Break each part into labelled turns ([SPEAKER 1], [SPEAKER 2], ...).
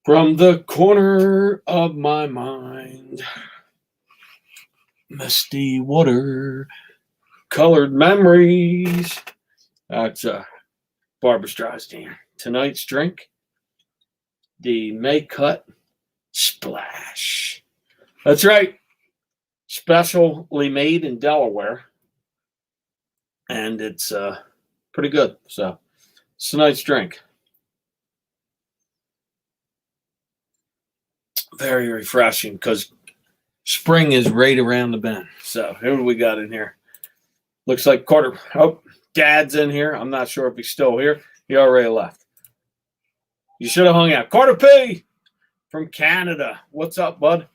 [SPEAKER 1] From the corner of my mind, misty water, colored memories. That's Barbara Streisand. Tonight's drink, the May Cut Splash. That's right, specially made in Delaware, and it's pretty good. So, it's tonight's drink. Very refreshing because spring is right around the bend. So, who do we got in here? Looks like Carter. Oh, Dad's in here. I'm not sure if he's still here. He already left. You should have hung out. Carter P from Canada. What's up, bud?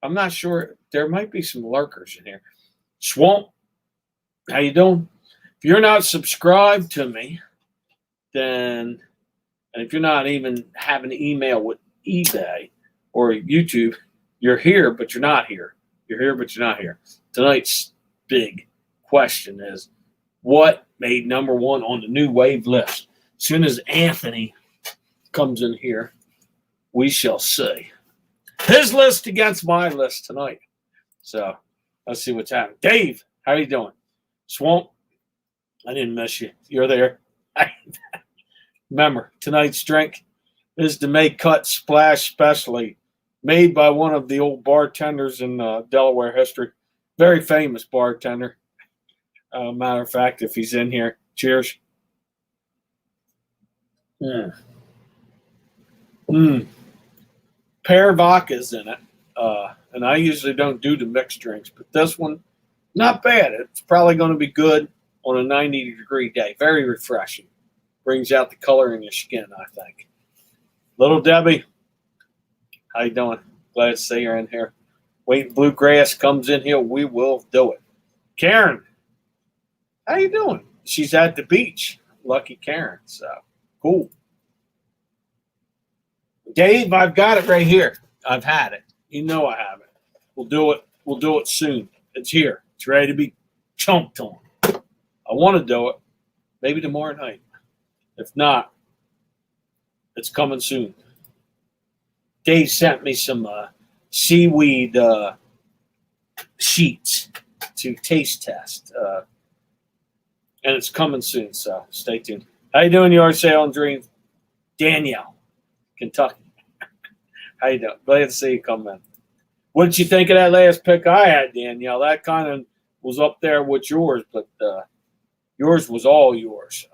[SPEAKER 1] I'm not sure. There might be some lurkers in here. Swamp, how you doing? If you're not subscribed to me, then, and if you're not even having an email with eBay or YouTube, you're here, but you're not here. You're here, but you're not here. Tonight's big question is, what made number one on the new wave list? As soon as Anthony comes in here, we shall see. His list against my list tonight. So let's see what's happening. Dave, how you doing? Swamp, I didn't miss you. You're there. Remember, tonight's drink is the May Cut Splash Specially, made by one of the old bartenders in Delaware history. Very famous bartender. Matter of fact, if he's in here, cheers. Pear vodka's in it. And I usually don't do the mixed drinks, but this one, not bad. It's probably going to be good on a 90-degree day. Very refreshing. Brings out the color in your skin, I think. Little Debbie, how you doing? Glad to see you're in here. Waiting Bluegrass comes in here, we will do it. Karen, how you doing? She's at the beach. Lucky Karen. So, cool. Dave, I've got it right here. I've had it. You know I have it. We'll do it. We'll do it soon. It's here. It's ready to be chunked on. I want to do it. Maybe tomorrow night. If not, it's coming soon. Dave sent me some seaweed sheets to taste test. And it's coming soon, so stay tuned. How you doing, Yard Sale and Dreams? Danielle, Kentucky. How you doing? Glad to see you come in. What did you think of that last pick I had, Danielle? That kind of was up there with yours, but yours was all yours.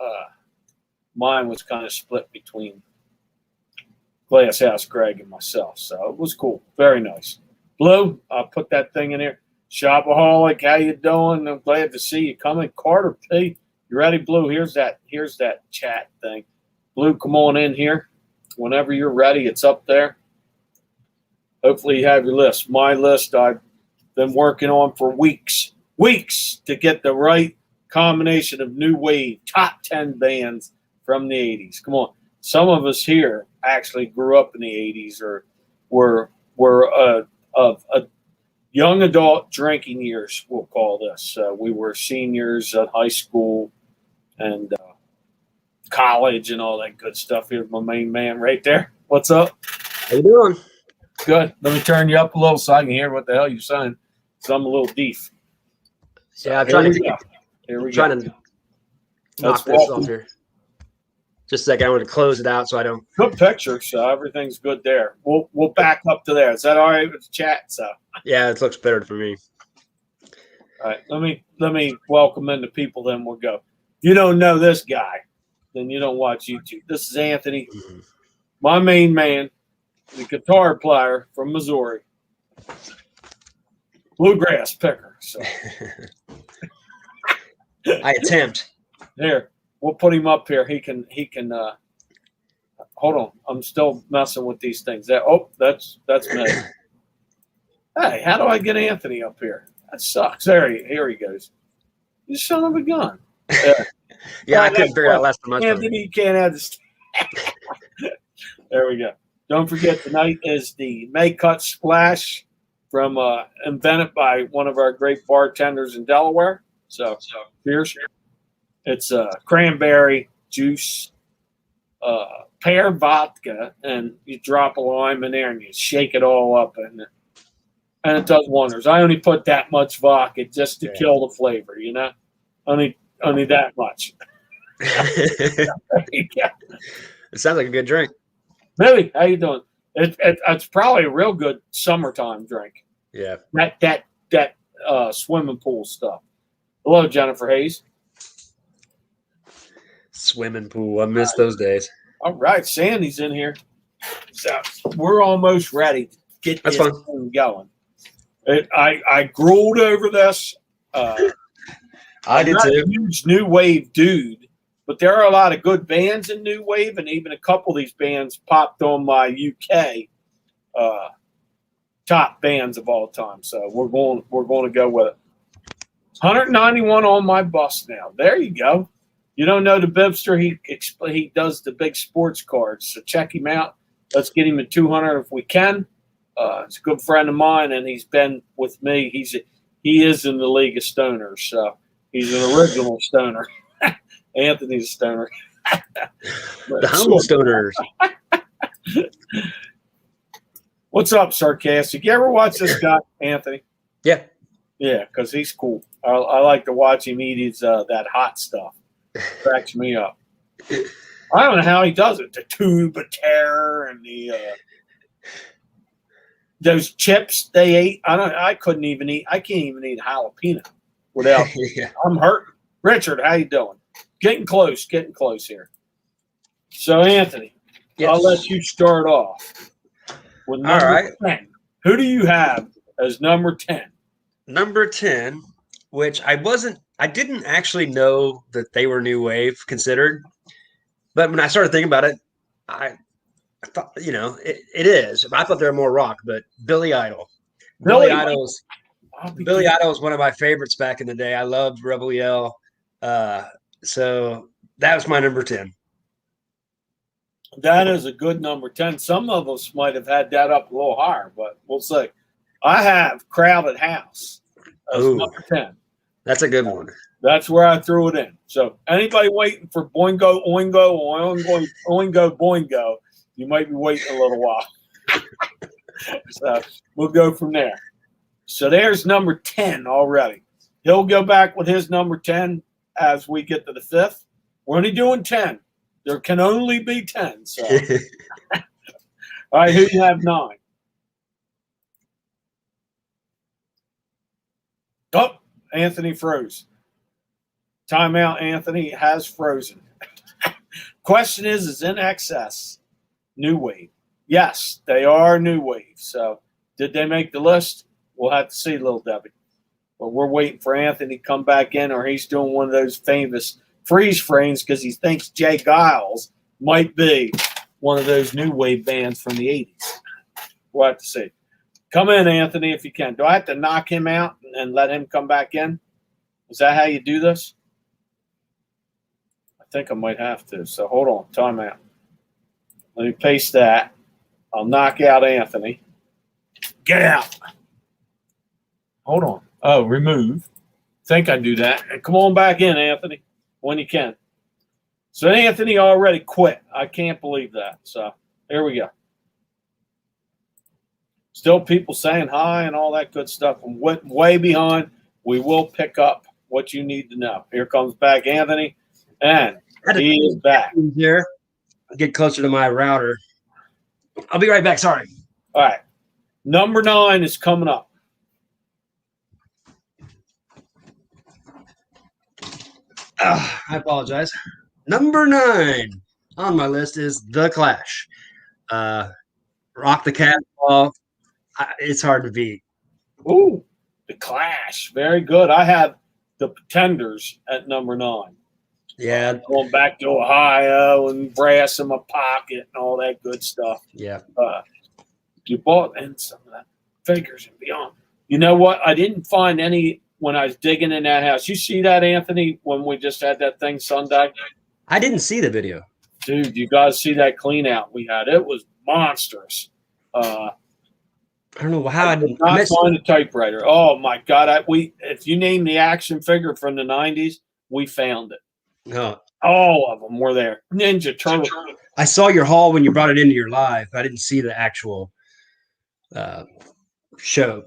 [SPEAKER 1] Mine was kind of split between Glass House Greg and myself, so it was cool. Very nice. Blue, I'll put that thing in here. Shopaholic, how you doing? I'm glad to see you coming. Carter P, you ready, Blue? Here's that chat thing. Blue, come on in here. Whenever you're ready, it's up there. Hopefully you have your list. My list I've been working on for weeks to get the right combination of new wave, top 10 bands from the 80s. Come on. Some of us here actually grew up in the 80s or were of a young adult drinking years, we'll call this. We were seniors at high school and college and all that good stuff. Here's my main man right there. What's up?
[SPEAKER 2] How you doing?
[SPEAKER 1] Good. Let me turn you up a little so I can hear what the hell you're saying. So I'm a little deaf. So
[SPEAKER 2] yeah, I'm trying to knock this off here. Just a second, I want to close it out so I don't.
[SPEAKER 1] Good picture, so everything's good there. We'll back up to there. Is that all right with the chat? So
[SPEAKER 2] yeah, it looks better for me.
[SPEAKER 1] All right, let me welcome in the people. Then we'll go. If you don't know this guy, then you don't watch YouTube. This is Anthony, my main man, the guitar player from Missouri, bluegrass picker. So
[SPEAKER 2] I attempt.
[SPEAKER 1] Here, we'll put him up here. He can. Hold on, I'm still messing with these things. That's me. Hey, how do I get Anthony up here? That sucks. Here he goes. You son of a gun.
[SPEAKER 2] Yeah, I couldn't figure out last time.
[SPEAKER 1] Anthony, you can't have this. There we go. Don't forget, tonight is the May Cut Splash from invented by one of our great bartenders in Delaware. So cheers. It's cranberry juice, pear vodka, and you drop a lime in there and you shake it all up, and it does wonders. I only put that much vodka just to kill the flavor, only that much.
[SPEAKER 2] It sounds like a good drink.
[SPEAKER 1] Billy, how you doing? It's probably a real good summertime drink.
[SPEAKER 2] Yeah.
[SPEAKER 1] That swimming pool stuff. Hello, Jennifer Hayes.
[SPEAKER 2] Swimming pool. I miss those days.
[SPEAKER 1] All right, Sandy's in here. So we're almost ready to get this thing going. I drooled over this.
[SPEAKER 2] I did too.
[SPEAKER 1] A huge new wave dude, but there are a lot of good bands in new wave, and even a couple of these bands popped on my UK top bands of all time. So we're going to go with it. 191 on my bus now. There you go. You don't know the Bibster? He does the big sports cards, so check him out. Let's get him at 200 if we can. He's a good friend of mine, and he's been with me. He is in the League of Stoners, so he's an original stoner. Anthony's a stoner.
[SPEAKER 2] The humble stoners.
[SPEAKER 1] What's up, Sarcastic? You ever watch this guy, Anthony?
[SPEAKER 2] Yeah.
[SPEAKER 1] Yeah, because he's cool. I like to watch him eat his that hot stuff. Cracks me up. I don't know how he does it. The tube of terror and the those chips they ate. I couldn't even eat. I can't even eat jalapeno without.
[SPEAKER 2] Yeah.
[SPEAKER 1] I'm hurting. Richard, how you doing? Getting close here. So Anthony,
[SPEAKER 2] Yes.
[SPEAKER 1] I'll let you start off with number 10. Who do you have as number 10?
[SPEAKER 2] Number 10, which I didn't actually know that they were new wave considered. But when I started thinking about it, I thought, it is. I thought they were more rock, but Billy Idol. Billy Idol is one of my favorites back in the day. I loved Rebel Yell. So that was my number 10.
[SPEAKER 1] That is a good number 10. Some of us might have had that up a little higher, but we'll see. I have Crowded House as number 10.
[SPEAKER 2] That's a good one.
[SPEAKER 1] That's where I threw it in. So anybody waiting for Boingo, Oingo, Oingo, Oingo, Boingo, you might be waiting a little while. So we'll go from there. So there's number 10 already. He'll go back with his number 10 as we get to the 5th. We're only doing 10. There can only be 10. So, all right, who do you have 9? Oh, Anthony froze. Timeout, Anthony has frozen. Question is In Excess new wave? Yes, they are new wave. So did they make the list? We'll have to see, little Debbie. But we're waiting for Anthony to come back in, or he's doing one of those famous freeze frames because he thinks Jay Giles might be one of those new wave bands from the 80s. We'll have to see. Come in, Anthony, if you can. Do I have to knock him out and let him come back in? Is that how you do this? I think I might have to. So hold on. Time out. Let me paste that. I'll knock out Anthony. Get out. Hold on. Oh, remove. Think I do that. And come on back in, Anthony, when you can. So Anthony already quit. I can't believe that. So here we go. Still people saying hi and all that good stuff. I'm way behind. We will pick up what you need to know. Here comes back Anthony, and he is back.
[SPEAKER 2] Here, get closer to my router. I'll be right back. Sorry.
[SPEAKER 1] All right. Number 9 is coming up.
[SPEAKER 2] I apologize. Number 9 on my list is The Clash. Rock the Casbah. It's hard to beat.
[SPEAKER 1] Ooh, The Clash. Very good. I have The Pretenders at number 9.
[SPEAKER 2] Yeah.
[SPEAKER 1] Going back to Ohio and Brass in My Pocket and all that good stuff.
[SPEAKER 2] Yeah.
[SPEAKER 1] You bought and some of that Figures and Beyond. You know what? I didn't find any when I was digging in that house. You see that, Anthony, when we just had that thing Sunday?
[SPEAKER 2] I didn't see the video.
[SPEAKER 1] Dude, you guys see that clean out we had. It was monstrous.
[SPEAKER 2] I don't know how I
[SPEAKER 1] did not find a typewriter. Oh, my God. If you name the action figure from the 90s, we found it.
[SPEAKER 2] No.
[SPEAKER 1] All of them were there. Ninja Turtle.
[SPEAKER 2] I saw your haul when you brought it into your live. I didn't see the actual show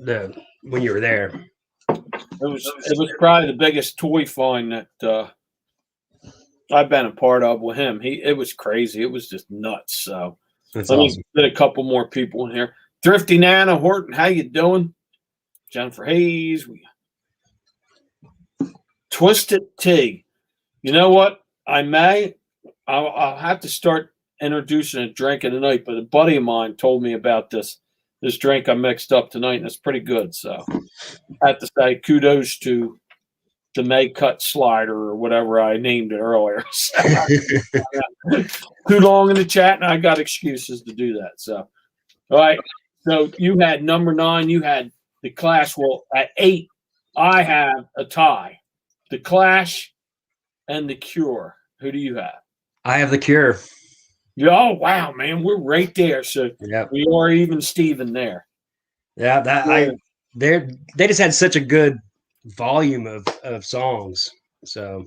[SPEAKER 2] when you were there.
[SPEAKER 1] It was probably the biggest toy find that I've been a part of with him. It was crazy. It was just nuts. So
[SPEAKER 2] That's
[SPEAKER 1] let
[SPEAKER 2] awesome.
[SPEAKER 1] me get a couple more people in here. Thrifty Nana Horton, how you doing? Jennifer Hayes, Twisted Tea. You know what? I'll have to start introducing a drink in the night, but a buddy of mine told me about this drink I mixed up tonight, and it's pretty good. So I have to say kudos to the May Cut Slider or whatever I named it earlier. Too long in the chat, and I got excuses to do that. So, all right. So you had number 9. You had the Clash. Well, at 8, I have a tie. The Clash and the Cure. Who do you have?
[SPEAKER 2] I have the Cure.
[SPEAKER 1] Oh, wow, man. We're right there. So we are even Steven there.
[SPEAKER 2] Yeah, they just had such a good volume of songs. So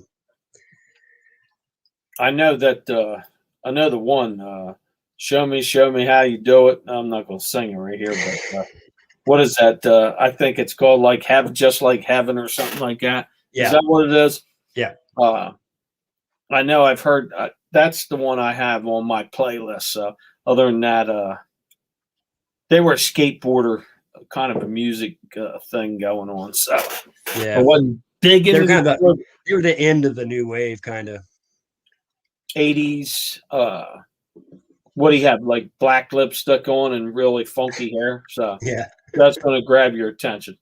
[SPEAKER 1] I know that another one, show me how you do it. I'm not going to sing it right here, but what is that? I think it's called like Heaven, Just Like Heaven or something like that.
[SPEAKER 2] Yeah.
[SPEAKER 1] Is that what it is?
[SPEAKER 2] Yeah.
[SPEAKER 1] I know I've heard that's the one I have on my playlist. So other than that, they were a skateboarder, kind of a music thing going on. So
[SPEAKER 2] yeah,
[SPEAKER 1] I wasn't big into
[SPEAKER 2] they were the end of the new wave, kind of
[SPEAKER 1] 80s. What do you have? Like black lipstick on and really funky hair. So
[SPEAKER 2] yeah,
[SPEAKER 1] that's going to grab your attention.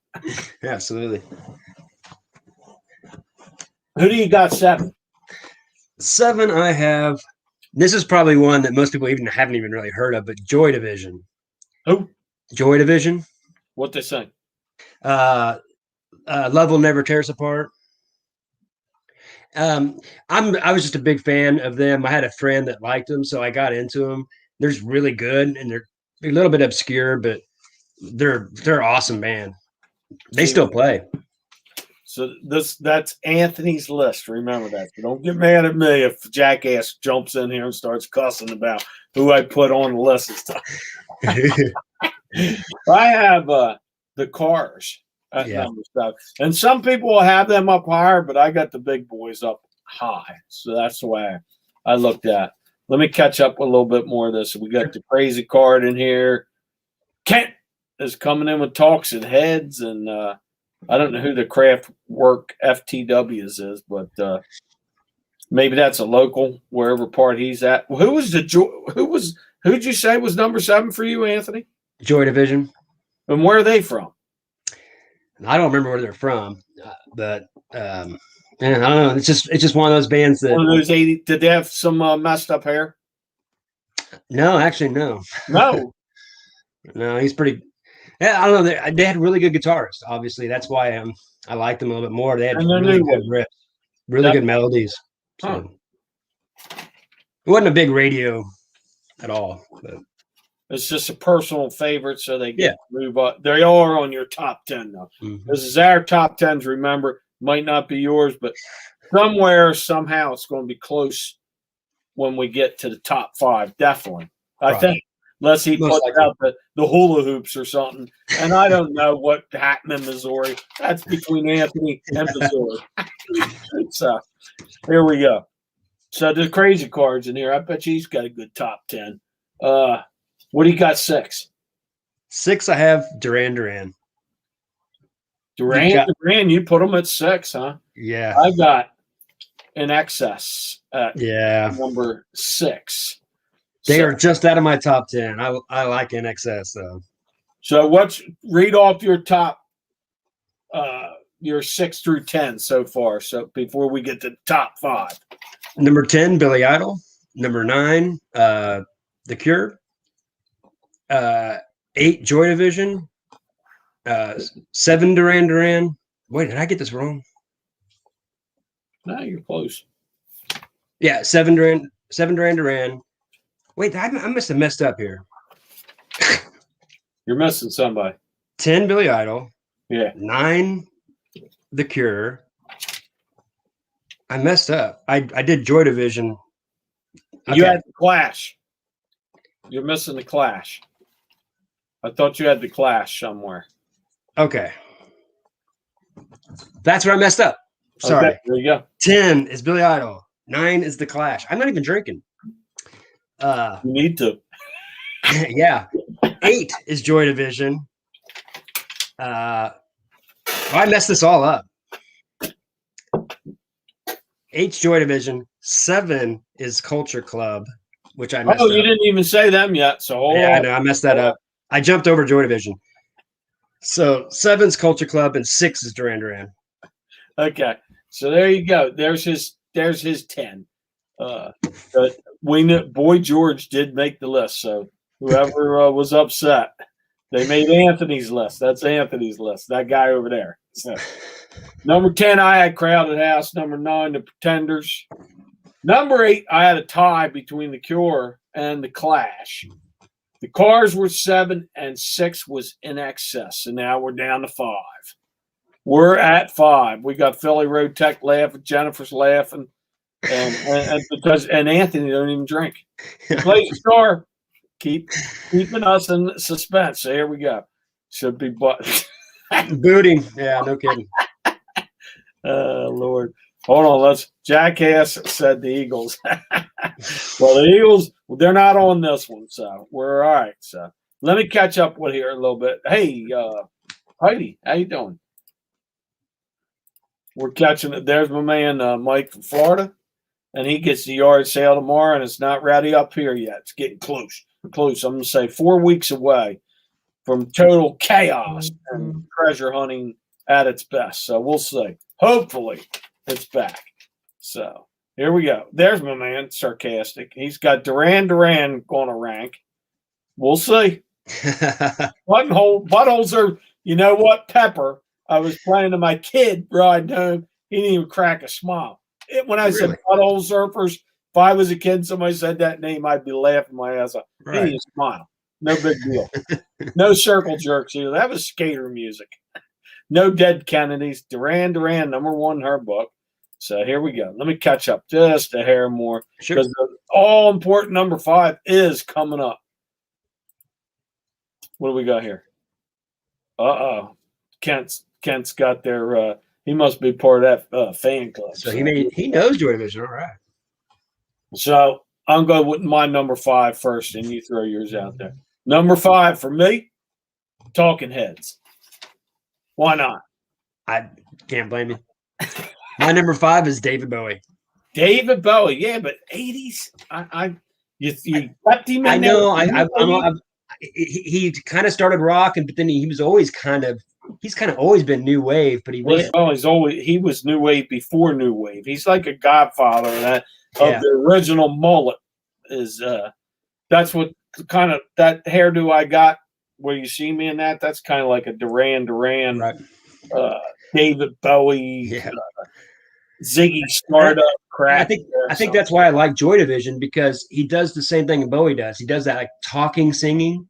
[SPEAKER 2] absolutely.
[SPEAKER 1] Who do you got 7?
[SPEAKER 2] 7, I have. This is probably one that most people haven't even really heard of, but Joy Division.
[SPEAKER 1] Who?
[SPEAKER 2] Joy Division.
[SPEAKER 1] What they sing?
[SPEAKER 2] Love Will Never Tear Us Apart. I was just a big fan of them. I had a friend that liked them, so I got into them. They're just really good, and they're a little bit obscure, but they're awesome band. They still play.
[SPEAKER 1] So that's Anthony's list. Remember that. So don't get mad at me if Jackass jumps in here and starts cussing about who I put on the list and stuff. I have the Cars. Stuff. And some people will have them up higher, but I got the big boys up high. So that's the way I looked at. Let me catch up with a little bit more of this. We got the crazy card in here. Kent is coming in with Talks and Heads, and I don't know who the Craft Work FTWs is, but maybe that's a local wherever part he's at. Who'd you say was number 7 for you, Anthony?
[SPEAKER 2] Joy Division.
[SPEAKER 1] And where are they from?
[SPEAKER 2] I don't remember where they're from, but I don't know. It's just one of those bands that.
[SPEAKER 1] One of those 80. Did they have some messed up hair?
[SPEAKER 2] No, actually, no.
[SPEAKER 1] No.
[SPEAKER 2] No, he's pretty. Yeah, I don't know. They had really good guitarists. Obviously, that's why I liked them a little bit more. They had really good riffs, really good melodies. So. It wasn't a big radio at all. But.
[SPEAKER 1] It's just a personal favorite, so they get to move up. They are on your top 10 now. Mm-hmm. This is our top 10s. Remember, might not be yours, but somewhere, somehow, it's going to be close when we get to the top 5. Definitely, I think. Unless he puts out the hula hoops or something, and I don't know what happened in Missouri. That's between Anthony and Missouri. So here we go. So the crazy cards in here. I bet you he's got a good top 10. What do you got 6?
[SPEAKER 2] 6, I have Duran Duran.
[SPEAKER 1] Duran, you put them at 6, huh?
[SPEAKER 2] Yeah.
[SPEAKER 1] I got In Excess at number 6.
[SPEAKER 2] They are just out of my top 10. I like In Excess though.
[SPEAKER 1] So read off your top, your 6 through 10 so far. So before we get to top 5.
[SPEAKER 2] Number 10, Billy Idol. Number 9, The Cure. 8, Joy Division. 7, Duran Duran. Wait, did I get this wrong?
[SPEAKER 1] No, you're close.
[SPEAKER 2] Yeah, 7 Duran Duran. Wait, I must have messed up here.
[SPEAKER 1] You're missing somebody.
[SPEAKER 2] 10, Billy Idol.
[SPEAKER 1] Yeah.
[SPEAKER 2] 9, The Cure. I messed up. I did Joy Division
[SPEAKER 1] You
[SPEAKER 2] Okay.
[SPEAKER 1] had the Clash. You're missing the Clash. I thought you had the Clash somewhere.
[SPEAKER 2] Okay. That's where I messed up. Sorry.
[SPEAKER 1] Okay, there you go.
[SPEAKER 2] 10 is Billy Idol. 9 is The Clash. I'm not even drinking.
[SPEAKER 1] You need to.
[SPEAKER 2] Yeah. 8 is Joy Division. I messed this all up. 8's Joy Division. 7 is Culture Club, which I messed
[SPEAKER 1] Oh,
[SPEAKER 2] up.
[SPEAKER 1] you didn't even say them yet. So hold
[SPEAKER 2] Yeah, I
[SPEAKER 1] on.
[SPEAKER 2] know. I messed that up. I jumped over Joy Division. So 7's Culture Club and 6 is Duran Duran.
[SPEAKER 1] Okay, so there you go. There's his 10. But we knew Boy George did make the list. So whoever was upset, they made Anthony's list. That's Anthony's list. That guy over there. So number 10, I had Crowded House. Number 9, The Pretenders. Number 8, I had a tie between The Cure and The Clash. The Cars were 7 and 6 was In Excess. And now we're down to 5. We're at 5. We got Philly Road Tech laughing. Jennifer's laughing. And Anthony don't even drink. He plays the star. Keeping us in suspense. So here we go. Should be
[SPEAKER 2] Booting. Yeah, no kidding.
[SPEAKER 1] Lord. Hold on. Let's. Jackass said the Eagles. Well, the Eagles, they're not on this one, so we're all right. So let me catch up with here a little bit. Hey, Heidi, how you doing? We're catching it. There's my man Mike from Florida, and he gets the yard sale tomorrow, and it's not ready up here yet. It's getting close. Close. I'm going to say 4 weeks away from total chaos and treasure hunting at its best. So we'll see. Hopefully, it's back. So here we go. There's my man, sarcastic. He's got Duran Duran going to rank. We'll see. Buttholes are, you know what, Pepper. I was playing to my kid riding home. He didn't even crack a smile. When I said butthole surfers, if I was a kid, somebody said that name, I'd be laughing my ass off. He didn't even smile. No big deal. No circle jerks either. That was skater music. No dead Kennedys. Duran Duran, number 1 in her book. So here we go. Let me catch up just a hair more.
[SPEAKER 2] Sure.
[SPEAKER 1] Because the all-important number 5 is coming up. What do we got here? Uh-oh. Kent's got their he must be part of that fan club.
[SPEAKER 2] So he knows Joy Division. All right.
[SPEAKER 1] So I'm going with my number 5 first, and you throw yours out there. Number 5 for me, Talking Heads. Why not?
[SPEAKER 2] I can't blame you. My number 5 is David Bowie.
[SPEAKER 1] David Bowie, yeah, but 80s. You left him in
[SPEAKER 2] I know.
[SPEAKER 1] there.
[SPEAKER 2] He kind of started rock, but then he's kind of always been new wave. But he
[SPEAKER 1] was new wave before new wave. He's like a godfather of the original mullet. Is that's what kind of that hairdo I got where you see me in that? That's kind of like a Duran Duran,
[SPEAKER 2] right.
[SPEAKER 1] David Bowie,
[SPEAKER 2] Yeah.
[SPEAKER 1] Ziggy Stardust crap.
[SPEAKER 2] I think that's why I like Joy Division, because he does the same thing Bowie does. He does that like talking, singing.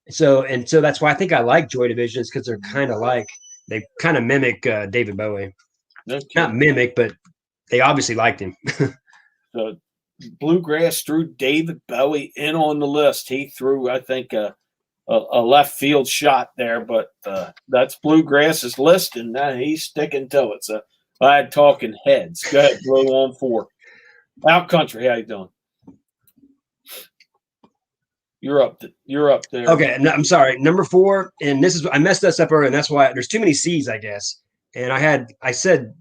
[SPEAKER 2] So that's why I think I like Joy Division, is because they're kind of like, they kind of mimic David Bowie.
[SPEAKER 1] Okay.
[SPEAKER 2] Not mimic, but they obviously liked him.
[SPEAKER 1] So Bluegrass threw David Bowie in on the list. He threw, I think, a left field shot there, but that's Bluegrass's list, and he's sticking to it. So I had Talking Heads. Go ahead, Blue on 4. Out Country, how you doing? You're up there.
[SPEAKER 2] Okay, no, I'm sorry. Number 4, and I messed this up earlier, and that's why there's too many C's, I guess. And I said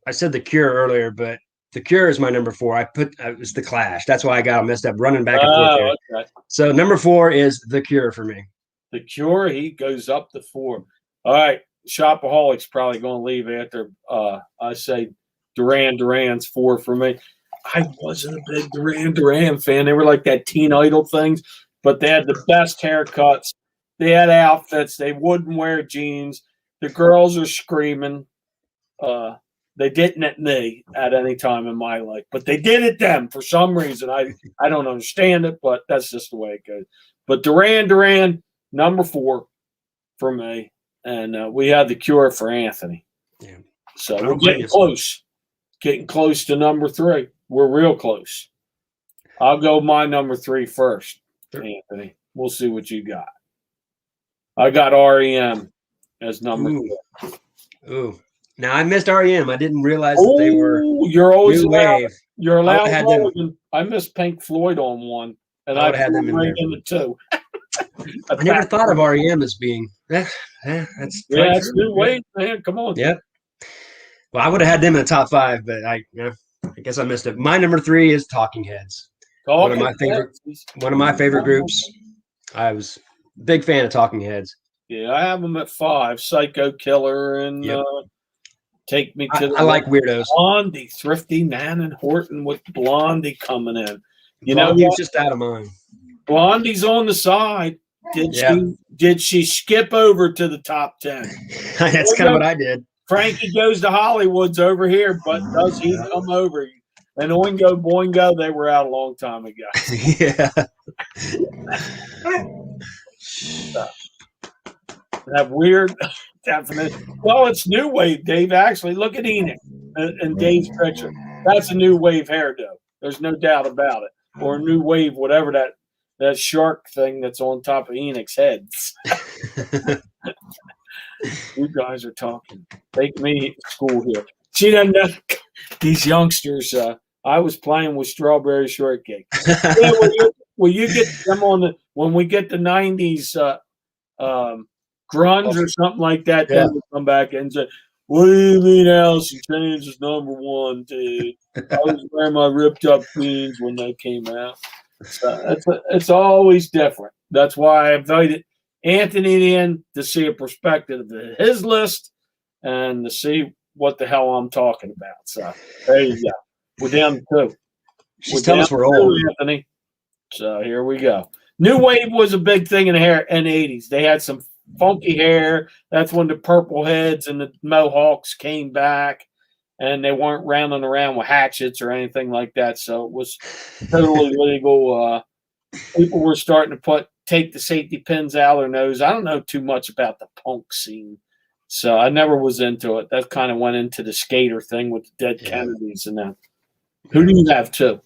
[SPEAKER 2] The Cure earlier, but The Cure is my number 4. It was The Clash. That's why I got messed up, running back and forth here.
[SPEAKER 1] Okay.
[SPEAKER 2] So number 4 is The Cure for me.
[SPEAKER 1] The Cure, he goes up to 4. All right, Shopaholics probably going to leave after I say Duran Duran's 4 for me. I wasn't a big Duran Duran fan. They were like that Teen Idol things, but they had the best haircuts. They had outfits. They wouldn't wear jeans. The girls are screaming. They didn't at me at any time in my life, but they did at them for some reason. I don't understand it, but that's just the way it goes. But Duran Duran, number 4 for me, and we had The Cure for Anthony.
[SPEAKER 2] Yeah.
[SPEAKER 1] So we're getting close to number 3. We're real close. I'll go my number 3 first, Anthony. We'll see what you got. I got REM as number 2.
[SPEAKER 2] Ooh. Now I missed REM. I didn't realize that they were
[SPEAKER 1] You're always
[SPEAKER 2] new
[SPEAKER 1] allowed.
[SPEAKER 2] wave.
[SPEAKER 1] You're
[SPEAKER 2] I would've
[SPEAKER 1] allowed.
[SPEAKER 2] had them.
[SPEAKER 1] Mulligan. I missed Pink Floyd on one, and
[SPEAKER 2] I
[SPEAKER 1] I
[SPEAKER 2] would've had
[SPEAKER 1] put
[SPEAKER 2] them in
[SPEAKER 1] right
[SPEAKER 2] there.
[SPEAKER 1] in the 2.
[SPEAKER 2] I never thought of REM as being. That's
[SPEAKER 1] Yeah,
[SPEAKER 2] probably
[SPEAKER 1] it's
[SPEAKER 2] true.
[SPEAKER 1] new wave, man. Come on.
[SPEAKER 2] Yeah. Well, I would have had them in the top 5, but I guess I missed it. My number 3 is Talking Heads. One of my favorite groups. I was a big fan of Talking Heads.
[SPEAKER 1] Yeah, I have them at 5. Psycho Killer and Take Me to the
[SPEAKER 2] I like Weirdos.
[SPEAKER 1] Blondie, Thrifty, Nan and Horton with Blondie coming in. You
[SPEAKER 2] Blondie
[SPEAKER 1] know
[SPEAKER 2] was just out of mine.
[SPEAKER 1] Blondie's on the side. Did she skip over to the top 10?
[SPEAKER 2] That's kind of what I did.
[SPEAKER 1] Frankie Goes to Hollywood's over here, but does he come over? And Oingo Boingo, they were out a long time ago.
[SPEAKER 2] Yeah.
[SPEAKER 1] That weird definition. Well, it's new wave, Dave. Actually, look at Enoch and Dave's picture. That's a new wave hairdo. There's no doubt about it. Or a new wave, whatever that shark thing that's on top of Enoch's head. You guys are talking. Take me to school here. See them these youngsters. I was playing with strawberry shortcake. Yeah, will you get them on when we get the 90s grunge or something like that? Then we'll come back and say, "What do you mean Alice in Chains is number 1, dude? I was wearing my ripped up jeans when they came out." So it's always different. That's why I invited Anthony in to see a perspective of his list and to see what the hell I'm talking about. So there you go. We're down to 2.
[SPEAKER 2] She's telling us we're old,
[SPEAKER 1] Anthony. So here we go. New wave was a big thing in the 80s. They had some funky hair. That's when the purple heads and the mohawks came back, and they weren't rounding around with hatchets or anything like that. So it was totally legal. People were starting to take the safety pins out of their nose. I don't know too much about the punk scene, so I never was into it. That kind of went into the skater thing with the Dead Kennedys and that. Who do you have 2?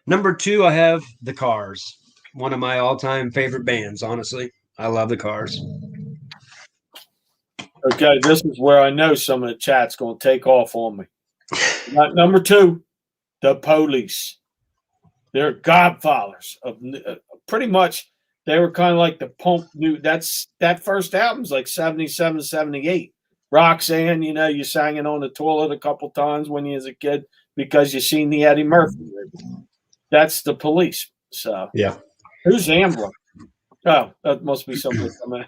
[SPEAKER 2] Number 2, I have the Cars. One of my all-time favorite bands, honestly. I love the Cars.
[SPEAKER 1] Okay, this is where I know some of the chat's going to take off on me. Number 2, the Police. They're godfathers of pretty much. They were kind of like the punk new. That first album's like 77, 78. Roxanne, you sang it on the toilet a couple times when you was a kid because you seen the Eddie Murphy movie. That's the Police. So
[SPEAKER 2] yeah.
[SPEAKER 1] Who's Amber? Oh, that must be somebody coming.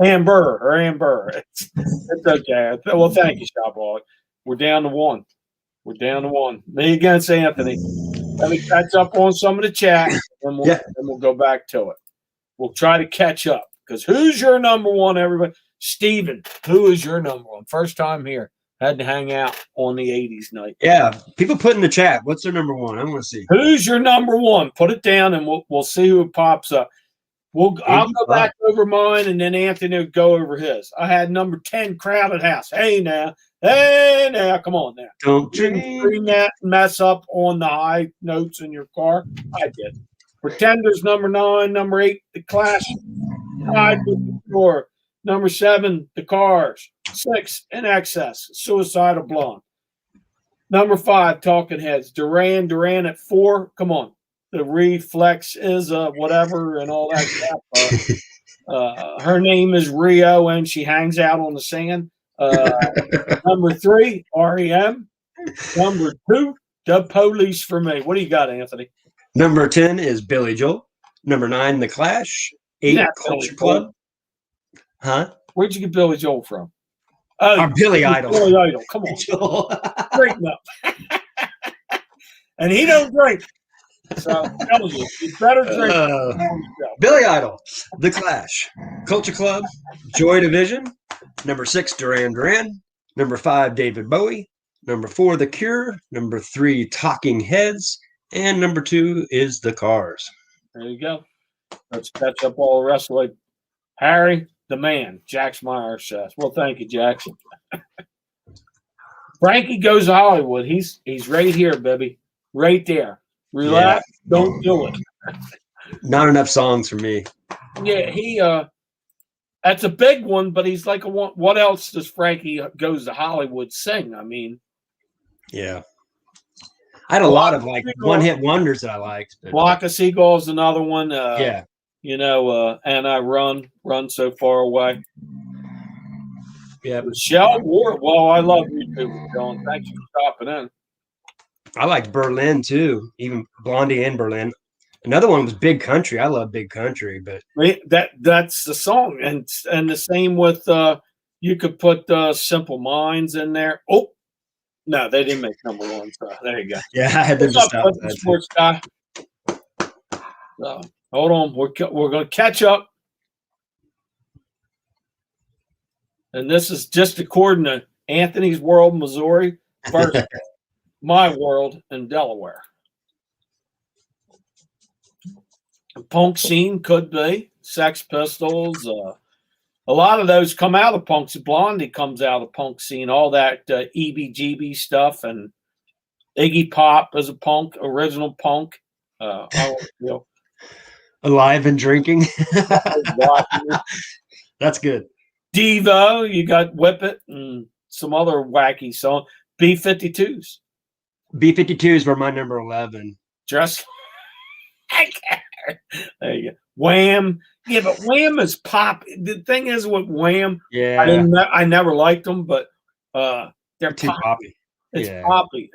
[SPEAKER 1] Amber. It's okay. Well, thank you, Shopaholic. We're down to 1. Me against Anthony. Let me catch up on some of the chat, and we'll go back to it. We'll try to catch up because who's your number 1, everybody? Steven, who is your number 1? First time here. Had to hang out on the 80s night.
[SPEAKER 2] Yeah, people put in the chat. What's their number 1? I want to see.
[SPEAKER 1] Who's your number 1? Put it down, and we'll see who pops up. I'll go back over mine, and then Anthony will go over his. I had number 10, Crowded House. Hey now, come on now.
[SPEAKER 2] Don't
[SPEAKER 1] you scream that mess up on the high notes in your car. I did. Pretenders, number 9. Number 8, The Clash. 5, Number 7, The Cars. 6, In Excess. Suicidal Blonde. Number 5, Talking Heads. Duran at 4. Come on. The Reflex is whatever and all that stuff. Her name is Rio, and she hangs out on the sand. Number 3, REM. Number 2, The Police for me. What do you got, Anthony?
[SPEAKER 2] Number 10 is Billy Joel. Number 9, The Clash. 8, Culture Club. Huh?
[SPEAKER 1] Where'd you get Billy Joel from?
[SPEAKER 2] Our Billy Idol.
[SPEAKER 1] Billy Idol. Come on. Drink up. And he don't drink. So tells you better drink.
[SPEAKER 2] Billy Idol, The Clash, Culture Club, Joy Division. Number 6, Duran Duran. Number 5, David Bowie. Number 4, The Cure. Number 3, Talking Heads. And number 2 is The Cars.
[SPEAKER 1] There you go. Let's catch up all the rest of it. Harry, the man, Jax Myers says. Well, thank you, Jackson. Frankie Goes to Hollywood. He's right here, baby. Right there. Relax, don't do it.
[SPEAKER 2] Not enough songs for me.
[SPEAKER 1] Yeah, that's a big one, but he's like what else does Frankie Goes to Hollywood sing? I mean,
[SPEAKER 2] yeah. I had a lot of like one-hit wonders that I liked.
[SPEAKER 1] Flock of Seagulls, another one.
[SPEAKER 2] Yeah.
[SPEAKER 1] And I run so far away.
[SPEAKER 2] Yeah.
[SPEAKER 1] Michelle Ward. Well, I love you too, Michelle. Thanks for stopping in.
[SPEAKER 2] I liked Berlin too, even Blondie and Berlin. Another one was Big Country. I love Big Country, but
[SPEAKER 1] that's the song, and the same with you could put Simple Minds in there. Oh no, they didn't make number one. So there you go.
[SPEAKER 2] Yeah, I had them to stop that.
[SPEAKER 1] Sports guy. Hold on, we're going to catch up, and this is just according to Anthony's World, Missouri, versus my world in Delaware. Punk scene could be Sex Pistols. A lot of those come out of punks. Blondie comes out of the punk scene. All that EBGB stuff, and Iggy Pop is a punk, original punk.
[SPEAKER 2] Alive and Drinking. That's good.
[SPEAKER 1] Devo, you got Whip It and some other wacky song. B-52s.
[SPEAKER 2] B-52s were my number 11.
[SPEAKER 1] Just there you go. Wham. Yeah, but Wham is pop. The thing is with Wham,
[SPEAKER 2] yeah,
[SPEAKER 1] I never liked them, but they're
[SPEAKER 2] too poppy.
[SPEAKER 1] It's poppy.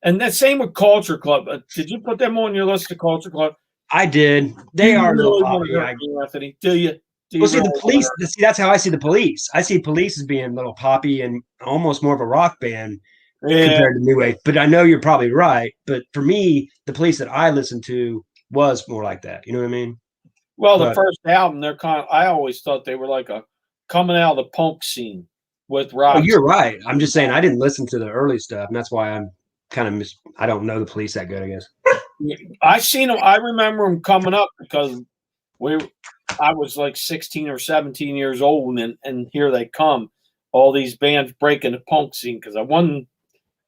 [SPEAKER 1] And the same with Culture Club. Did you put them on your list of Culture Club?
[SPEAKER 2] I did. They are a little poppy.
[SPEAKER 1] Anthony, do you?
[SPEAKER 2] Well, see, the Police. See, that's how I see the Police. I see Police as being a little poppy and almost more of a rock band compared to New Wave. But I know you're probably right. But for me, the Police that I listened to was more like that. You know what I mean?
[SPEAKER 1] Well, the first album, they're I always thought they were like coming out of the punk scene with rock.
[SPEAKER 2] Oh, you're right. I'm just saying I didn't listen to the early stuff, and that's why I'm kind of I don't know the Police that good, I guess.
[SPEAKER 1] I seen them. I remember them coming up because I was like 16 or 17 years old, and here they come. All these bands breaking the punk scene because I wasn't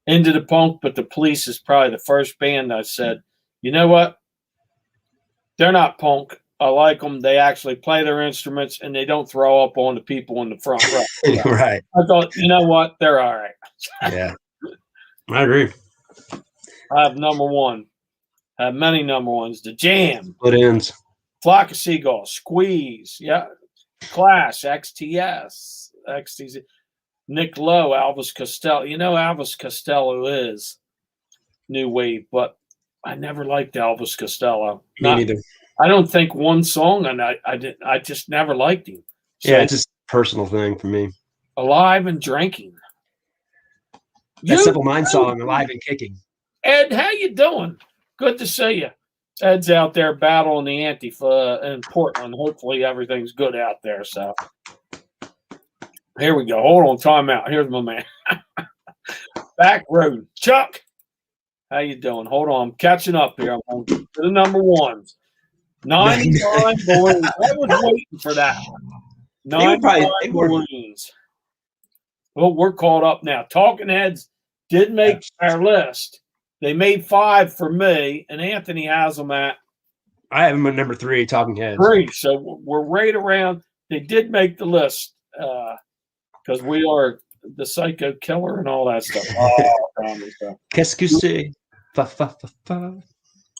[SPEAKER 1] into the punk, but the Police is probably the first band I said, you know what? They're not punk. I like them. They actually play their instruments, and they don't throw up on the people in the front row.
[SPEAKER 2] Right.
[SPEAKER 1] I thought, you know what? They're all right.
[SPEAKER 2] Yeah. I agree.
[SPEAKER 1] I have number one. I have many number ones. The Jam.
[SPEAKER 2] Split Ends.
[SPEAKER 1] Flock of Seagulls. Squeeze. Yeah. Clash. XTS. XTZ. Nick Lowe. Elvis Costello. You know Elvis Costello is new wave, but I never liked Elvis Costello.
[SPEAKER 2] Me neither.
[SPEAKER 1] I don't think one song, and I just never liked him. So,
[SPEAKER 2] yeah, it's just a personal thing for me.
[SPEAKER 1] Alive and Drinking.
[SPEAKER 2] That Simple Mind song, Alive and Kicking.
[SPEAKER 1] Ed, how you doing? Good to see you. Ed's out there battling the Antifa in Portland. Hopefully everything's good out there. So here we go. Hold on, time out. Here's my man. Back road. Chuck, how you doing? Hold on. I'm catching up here. I'm on to the number ones. 99 Balloons. I was waiting for that one. 99 Balloons. Well, we're caught up now. Talking Heads did make our list. They made 5 for me, and Anthony has them at.
[SPEAKER 2] I have them at number 3, Talking Heads.
[SPEAKER 1] 3. So we're right around. They did make the list because we are the psycho killer and all that stuff.
[SPEAKER 2] Qu'est-ce que c'est?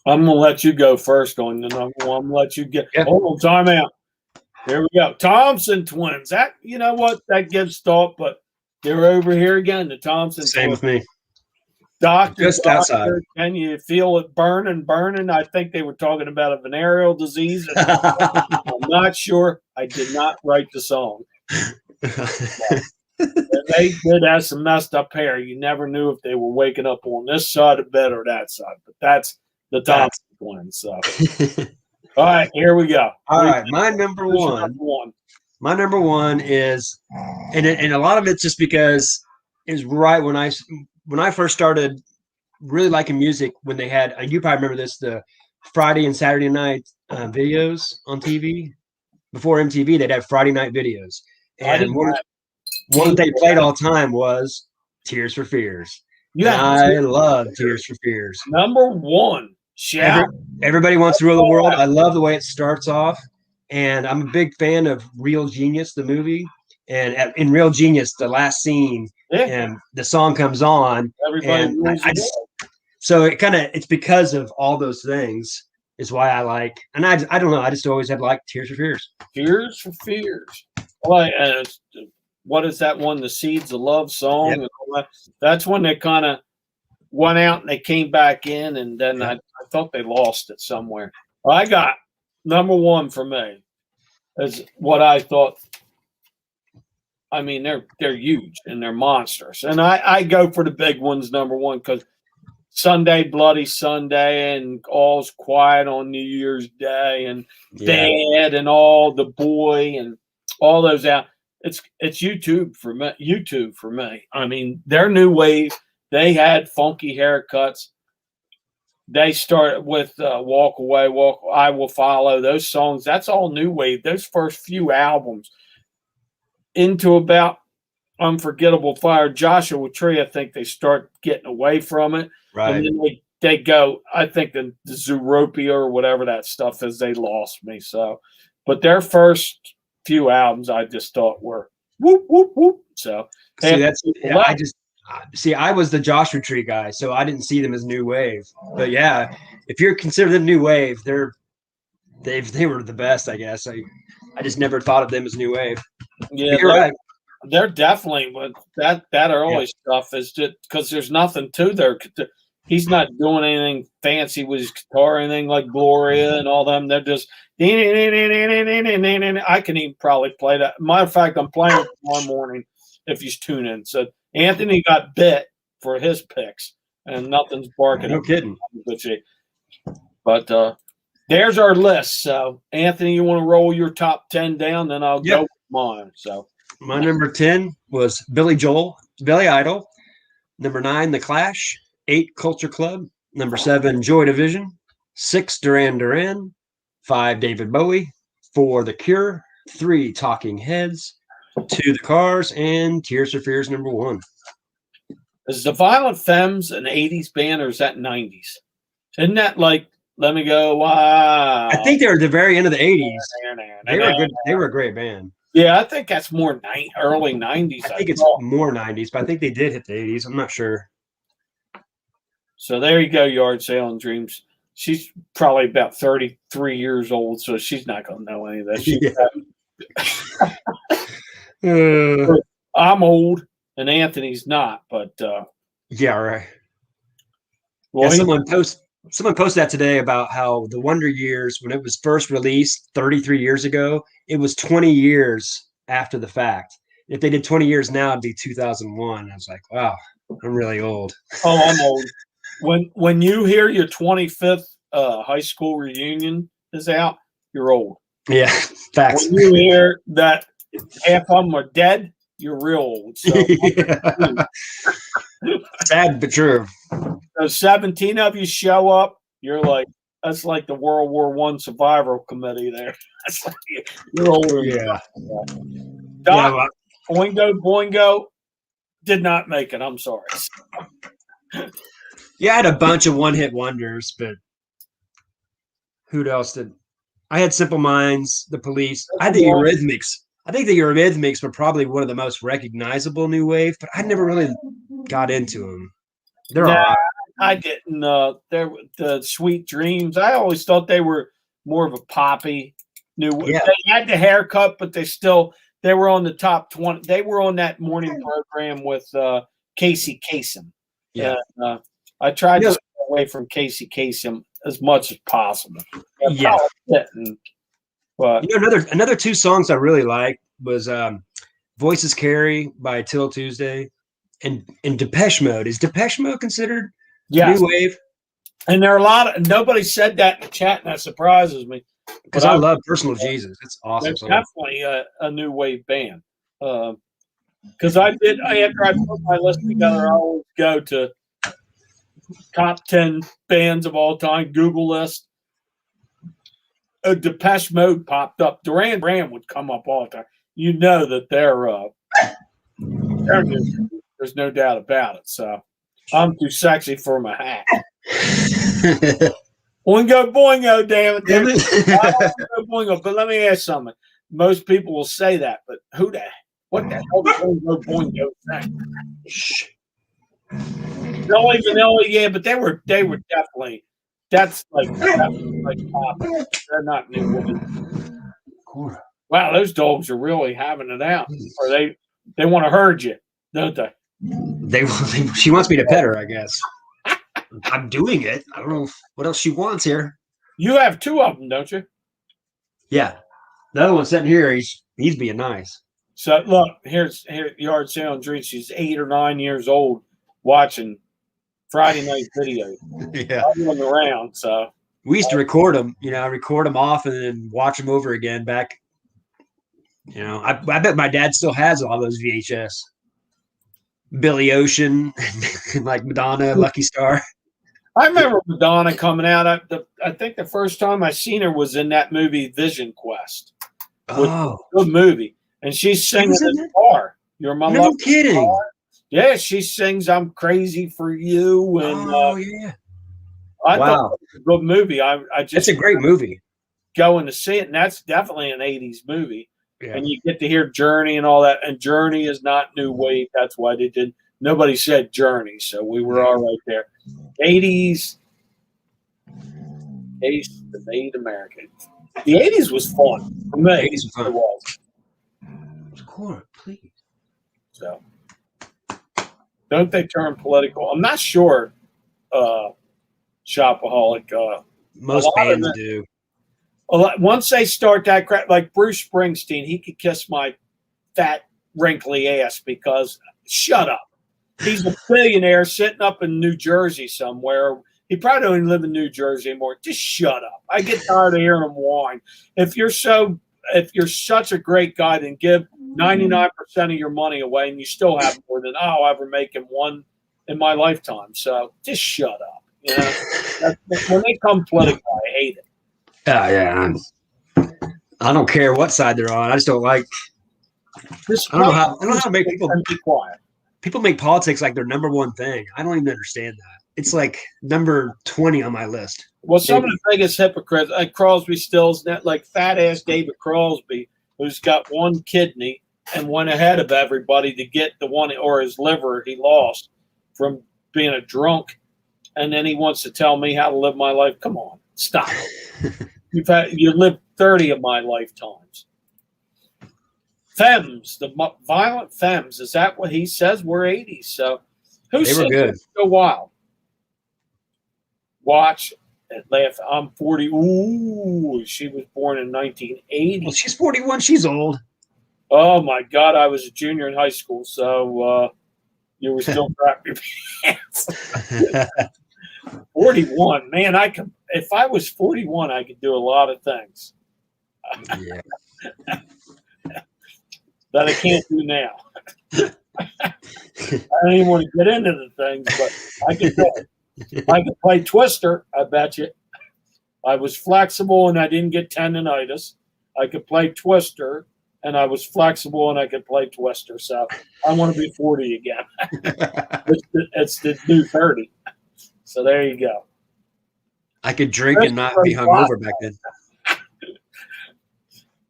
[SPEAKER 1] I'm gonna let you go first on the number one. I'm gonna let you get.
[SPEAKER 2] Yep.
[SPEAKER 1] Hold on, time out. Here we go. Thompson twins. That you know what? That gives thought, but they're over here again. The Thompson
[SPEAKER 2] Same
[SPEAKER 1] twins.
[SPEAKER 2] with me.
[SPEAKER 1] Doctor,
[SPEAKER 2] outside.
[SPEAKER 1] Can you feel it burning? I think they were talking about a venereal disease. I'm not sure. I did not write the song. They did have some messed up hair. You never knew if they were waking up on this side of bed or that side. But that's the Thompson twins. So. All right, here we go.
[SPEAKER 2] All right, my number one. My number one is, and a lot of it's just because is right when I first started really liking music, when they had, you probably remember this, the Friday and Saturday night videos on TV. Before MTV, they'd have Friday night videos. And one that they played all the time was Tears for Fears. Yeah, I love Tears for Fears.
[SPEAKER 1] Number one, Shout.
[SPEAKER 2] Everybody Wants to Rule the World. I love the way it starts off. And I'm a big fan of Real Genius, the movie. And in Real Genius, the last scene, and the song comes on.
[SPEAKER 1] Everybody
[SPEAKER 2] And
[SPEAKER 1] rules
[SPEAKER 2] I
[SPEAKER 1] the
[SPEAKER 2] just,
[SPEAKER 1] world.
[SPEAKER 2] so it's because of all those things is why I like, and I don't know, I just always have liked Tears for Fears.
[SPEAKER 1] Tears for Fears. Well, what is that one? The Seeds of Love song.
[SPEAKER 2] Yep.
[SPEAKER 1] And all that. That's when they kind of went out and they came back in, and then I thought they lost it somewhere. I got number one for me is what I thought. I mean, they're huge and they're monsters, and I go for the big ones number one because Sunday, Bloody Sunday, and All's Quiet on New Year's Day, and Dad, and all the boy, and all those out. It's YouTube for me. YouTube for me. I mean, their new wave. They had funky haircuts. They started with Walk Away, Walk, I Will Follow. Those songs. That's all new wave. Those first few albums into about Unforgettable Fire, Joshua Tree. I think they start getting away from it.
[SPEAKER 2] Right.
[SPEAKER 1] And then they go, I think the Zootopia or whatever that stuff is, they lost me. So, but their first few albums I just thought were whoop, whoop, whoop. So,
[SPEAKER 2] I was the Joshua Tree guy, so I didn't see them as new wave. But yeah, if you're considered them new wave, they were the best, I guess. I just never thought of them as new wave.
[SPEAKER 1] Yeah,
[SPEAKER 2] you're right.
[SPEAKER 1] They're definitely that early stuff is just because there's nothing to there. He's not doing anything fancy with his guitar, or anything like Gloria and all them. They're just I can even probably play that. Matter of fact, I'm playing tomorrow morning if you tune in. So Anthony got bit for his picks, and nothing's barking.
[SPEAKER 2] No kidding.
[SPEAKER 1] But there's our list. So Anthony, you want to roll your top 10 down, then I'll go with mine. So.
[SPEAKER 2] My number 10 was Billy Idol. Number 9, The Clash. 8, Culture Club. Number 7, Joy Division. 6, Duran Duran. 5, David Bowie. 4, The Cure. 3, Talking Heads. 2, The Cars. And Tears for Fears, number 1.
[SPEAKER 1] Is the Violent Femmes an 80s band or is that 90s? Isn't that like Let Me Go? Wow.
[SPEAKER 2] I think they were at the very end of the 80s. They were good. They were a great band.
[SPEAKER 1] Yeah, I think that's more early 90s.
[SPEAKER 2] I think it's more 90s, but I think they did hit the 80s. I'm not sure.
[SPEAKER 1] So there you go, Yard Sale and Dreams. She's probably about 33 years old, so she's not going to know any of that. I'm old, and Anthony's not, but
[SPEAKER 2] yeah, right.
[SPEAKER 1] Well,
[SPEAKER 2] someone posted that today about how the Wonder Years, when it was first released 33 years ago, it was 20 years after the fact. If they did 20 years now, it'd be 2001. I was like, wow, I'm really old.
[SPEAKER 1] Oh, I'm old. When you hear your 25th high school reunion is out, you're old.
[SPEAKER 2] Yeah, facts.
[SPEAKER 1] When you hear that half of them are dead, you're real old. So.
[SPEAKER 2] Sad but true.
[SPEAKER 1] So 17 of you show up, you're like, that's like the World War I survival committee there. That's like, you're older.
[SPEAKER 2] Yeah.
[SPEAKER 1] Doc, Boingo did not make it. I'm sorry.
[SPEAKER 2] Yeah, I had a bunch of one-hit wonders, but who else did? I had Simple Minds, The Police. I had the Eurythmics. I think the Eurythmics were probably one of the most recognizable new wave, but I never really got into them. They're all right.
[SPEAKER 1] I didn't. They're the Sweet Dreams. I always thought they were more of a poppy new wave.
[SPEAKER 2] Yeah.
[SPEAKER 1] They had the haircut, but they were on the top 20. They were on that morning program with Casey Kasem.
[SPEAKER 2] Yeah.
[SPEAKER 1] I tried to stay away from Casey Kasem as much as possible.
[SPEAKER 2] Yeah.
[SPEAKER 1] But
[SPEAKER 2] another 2 songs I really liked was Voices Carry by Till Tuesday and Depeche Mode. Is Depeche Mode considered new wave?
[SPEAKER 1] And there are nobody said that in the chat, and that surprises me.
[SPEAKER 2] Because I love Personal Jesus. It's awesome.
[SPEAKER 1] It's definitely a new wave band. Because after I put my list together, I always go to top 10 bands of all time, Google list. A Depeche Mode popped up. Duran Duran would come up all the time. You know that there's no doubt about it. So I'm too sexy for my hat. Oingo boingo, damn it.
[SPEAKER 2] Damn it.
[SPEAKER 1] Oingo boingo. But let me ask something. Most people will say that, but what the hell does Oingo boingo say?
[SPEAKER 2] Shh.
[SPEAKER 1] No, even though, yeah, but they were definitely, that's like pop. They're not new women. Wow, those dogs are really having it out. Or they want to herd you, don't they?
[SPEAKER 2] She wants me to pet her, I guess. I'm doing it. I don't know what else she wants here.
[SPEAKER 1] You have two of them, don't you?
[SPEAKER 2] Yeah. The other one's sitting here. He's being nice.
[SPEAKER 1] So look, here Yard Sale and Dreams. She's 8 or 9 years old watching Friday night videos.
[SPEAKER 2] Yeah.
[SPEAKER 1] I'm running around, so
[SPEAKER 2] we used to record them, record them off and then watch them over again back. I bet my dad still has all those VHS. Billy Ocean, like Madonna, Lucky Star.
[SPEAKER 1] I remember Madonna coming out. I think the first time I seen her was in that movie Vision Quest.
[SPEAKER 2] Oh,
[SPEAKER 1] good movie. And she's singing in the car. You're my
[SPEAKER 2] no kidding.
[SPEAKER 1] Yeah, she sings "I'm Crazy for You," and
[SPEAKER 2] yeah.
[SPEAKER 1] I thought it was a good movie. I just
[SPEAKER 2] it's a great movie.
[SPEAKER 1] Going to see it, and that's definitely an '80s movie.
[SPEAKER 2] Yeah.
[SPEAKER 1] And you get to hear Journey and all that. And Journey is not new wave. That's why they did. Nobody said Journey, so we were all right there. '80s, Ace the Made American. The '80s was fun for me.
[SPEAKER 2] The 80s was fun.
[SPEAKER 1] It was.
[SPEAKER 2] Of course, please.
[SPEAKER 1] So, don't they turn political? I'm not sure. Shopaholic.
[SPEAKER 2] Most bands do.
[SPEAKER 1] Once they start that crap, like Bruce Springsteen, he could kiss my fat, wrinkly ass because shut up. He's a billionaire sitting up in New Jersey somewhere. He probably don't even live in New Jersey anymore. Just shut up. I get tired of hearing him whine. If you're such a great guy, then give 99% of your money away, and you still have more than I'll ever make in one in my lifetime. So just shut up. When they come political, I hate it.
[SPEAKER 2] Oh yeah, I don't care what side they're on. I just don't like. I don't know how to make people
[SPEAKER 1] be quiet.
[SPEAKER 2] People make politics like their number one thing. I don't even understand that. It's like number 20 on my list.
[SPEAKER 1] Well, some of the biggest hypocrites, like Crosby, Stills, like fat ass David Crosby, who's got one kidney and went ahead of everybody to get the one, or his liver he lost from being a drunk, and then he wants to tell me how to live my life. Come on, stop. You lived 30 of my lifetimes. Femmes, the violent femmes, is that what he says? We're 80s, so who
[SPEAKER 2] they were good.
[SPEAKER 1] Go wild. Watch and laugh. I'm 40. Ooh, she was born in 1980.
[SPEAKER 2] Well, she's 41. She's old.
[SPEAKER 1] Oh my God, I was a junior in high school, so you were still crapping your pants. 41, man. If I was 41, I could do a lot of things.
[SPEAKER 2] Yeah.
[SPEAKER 1] That I can't do now. I don't even want to get into the things, but I could do it. I could play Twister, I bet you. I was flexible and I didn't get tendonitis. I could play Twister and I was flexible and I could play Twister. So I want to be 40 again. It's the new 30. So there you go.
[SPEAKER 2] I could drink and not be hungover back then.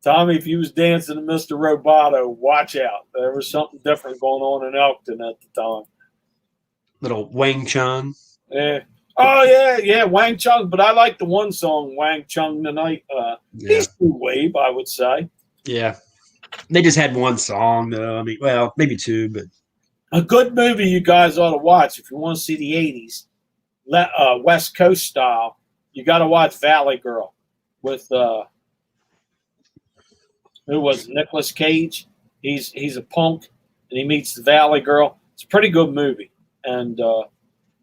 [SPEAKER 1] Tommy, if you was dancing to Mr. Roboto, watch out. There was something different going on in Elkton at the time.
[SPEAKER 2] Little Wang Chung.
[SPEAKER 1] Yeah. Oh, yeah, Wang Chung. But I like the one song, Wang Chung Tonight. He's new wave, I would say.
[SPEAKER 2] Yeah. They just had one song, though. I mean, well, maybe two, but.
[SPEAKER 1] A good movie you guys ought to watch if you want to see the 80s, West Coast style. You got to watch Valley Girl with who was Nicolas Cage. He's a punk, and he meets the Valley Girl. It's a pretty good movie, and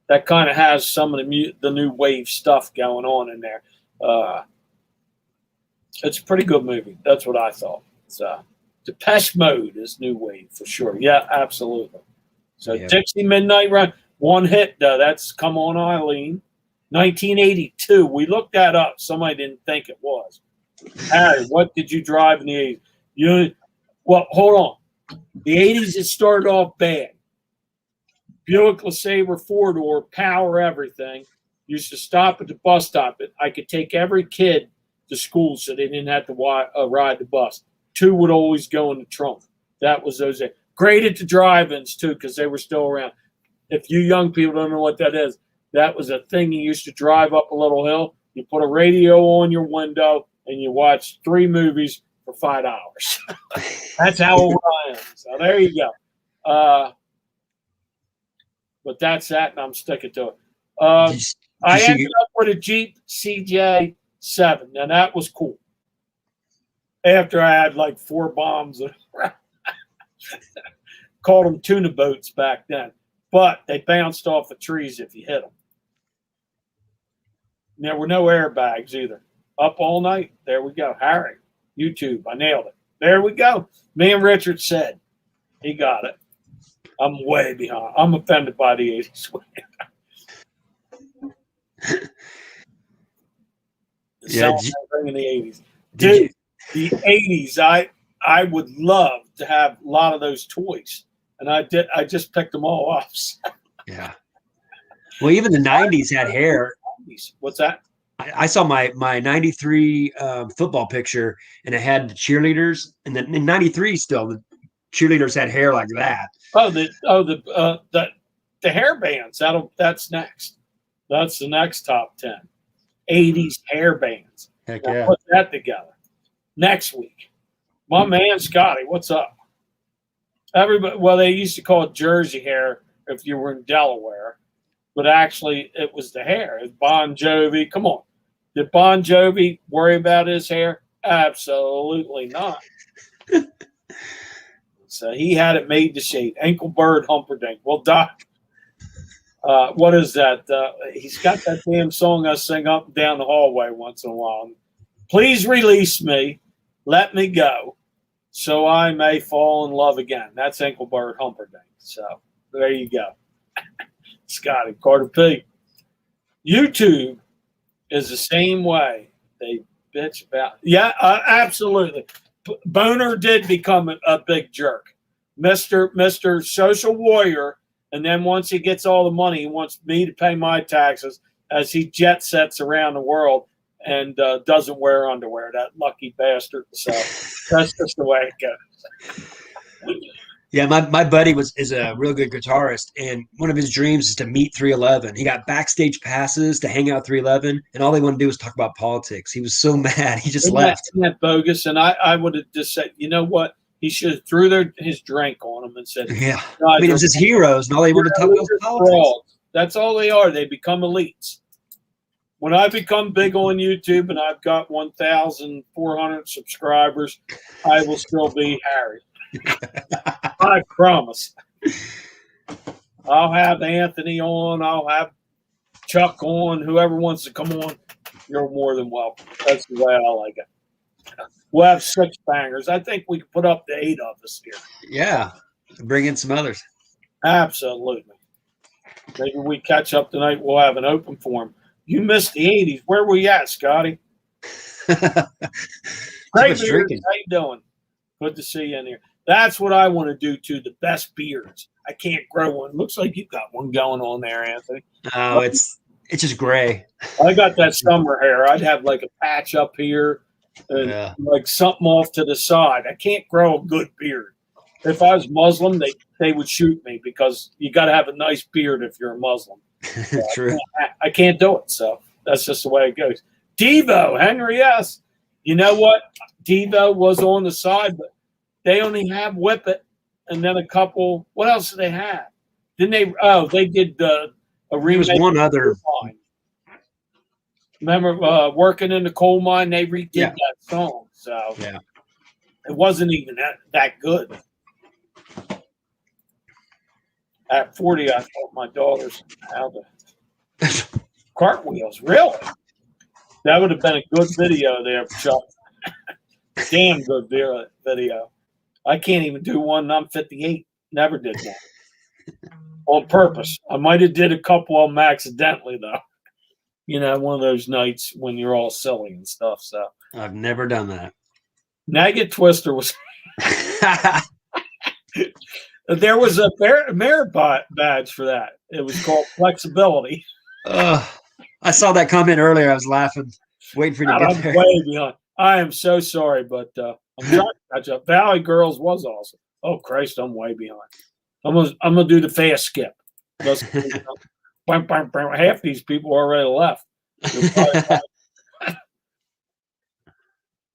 [SPEAKER 1] that kind of has some of the new wave stuff going on in there. It's a pretty good movie. That's what I thought. So Depeche Mode is new wave for sure. Yeah, absolutely. So yeah. Dixie Midnight Run, one hit though. That's Come On Eileen, 1982. We looked that up. Somebody didn't think it was. Harry, what did you drive in the 80s? Well, hold on. The 80s, it started off bad. Buick LeSabre 4-door, power everything. Used to stop at the bus stop. I could take every kid to school so they didn't have to ride the bus. 2 would always go in the trunk. That was those days. Great at the drive-ins, too, because they were still around. If you young people don't know what that is, that was a thing you used to drive up a little hill. You put a radio on your window, and you watch 3 movies for $5. That's how old I am. So there you go. But that's that, and I'm sticking to it. I ended up with a Jeep CJ7, and that was cool. After I had like 4 bombs, called them tuna boats back then, but they bounced off of trees if you hit them. There were no airbags either. Up all night. There we go. Harry, YouTube. I nailed it. There we go. Me and Richard said he got it. I'm way behind. I'm offended by the 80s.
[SPEAKER 2] Yeah,
[SPEAKER 1] bringing the 80s. Dude, the 80s, I would love to have a lot of those toys. And I did. I just picked them all off.
[SPEAKER 2] Yeah. Well, even the 90s had hair.
[SPEAKER 1] What's that?
[SPEAKER 2] I saw my 93 football picture, and it had the cheerleaders. And then in 93 still, the cheerleaders had hair like that.
[SPEAKER 1] The hair bands. That's next. That's the next top 10. 80s hair bands.
[SPEAKER 2] Heck
[SPEAKER 1] We'll
[SPEAKER 2] yeah.
[SPEAKER 1] put that together next week. My man Scotty, what's up? Everybody, well, they used to call it Jersey hair if you were in Delaware, but actually it was the hair. It's Bon Jovi. Come on. Did Bon Jovi worry about his hair? Absolutely not. So he had it made to shade. Engelbert Humperdinck. Well, Doc, what is that? He's got that damn song I sing up and down the hallway once in a while. Please release me. Let me go so I may fall in love again. That's Engelbert Humperdinck. So there you go. Scotty, Carter P. YouTube is the same way. They bitch about. Yeah, absolutely. Boner did become a big jerk. Mr. Social Warrior. And then once he gets all the money, he wants me to pay my taxes as he jet sets around the world and doesn't wear underwear, that lucky bastard. So that's just the way it goes.
[SPEAKER 2] Yeah, my buddy is a real good guitarist, and one of his dreams is to meet 311. He got backstage passes to hang out 311, and all they want to do is talk about politics. He was so mad, he just left.
[SPEAKER 1] Isn't that bogus? And I would have just said, you know what? He should have threw his drink on him and said,
[SPEAKER 2] yeah. I mean, it was his heroes, and all they want to talk about was politics.
[SPEAKER 1] That's all they are. They become elites. When I become big on YouTube and I've got 1,400 subscribers, I will still be Harry. I promise. I'll have Anthony on. I'll have Chuck on. Whoever wants to come on, you're more than welcome. That's the way I like it. We'll have 6 bangers. I think we can put up to 8 of us here.
[SPEAKER 2] Yeah. Bring in some others.
[SPEAKER 1] Absolutely. Maybe we catch up tonight. We'll have an open forum. You missed the 80s. Where were you at, Scotty? Great beers. How you doing? Good to see you in here. That's what I want to do, too, the best beards. I can't grow one. Looks like you've got one going on there, Anthony.
[SPEAKER 2] Oh, it's just gray.
[SPEAKER 1] I got that summer hair. I'd have like a patch up here and like something off to the side. I can't grow a good beard. If I was Muslim, they would shoot me because you got to have a nice beard if you're a Muslim. So
[SPEAKER 2] True.
[SPEAKER 1] I can't do it. So that's just the way it goes. Devo, Henry S. You know what? Devo was on the side, but they only have Whip It and then a couple. What else do they have? Didn't they? Oh, they did a remake.
[SPEAKER 2] There was one other.
[SPEAKER 1] Remember Working in the Coal Mine? They redid that song. So it wasn't even that good. At 40, I taught my daughters how to cartwheels. Really? That would have been a good video there, Chuck. Damn good video. I can't even do one, and I'm 58. Never did one. On purpose. I might have did a couple of them accidentally, though. You know, one of those nights when you're all silly and stuff. So
[SPEAKER 2] I've never done that.
[SPEAKER 1] Nugget Twister was... There was a merit badge for that. It was called flexibility.
[SPEAKER 2] I saw that comment earlier. I was laughing, waiting for you to
[SPEAKER 1] God,
[SPEAKER 2] get
[SPEAKER 1] I'm
[SPEAKER 2] there.
[SPEAKER 1] way behind. I am so sorry, but I'm trying to catch up. Valley Girls was awesome. Oh Christ, I'm way behind. I'm gonna do the fast skip. Let's, half these people already left. They're probably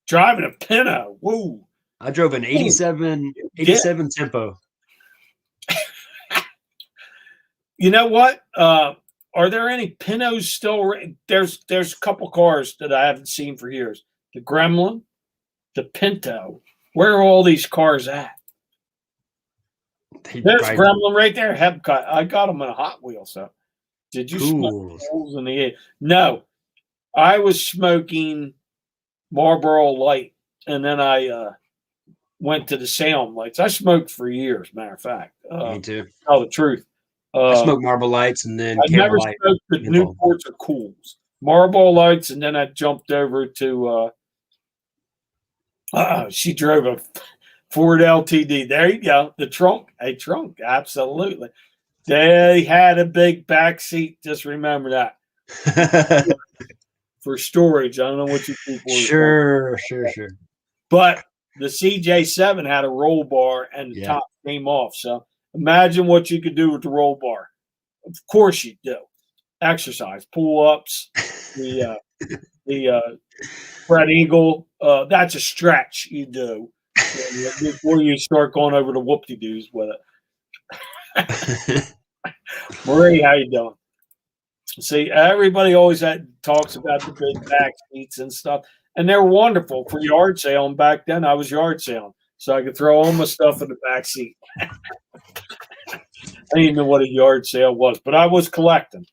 [SPEAKER 1] driving a Pinto. Woo.
[SPEAKER 2] I drove an
[SPEAKER 1] Ooh,
[SPEAKER 2] 87
[SPEAKER 1] yeah.
[SPEAKER 2] Tempo.
[SPEAKER 1] You know what? Are there any Pintos still? There's a couple cars that I haven't seen for years. The Gremlin, the Pinto. Where are all these cars at? There's Gremlin right there. I got them in a Hot Wheel. So, did you smoke holes in the air? No, I was smoking Marlboro Light, and then I went to the Salem Lights. I smoked for years. Matter of fact,
[SPEAKER 2] Me too.
[SPEAKER 1] Tell the truth.
[SPEAKER 2] I smoked Marble Lights and then
[SPEAKER 1] I never
[SPEAKER 2] Light.
[SPEAKER 1] smoked the Newports or Cools. Marlboro Lights, and then I jumped over to. She drove a Ford LTD. There you go. The trunk, a trunk, absolutely. They had a big back seat. Just remember that for storage. I don't know what you people.
[SPEAKER 2] Sure.
[SPEAKER 1] But the CJ7 had a roll bar and the top came off. So imagine what you could do with the roll bar. Of course you do. Exercise, pull ups, the Fred Eagle. That's a stretch you do before you start going over the whoop-de-doos with it. Marie, how you doing? See, everybody always talks about the big back seats and stuff, and they're wonderful for yard sale. And back then, I was yard selling, so I could throw all my stuff in the back seat. I didn't even know what a yard sale was, but I was collecting.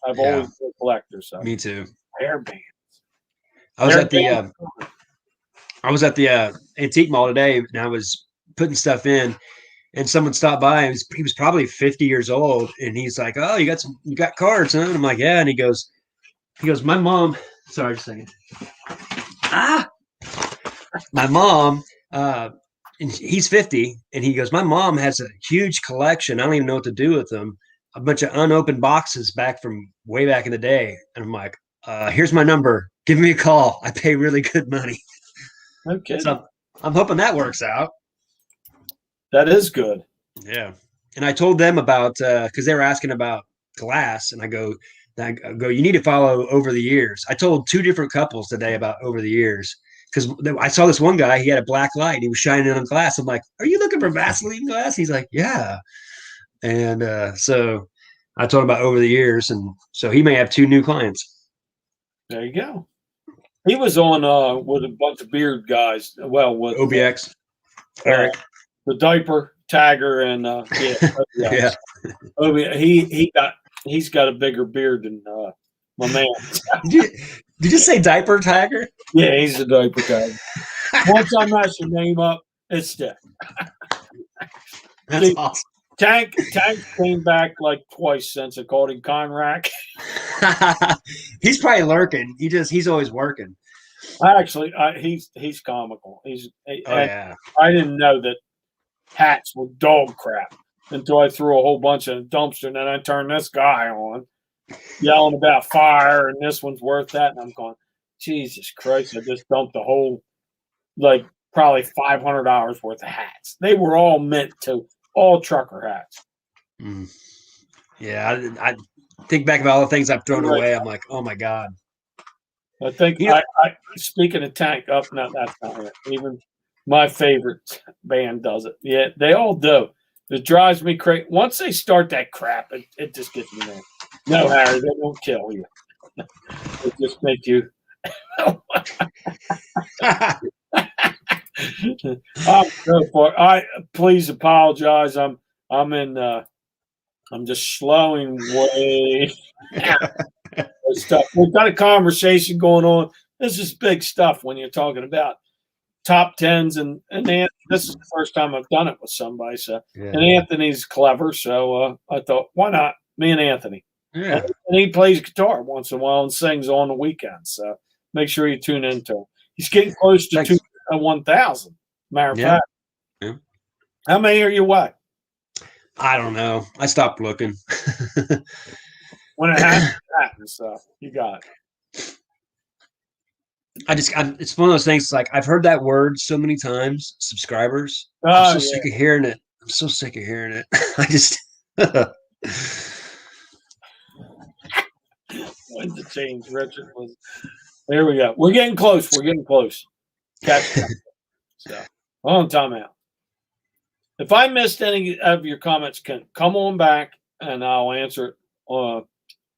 [SPEAKER 1] I've always been a collector. So
[SPEAKER 2] me too.
[SPEAKER 1] Hair bands.
[SPEAKER 2] I was at the antique mall today, and I was putting stuff in, and someone stopped by. And he was probably 50 years old, and he's like, "Oh, you got cards, huh?" And I'm like, "Yeah." And he goes, "My mom." Sorry, just a second. My mom. And he's 50, and he goes, "My mom has a huge collection. I don't even know what to do with them. A bunch of unopened boxes back from way back in the day." And I'm like, "Here's my number. Give me a call. I pay really good money."
[SPEAKER 1] Okay.
[SPEAKER 2] So I'm hoping that works out.
[SPEAKER 1] That is good.
[SPEAKER 2] Yeah. And I told them about because they were asking about glass, and I go, you need to follow Over the Years. I told two different couples today about Over the Years because I saw this one guy. He had a black light. He was shining on glass. I'm like, "Are you looking for Vaseline glass?" He's like, "Yeah." And so I told him about Over the Years, and so he may have two new clients.
[SPEAKER 1] There you go. He was on with a bunch of beard guys. Well, with
[SPEAKER 2] OBX, Eric,
[SPEAKER 1] the diaper tagger, and yeah. He's got a bigger beard than my man.
[SPEAKER 2] Did you say diaper tagger?
[SPEAKER 1] Yeah, he's a diaper tagger. Once I mess your name up, it's stiff.
[SPEAKER 2] That's awesome.
[SPEAKER 1] Tank came back like twice since I called him Conrack.
[SPEAKER 2] He's probably lurking. He's always working.
[SPEAKER 1] Actually, he's comical. I didn't know that hats were dog crap until I threw a whole bunch in a dumpster, and then I turned this guy on, yelling about fire, and this one's worth that, and I'm going, Jesus Christ! I just dumped a whole, like probably $500 worth of hats. They were all meant to. All trucker hats.
[SPEAKER 2] Mm. Yeah, I think back about all the things I've thrown away. I'm like, oh my God.
[SPEAKER 1] I think I speaking of Tank, no, that's not it. Even my favorite band does it. Yeah, they all do. It drives me crazy. Once they start that crap, it just gets me mad. No, Harry, they won't kill you. They just make you. I'm so far. Please apologize. I'm just slowing way stuff. We've got a conversation going on. This is big stuff when you're talking about top tens and this is the first time I've done it with somebody. So and Anthony's clever, so I thought, why not me and Anthony?
[SPEAKER 2] Yeah,
[SPEAKER 1] and he plays guitar once in a while and sings on the weekends. So make sure you tune into him. He's getting close to 1,000. Matter of fact.
[SPEAKER 2] Yeah.
[SPEAKER 1] How many are you what?
[SPEAKER 2] I don't know. I stopped looking.
[SPEAKER 1] When it happens, it happens. So you got it.
[SPEAKER 2] It's one of those things. Like I've heard that word so many times. Subscribers. I'm
[SPEAKER 1] Oh
[SPEAKER 2] so
[SPEAKER 1] yeah.
[SPEAKER 2] sick of hearing it. I'm so sick of hearing it. I just.
[SPEAKER 1] When's the change, Richard? There we go. We're getting close. We're getting close. Catch up. So on timeout. If I missed any of your comments, come on back and I'll answer it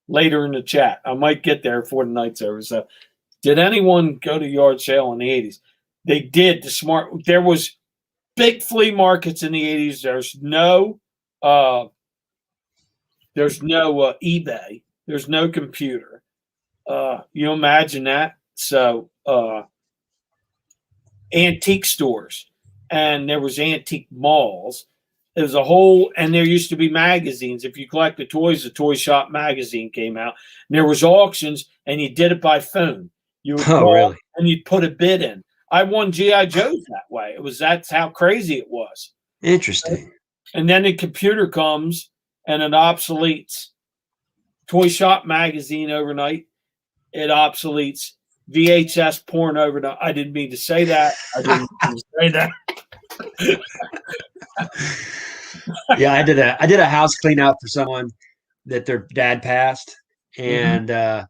[SPEAKER 1] later in the chat. I might get there before the night's over. So, did anyone go to yard sale in the 80s? They did. There was big flea markets in the 80s. There's no eBay. There's no computer. You imagine that? So antique stores, and there was antique malls. There was and there used to be magazines. If you collected toys, the Toy Shop magazine came out. And there was auctions, and you did it by phone. You would call
[SPEAKER 2] really?
[SPEAKER 1] and you'd put a bid in. I won G.I. Joes that way. That's how crazy it was.
[SPEAKER 2] Interesting.
[SPEAKER 1] And then the computer comes and it obsoletes Toy Shop magazine overnight. It obsoletes VHS porn overnight. I didn't mean to say that. I didn't mean to say that.
[SPEAKER 2] Yeah, I did a house clean out for someone that their dad passed, and they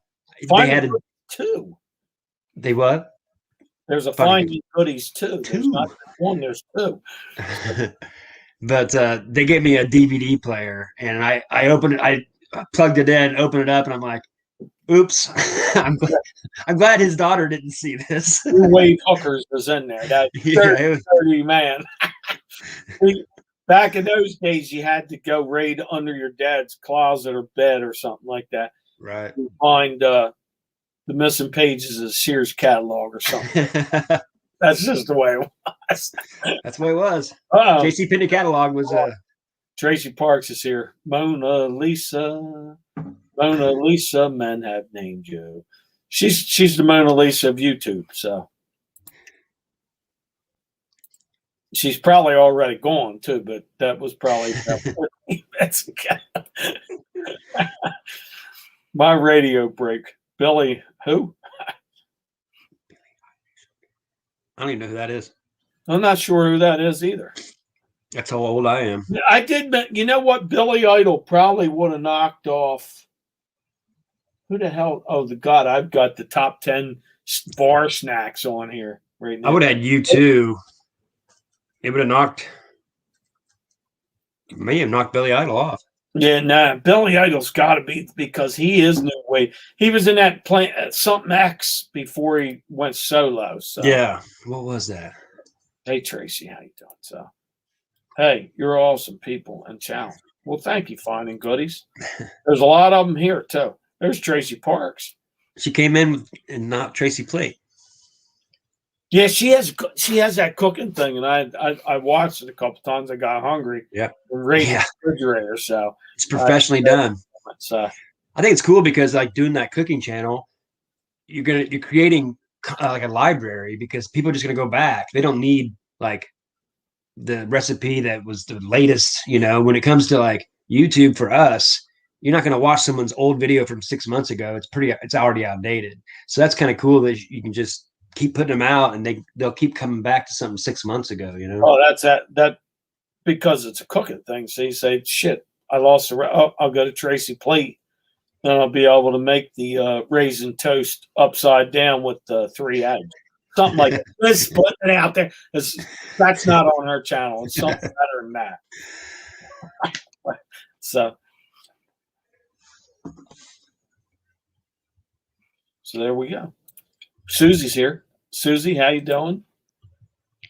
[SPEAKER 2] had
[SPEAKER 1] two.
[SPEAKER 2] They what?
[SPEAKER 1] There's a Finding Goodies too. There's not one. There's two.
[SPEAKER 2] But they gave me a DVD player, and I opened it. I plugged it in, opened it up, and I'm like, "Oops!" I'm glad his daughter didn't see this.
[SPEAKER 1] Wade Hookers was in there. That 30 man. Back in those days, you had to go raid under your dad's closet or bed or something like that.
[SPEAKER 2] Right.
[SPEAKER 1] To find the missing pages of Sears catalog or something. That's just the way it was.
[SPEAKER 2] That's the way it was. J.C. Penney catalog was.
[SPEAKER 1] Tracy Parks is here. Mona Lisa, men have named you. She's the Mona Lisa of YouTube, so she's probably already gone too. But that was probably that's my radio break. Billy, who?
[SPEAKER 2] I don't even know who that is.
[SPEAKER 1] I'm not sure who that is either.
[SPEAKER 2] That's how old I am.
[SPEAKER 1] I did. You know what? Billy Idol probably would have knocked off. Who the hell? Oh, God! I've got the top 10 bar snacks on here right now.
[SPEAKER 2] I would have had U2. It would have knocked. May have knocked Billy Idol off.
[SPEAKER 1] Yeah, nah. Billy Idol's got to be because he is new wave. He was in that something X before he went solo. So
[SPEAKER 2] yeah, what was that?
[SPEAKER 1] Hey Tracy, how you doing? So. Hey, you're awesome people and challenge. Well, thank you, Finding Goodies. There's a lot of them here, too. There's Tracy Parks.
[SPEAKER 2] She came in and not Tracy plate.
[SPEAKER 1] Yeah, she has that cooking thing, and I watched it a couple times. I got hungry.
[SPEAKER 2] Yeah.
[SPEAKER 1] And raided the refrigerator, so.
[SPEAKER 2] It's professionally done.
[SPEAKER 1] I
[SPEAKER 2] think it's cool because, like, doing that cooking channel, you're creating, like, a library because people are just going to go back. They don't need, like, the recipe that was the latest, when it comes to like YouTube for us, you're not going to watch someone's old video from 6 months ago. It's already outdated. So that's kind of cool that you can just keep putting them out and they'll keep coming back to something 6 months ago,
[SPEAKER 1] Oh, that's that because it's a cooking thing. So you say, shit, I lost I'll go to Tracy Plate and I'll be able to make the raisin toast upside down with 3 eggs. Something like that. Let's put it out there. That's not on her channel. It's something better than that. So there we go. Susie's here. Susie, how you doing?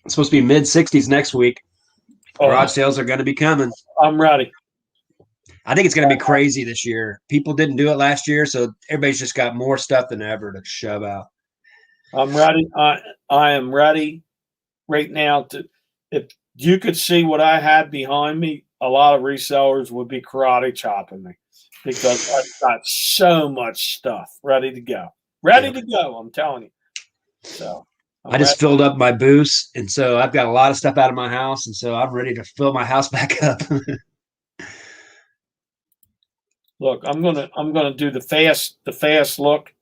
[SPEAKER 2] It's supposed to be mid-60s next week. Garage sales are going to be coming.
[SPEAKER 1] I'm ready.
[SPEAKER 2] I think it's going to be crazy this year. People didn't do it last year, so everybody's just got more stuff than ever to shove out.
[SPEAKER 1] I'm ready. I am ready right now if you could see what I had behind me, a lot of resellers would be karate chopping me because I've got so much stuff ready to go. Ready to go, I'm telling you. So
[SPEAKER 2] I just filled up my booths, and so I've got a lot of stuff out of my house, and so I'm ready to fill my house back up.
[SPEAKER 1] Look, I'm gonna do the fast look.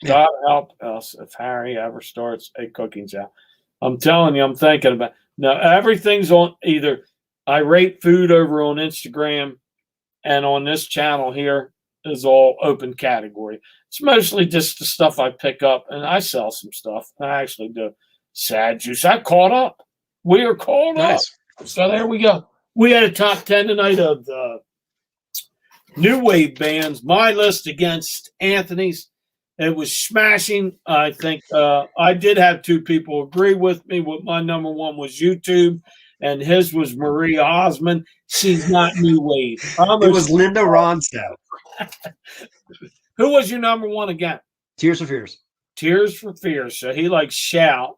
[SPEAKER 2] Yeah.
[SPEAKER 1] God help us if Harry ever starts a cooking channel. I'm telling you, I'm thinking about now. Everything's on either I rate food over on Instagram, and on this channel here is all open category. It's mostly just the stuff I pick up, and I sell some stuff. I actually do. Sad juice. I caught up. We are caught up.
[SPEAKER 2] Nice.
[SPEAKER 1] So there we go. We had a top 10 tonight of the new wave bands. My list against Anthony's. It was smashing. I think I did have two people agree with me. What my number one was YouTube, and his was Maria Osmond. She's not new wave.
[SPEAKER 2] It was Linda Ronstadt.
[SPEAKER 1] Who was your number one again?
[SPEAKER 2] Tears for Fears.
[SPEAKER 1] Tears for Fears. So he likes shout,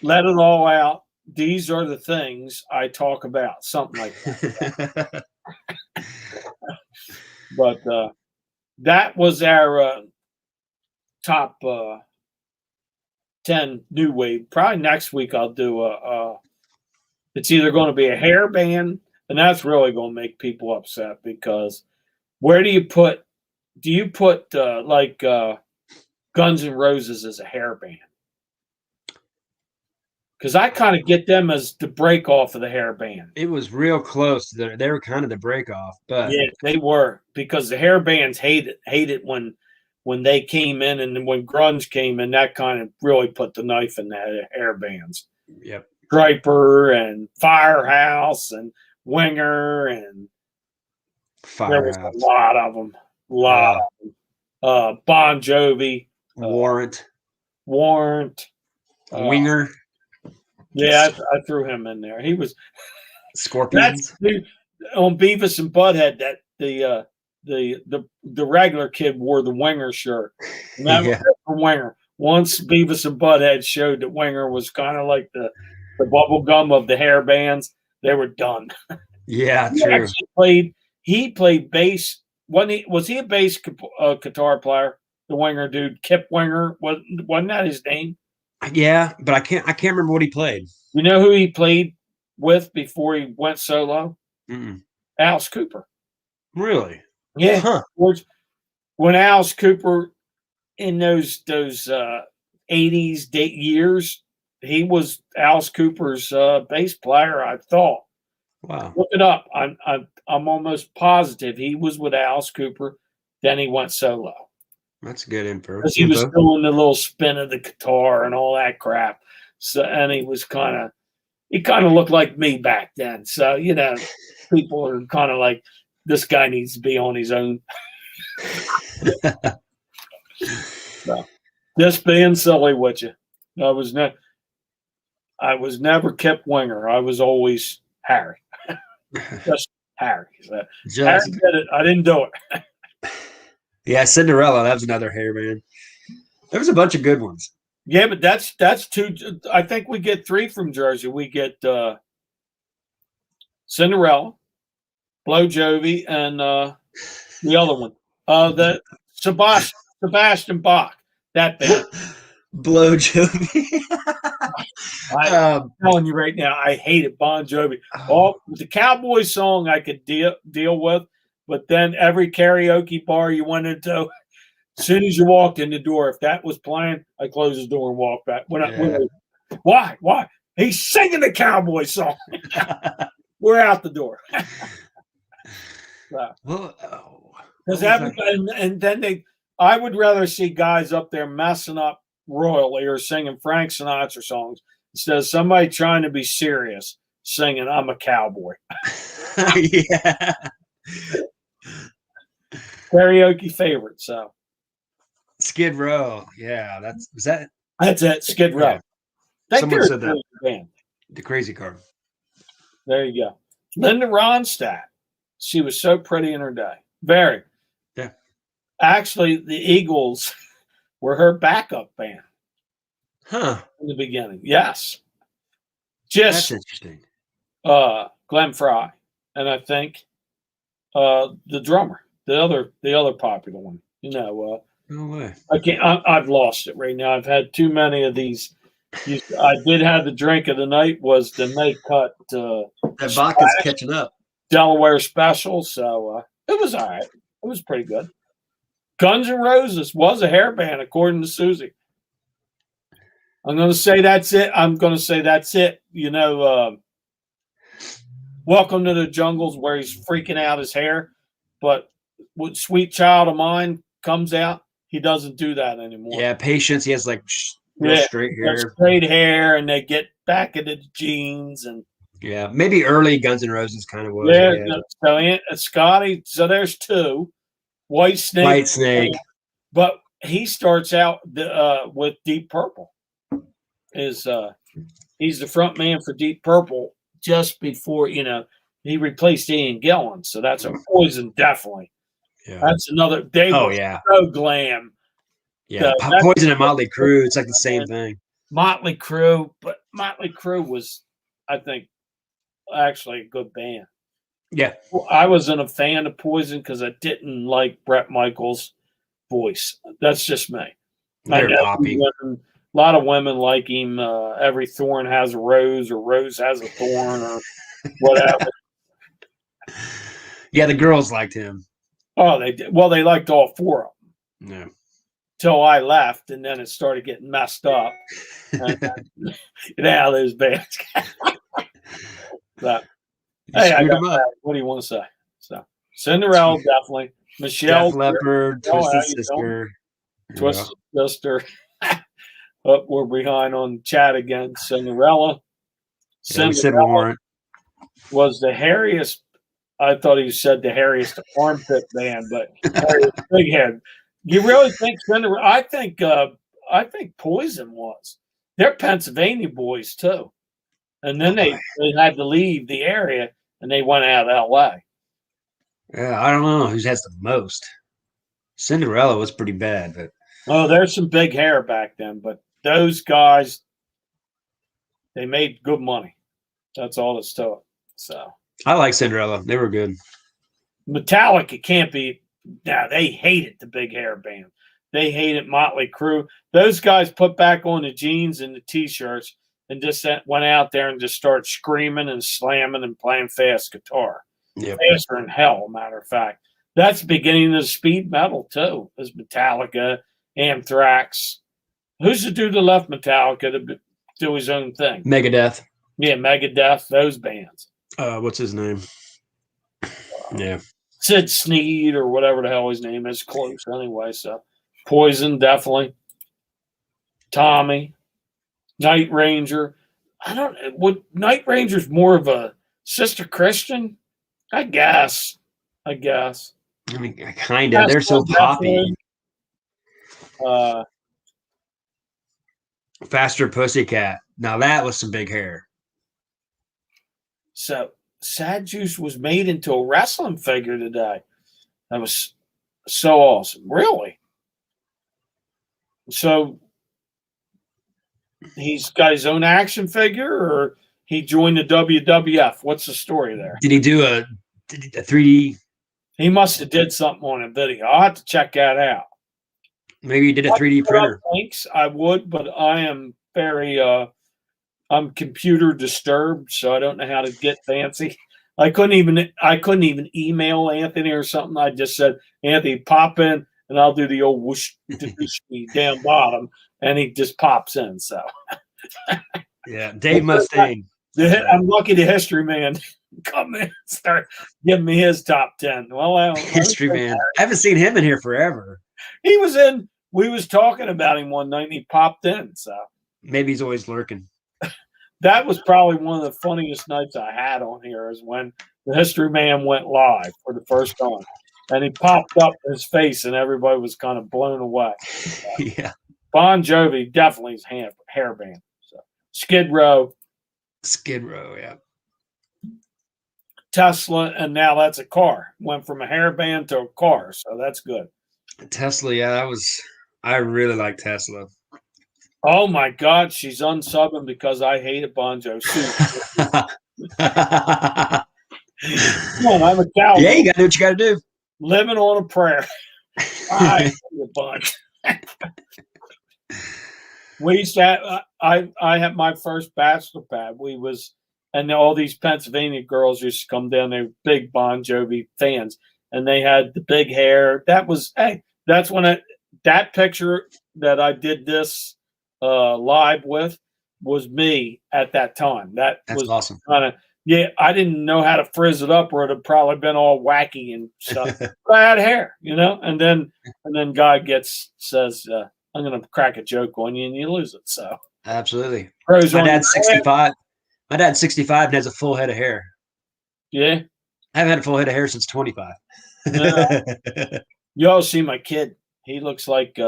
[SPEAKER 1] let it all out. These are the things I talk about. Something like that. But that was our top 10 new wave. Probably next week I'll do it's either going to be a hair band, and that's really going to make people upset because where do you put like Guns N' Roses as a hair band? Because I kind of get them as the break off of the hair band.
[SPEAKER 2] It was real close. They were kind of the break off, but
[SPEAKER 1] yeah, they were, because the hair bands hate it when they came in, and then when grunge came in, that kind of really put the knife in the hair bands.
[SPEAKER 2] Yep.
[SPEAKER 1] Striper and Firehouse and Winger, and
[SPEAKER 2] Firehouse.
[SPEAKER 1] There was a lot of them. Bon Jovi.
[SPEAKER 2] Warrant.
[SPEAKER 1] Winger. Yeah, I threw him in there. He was
[SPEAKER 2] Scorpions.
[SPEAKER 1] On Beavis and Butthead, that the regular kid wore the Winger shirt. And that was for Winger. Once Beavis and Butthead showed that Winger was kind of like the bubble gum of the hair bands, they were done.
[SPEAKER 2] Yeah, true.
[SPEAKER 1] He played bass. Was he a bass guitar player? The Winger dude, Kip Winger, wasn't that his name?
[SPEAKER 2] Yeah, but I can't remember what he played.
[SPEAKER 1] You know who he played with before he went solo?
[SPEAKER 2] Mm-mm.
[SPEAKER 1] Alice Cooper.
[SPEAKER 2] Really?
[SPEAKER 1] Yeah.
[SPEAKER 2] Huh.
[SPEAKER 1] When Alice Cooper in those 80's years, he was Alice Cooper's bass player, I thought.
[SPEAKER 2] Wow.
[SPEAKER 1] Look it up. I'm almost positive he was with Alice Cooper. Then he went solo.
[SPEAKER 2] That's good info.
[SPEAKER 1] Because he was doing the little spin of the guitar and all that crap. So, and he kind of looked like me back then. So, people are kind of like, this guy needs to be on his own. So, just being silly with you. I was never Kip Winger. I was always Harry. Just Harry. So, Harry did it. I didn't do it.
[SPEAKER 2] Yeah, Cinderella. That was another hair band. There was a bunch of good ones.
[SPEAKER 1] Yeah, but that's two. I think we get three from Jersey. We get Cinderella, Blow Jovi, and the other one, the Sebastian Bach. That band.
[SPEAKER 2] Blow Jovi.
[SPEAKER 1] I'm telling you right now, I hated Bon Jovi. The Cowboy song I could deal with. But then every karaoke bar you went into, as soon as you walked in the door, if that was playing, I closed the door and walked back. Why? He's singing the cowboy song. We're out the door. Because everybody, and then I would rather see guys up there messing up royally or singing Frank Sinatra songs instead of somebody trying to be serious singing "I'm a Cowboy."
[SPEAKER 2] Yeah.
[SPEAKER 1] Karaoke favorite, so
[SPEAKER 2] Skid Row. Yeah,
[SPEAKER 1] that's it. Skid Row.
[SPEAKER 2] Yeah. Someone said that.
[SPEAKER 1] Band.
[SPEAKER 2] The Crazy Car.
[SPEAKER 1] There you go. Linda Ronstadt. She was so pretty in her day. Very.
[SPEAKER 2] Yeah.
[SPEAKER 1] Actually, the Eagles were her backup band.
[SPEAKER 2] Huh.
[SPEAKER 1] In the beginning. Yes.
[SPEAKER 2] That's interesting.
[SPEAKER 1] Glenn Fry. And I think the drummer. The other popular one,
[SPEAKER 2] no way.
[SPEAKER 1] I've lost it right now. I've had too many of these. I did have the drink of the night was the night cut.
[SPEAKER 2] That vodka's catching up.
[SPEAKER 1] Delaware special, so it was all right. It was pretty good. Guns N' Roses was a hair band, according to Susie. I'm going to say that's it. Welcome to the Jungles, where he's freaking out his hair. But when Sweet Child of Mine comes out, he doesn't do that anymore.
[SPEAKER 2] Yeah, Patience. He has like real straight hair.
[SPEAKER 1] Straight hair, and they get back into the jeans. And
[SPEAKER 2] yeah, maybe early Guns N' Roses kind of was.
[SPEAKER 1] yeah, so Scotty, so there's two. White Snake. But he starts out with Deep Purple. He's the front man for Deep Purple just before, he replaced Ian Gillan. So that's a Poison, definitely.
[SPEAKER 2] Yeah.
[SPEAKER 1] That's another. They were so glam.
[SPEAKER 2] Yeah, Poison and Motley Crue. It's like the same thing.
[SPEAKER 1] Motley Crue, but Motley Crue was, I think, actually a good band.
[SPEAKER 2] Yeah.
[SPEAKER 1] Well, I wasn't a fan of Poison because I didn't like Bret Michaels' voice. That's just me.
[SPEAKER 2] They're poppy.
[SPEAKER 1] A lot of women like him. Every thorn has a rose, or rose has a thorn, or whatever.
[SPEAKER 2] Yeah, the girls liked him.
[SPEAKER 1] Oh, they did. Well, they liked all four of them.
[SPEAKER 2] Yeah.
[SPEAKER 1] Till I left, and then it started getting messed up. And, get out of those bands. But, hey, what do you want to say? So, Cinderella, definitely. Michelle.
[SPEAKER 2] Def Leppard, Twisted Sister.
[SPEAKER 1] Twisted Sister. Oh, we're behind on chat again. Cinderella.
[SPEAKER 2] Cinderella
[SPEAKER 1] was the hairiest. I thought he said the hairiest armpit band, but big head. You really think Cinderella? I think Poison was. They're Pennsylvania boys too, and then they had to leave the area and they went out of L.A.
[SPEAKER 2] Yeah, I don't know who has the most. Cinderella was pretty bad, but
[SPEAKER 1] there's some big hair back then, but those guys, they made good money. That's all that's to it. So
[SPEAKER 2] I like Cinderella. They were good.
[SPEAKER 1] Metallica can't be. Now they hated the big hair band. They hated Motley Crue. Those guys put back on the jeans and the t-shirts and just went out there and just started screaming and slamming and playing fast guitar.
[SPEAKER 2] Yep.
[SPEAKER 1] Faster than hell, matter of fact. That's the beginning of speed metal too. Is Metallica, Anthrax. Who's the dude that left Metallica to do his own thing?
[SPEAKER 2] Megadeth.
[SPEAKER 1] Yeah, Megadeth. Those bands.
[SPEAKER 2] What's his name? Yeah.
[SPEAKER 1] Sid Sneed or whatever the hell his name is. Close anyway. So Poison, definitely. Tommy. Night Ranger. Night Ranger's more of a Sister Christian? I guess.
[SPEAKER 2] I mean, kind of. They're so poppy. Faster Pussycat. Now that was some big hair.
[SPEAKER 1] So Sad Juice was made into a wrestling figure today. That was so awesome. Really? So he's got his own action figure, or he joined the WWF? What's the story there?
[SPEAKER 2] Did he do a 3D?
[SPEAKER 1] He must have did something on a video. I'll have to check that out.
[SPEAKER 2] Maybe he did a 3D printer.
[SPEAKER 1] Thanks, I would, but I am very I'm computer disturbed, so I don't know how to get fancy. I couldn't even email Anthony or something. I just said, Anthony, pop in and I'll do the old whoosh down bottom, and he just pops in. So
[SPEAKER 2] yeah, Dave Mustaine.
[SPEAKER 1] I'm lucky the history man come in and start giving me his top 10. Well,
[SPEAKER 2] history man. I haven't seen him in here forever.
[SPEAKER 1] He was in. We was talking about him one night and he popped in. So
[SPEAKER 2] maybe he's always lurking.
[SPEAKER 1] That was probably one of the funniest nights I had on here, is when the history man went live for the first time. And he popped up his face and everybody was kind of blown away.
[SPEAKER 2] Yeah.
[SPEAKER 1] Bon Jovi definitely is hair band. So Skid Row,
[SPEAKER 2] yeah.
[SPEAKER 1] Tesla, and now that's a car. Went from a hair band to a car, so that's good.
[SPEAKER 2] Tesla, yeah, I really like Tesla.
[SPEAKER 1] Oh my God, she's unsubbing because I hated Bon Jovi. Come on, I'm a cowboy.
[SPEAKER 2] Yeah, you gotta do what you gotta do.
[SPEAKER 1] Living on a prayer. I hate a bunch. We used to have, I had my first bachelor pad. And all these Pennsylvania girls used to come down. They were big Bon Jovi fans. and they had the big hair. That's when that picture that I did this live with was me at that time. That's was
[SPEAKER 2] awesome.
[SPEAKER 1] kind of, yeah, I didn't know how to frizz it up, or it'd have probably been all wacky and stuff. But I had hair, and then guy says, I'm going to crack a joke on you, and you lose it. So
[SPEAKER 2] absolutely.
[SPEAKER 1] My
[SPEAKER 2] dad's 65. My dad's 65 and has a full head of hair.
[SPEAKER 1] Yeah.
[SPEAKER 2] I haven't had a full head of hair since 25.
[SPEAKER 1] You all see my kid. He looks like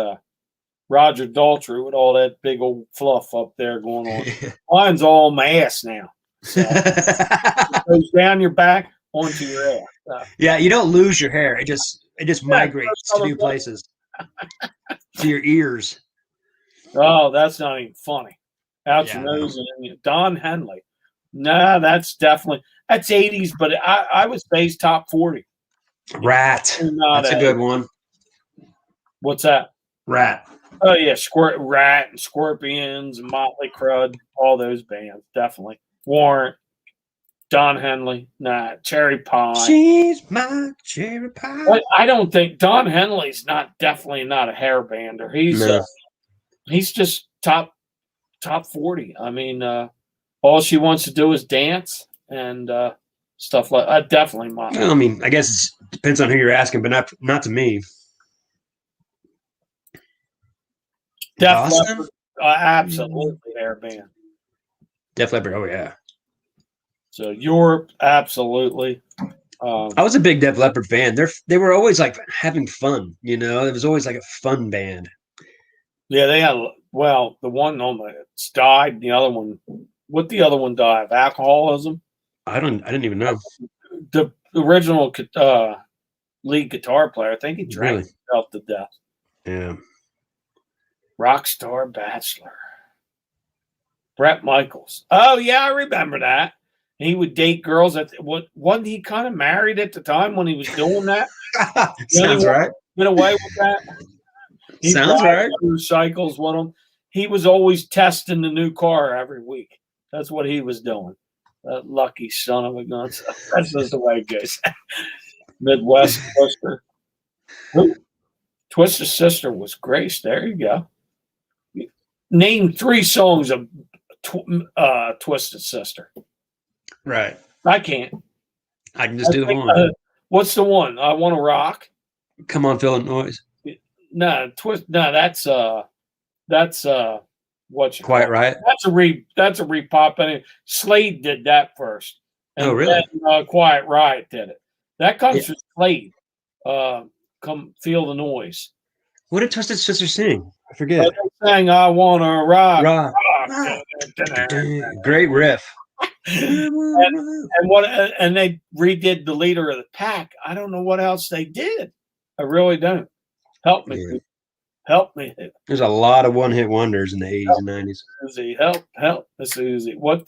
[SPEAKER 1] Roger Daltrey with all that big old fluff up there going on. Mine's all my ass now. So it goes down your back onto your ass.
[SPEAKER 2] Yeah, you don't lose your hair. It just migrates to new places. To your ears.
[SPEAKER 1] Oh, that's not even funny. Out your nose and Don Henley. Nah, that's 80s, but I would say he's top 40.
[SPEAKER 2] Rat. That's a good one.
[SPEAKER 1] What's that?
[SPEAKER 2] Rat.
[SPEAKER 1] Oh yeah, Rat and Scorpions and Motley Crud, all those bands, definitely. Warrant, Don Henley, Cherry Pie.
[SPEAKER 2] She's my cherry pie.
[SPEAKER 1] But I don't think Don Henley's definitely not a hair bander. He's just top 40. I mean, all she wants to do is dance and stuff like that. Definitely Motley.
[SPEAKER 2] Well, I mean, I guess it depends on who you're asking, but not to me.
[SPEAKER 1] Def Leppard, absolutely hair band.
[SPEAKER 2] Def Leppard, oh yeah.
[SPEAKER 1] So Europe, absolutely.
[SPEAKER 2] I was a big Def Leppard fan. They were always like having fun, It was always like a fun band.
[SPEAKER 1] Yeah, they had. Well, the one that's died. The other one, what the other one died of? Alcoholism.
[SPEAKER 2] I didn't even know.
[SPEAKER 1] The original lead guitar player, I think he drank himself to death.
[SPEAKER 2] Yeah.
[SPEAKER 1] Rockstar Bachelor. Bret Michaels. Oh yeah, I remember that. He would date girls wasn't he kind of married at the time when he was doing that?
[SPEAKER 2] Sounds right.
[SPEAKER 1] Went away with that. He
[SPEAKER 2] sounds right.
[SPEAKER 1] Cycles with him. He was always testing the new car every week. That's what he was doing. That lucky son of a gun. That's just the way it goes. Midwest Twister. Twister's sister was Grace. There you go. Name 3 songs of Twisted Sister.
[SPEAKER 2] Right.
[SPEAKER 1] I can't.
[SPEAKER 2] I can just do the one.
[SPEAKER 1] What's the one? I Want to Rock.
[SPEAKER 2] Come on, Phil Noise.
[SPEAKER 1] No, that's what you
[SPEAKER 2] Quite right.
[SPEAKER 1] That's a repop. And Slade did that first. And
[SPEAKER 2] really?
[SPEAKER 1] Then, Quiet Riot did it. That comes from Slade. Come Feel the Noise.
[SPEAKER 2] What did Twisted Sister sing? I forget.
[SPEAKER 1] They sang I Want to Rock.
[SPEAKER 2] Rock. Great riff.
[SPEAKER 1] and they redid the Leader of the Pack. I don't know what else they did. I really don't. Help me. Yeah. Help me.
[SPEAKER 2] There's a lot of one-hit wonders in the 80s and 90s.
[SPEAKER 1] Susie, help. Susie. What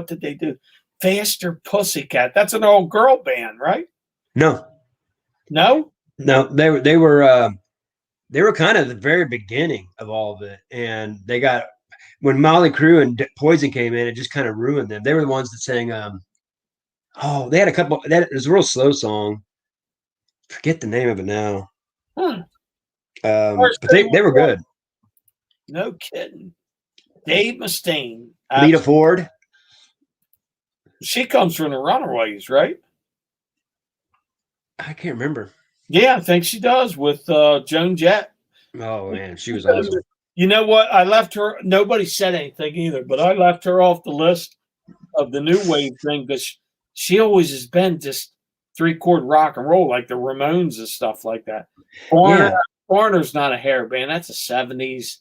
[SPEAKER 1] did they do? Faster Pussycat. That's an old girl band, right?
[SPEAKER 2] No. They were kind of the very beginning of all of it, and they got when Motley Crue and Poison came in, it just kind of ruined them. They were the ones that sang. They had a couple. It was a real slow song. Forget the name of it now. But they were good.
[SPEAKER 1] No kidding. Dave Mustaine.
[SPEAKER 2] Lita Ford.
[SPEAKER 1] She comes from the Runaways, right?
[SPEAKER 2] I can't remember.
[SPEAKER 1] Yeah, I think she does with Joan Jett.
[SPEAKER 2] Oh man, she was awesome.
[SPEAKER 1] You know what? I left her. Nobody said anything either, but I left her off the list of the new wave thing because she always has been just 3-chord rock and roll, like the Ramones and stuff like that. Foreigner's not a hair band. That's a 70s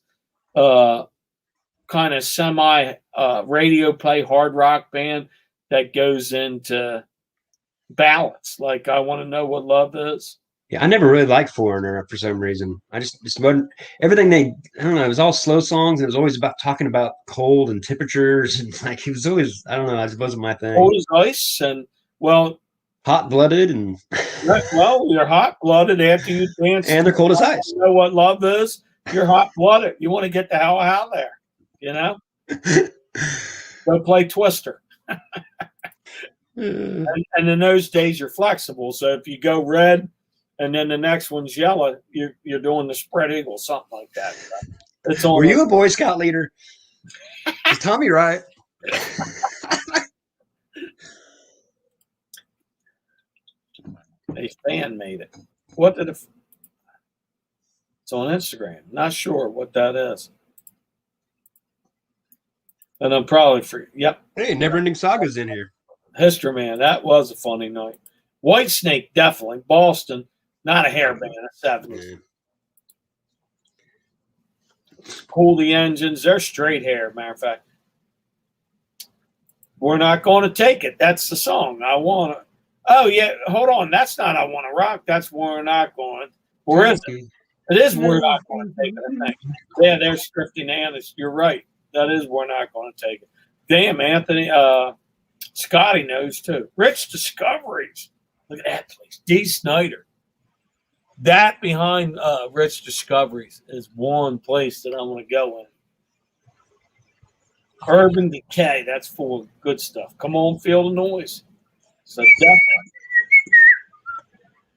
[SPEAKER 1] kind of semi radio play hard rock band that goes into ballads. Like I Want to Know What Love Is.
[SPEAKER 2] Yeah, I never really liked Foreigner for some reason. I just wasn't everything I don't know, it was all slow songs and it was always about talking about cold and temperatures and like it was always, I don't know, it wasn't my thing.
[SPEAKER 1] Cold as ice and
[SPEAKER 2] hot-blooded and
[SPEAKER 1] you're hot-blooded after you dance.
[SPEAKER 2] And they're cold as ice.
[SPEAKER 1] You know what love is? You're hot-blooded. You want to get the hell out of there, Go play Twister. And in those days, you're flexible. So if you go red and then the next one's yellow, you're doing the spread eagle, something like that. It's on.
[SPEAKER 2] Were you a Boy Scout leader? Is Tommy right?
[SPEAKER 1] A fan made it. What did it? It's on Instagram. Not sure what that is. And I'm probably free. Yep.
[SPEAKER 2] Hey, Never Ending Saga's in here.
[SPEAKER 1] History, man. That was a funny night. White Snake, definitely. Boston, not a hairband in the 70s. Cool the Engines. They're straight hair, matter of fact. We're not going to take it. That's the song. I want to. Oh, yeah. Hold on. That's not I Want to Rock. That's We're Not Going. Or is it? It is We're Not Going to Take It, I think. Yeah, there's Scripting Annis. You're right. That is We're Not Going to Take It. Damn, Anthony. Scotty knows, too. Rich Discoveries. Look at that place. D. Snyder. That behind Rich Discoveries is one place that I want to go in. Urban Decay. That's full of good stuff. Come on, Feel the Noise. So definitely.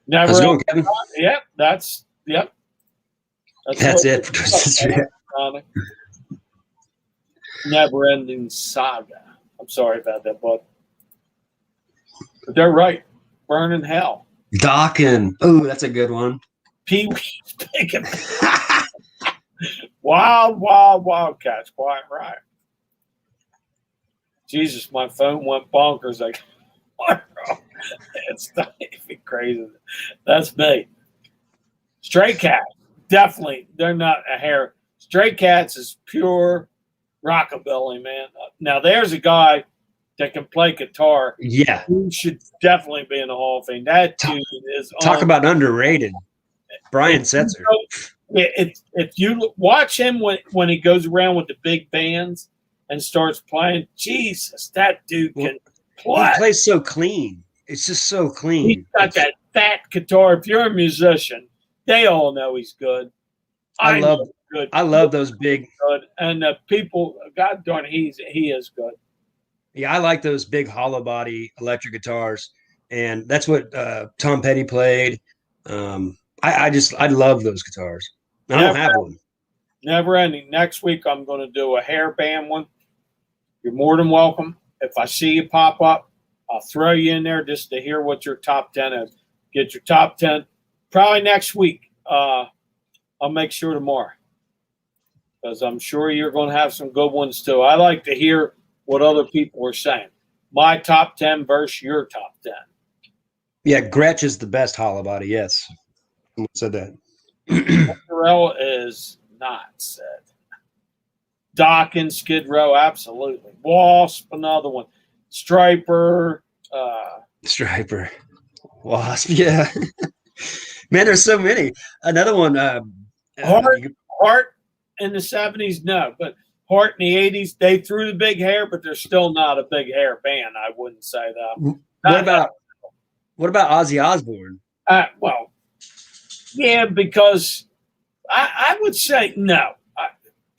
[SPEAKER 1] Never.
[SPEAKER 2] How's it going, Kevin?
[SPEAKER 1] Yep. That's
[SPEAKER 2] it for Twisted Street.
[SPEAKER 1] Never Ending Saga. I'm sorry about that, bud. But they're right. Burning Hell.
[SPEAKER 2] Dockin'. Oh, that's a good one.
[SPEAKER 1] Pee Wee's Picking. Wildcats. Quiet right. Jesus, my phone went bonkers. Like, what? It's not even crazy. That's me. Stray Cats. Definitely. They're not a hair. Stray Cats is pure rockabilly, man. Now, there's a guy that can play guitar.
[SPEAKER 2] Yeah.
[SPEAKER 1] He should definitely be in the Hall of Fame. That dude is
[SPEAKER 2] talk about underrated. Brian Setzer.
[SPEAKER 1] If you watch him when he goes around with the big bands and starts playing, Jesus, that dude can play.
[SPEAKER 2] He plays so clean. It's just so clean.
[SPEAKER 1] He's got that fat guitar. If you're a musician, they all know he's good.
[SPEAKER 2] I love those big.
[SPEAKER 1] Good. And people, God darn, he is good.
[SPEAKER 2] Yeah, I like those big hollow body electric guitars, and that's what Tom Petty played. I love those guitars. I don't have one.
[SPEAKER 1] Never ending. Next week I'm going to do a hair band one. You're more than welcome. If I see you pop up, I'll throw you in there just to hear what your top 10 is. Get your top 10. Probably next week. I'll make sure tomorrow, because I'm sure you're going to have some good ones too. I like to hear what other people are saying. My top 10 versus your top 10.
[SPEAKER 2] Yeah, Gretsch is the best hollow body. Yes. Someone said that.
[SPEAKER 1] Mozzarella is not said. Dawkins, Skid Row, absolutely. Wasp, another one. Striper.
[SPEAKER 2] Wasp, yeah. Man, there's so many. Another one.
[SPEAKER 1] Heart in the 70s, no. But Heart in the 80s, they threw the big hair, but they're still not a big hair band. I wouldn't say that.
[SPEAKER 2] What about Ozzy Osbourne?
[SPEAKER 1] Well, yeah, because I would say no.